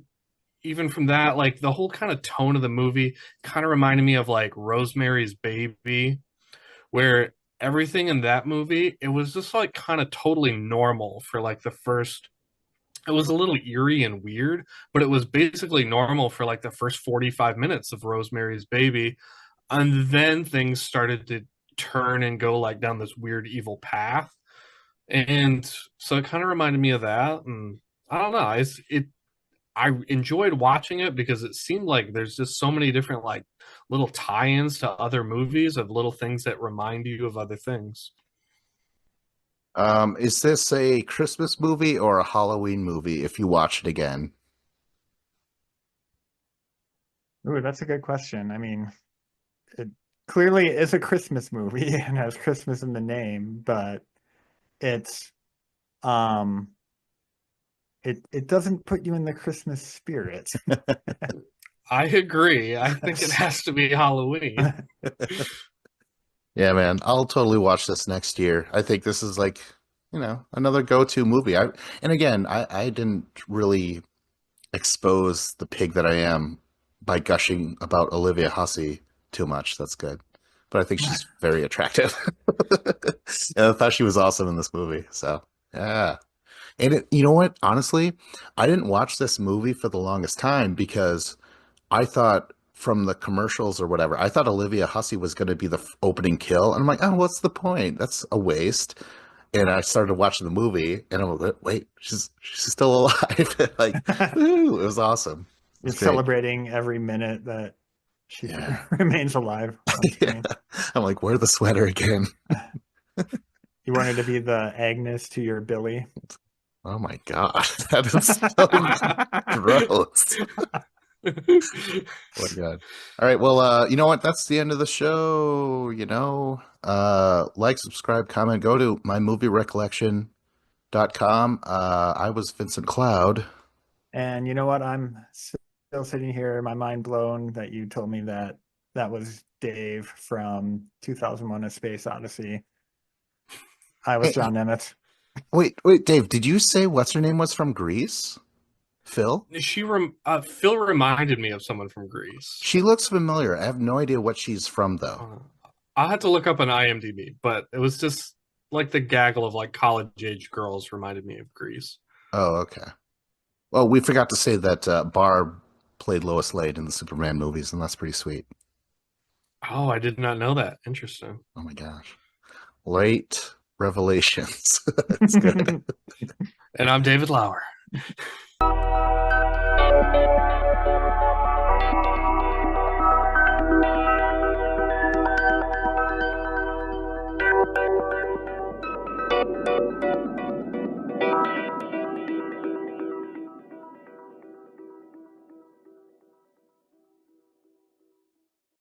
even from that, like the whole kind of tone of the movie kind of reminded me of like Rosemary's Baby, where everything in that movie, it was just like kind of totally normal for like the first, it was a little eerie and weird, but it was basically normal for like the first 45 minutes of Rosemary's Baby. And then things started to turn and go like down this weird evil path. And so it kind of reminded me of that. And I don't know, I enjoyed watching it because it seemed like there's just so many different like little tie-ins to other movies of little things that remind you of other things. Is this a Christmas movie or a Halloween movie if you watch it again? Ooh, that's a good question. I mean, it clearly is a Christmas movie and has Christmas in the name, but it's um it doesn't put you in the Christmas spirit. I agree. I think it has to be Halloween. Yeah, man, I'll totally watch this next year. I think this is like, another go-to movie. And again, I didn't really expose the pig that I am by gushing about Olivia Hussey too much. That's good. But I think she's very attractive. And I thought she was awesome in this movie. So, yeah. And you know what? Honestly, I didn't watch this movie for the longest time because I thought from the commercials or whatever, I thought Olivia Hussey was going to be the opening kill. And I'm like, oh, what's the point? That's a waste. And I started watching the movie and I'm like, wait, she's still alive. Like, woo, it was awesome. It You're was great. celebrating every minute that she Yeah. remains alive on Yeah. screen. I'm like, wear the sweater again. You wanted to be the Agnes to your Billy. Oh my God. That is so gross. Oh my God. All right. Well, you know what? That's the end of the show. Like, subscribe, comment, go to mymovierecollection.com. I was Vincent Cloud. And you know what? I'm still sitting here, my mind blown that you told me that that was Dave from 2001: A Space Odyssey. I was Hey, John Emmett. wait, Dave, did you say what's her name was from Greece? Phil? Phil reminded me of someone from Greece. She looks familiar. I have no idea what she's from, though. Uh, I'll have to look up on IMDb, but it was just like the gaggle of like college age girls reminded me of Greece. Oh, okay. Well, we forgot to say that Barb played Lois Lane in the Superman movies, and that's pretty sweet. Oh, I did not know that. Interesting. Oh my gosh. Late revelations. That's good. And I'm David Lauer.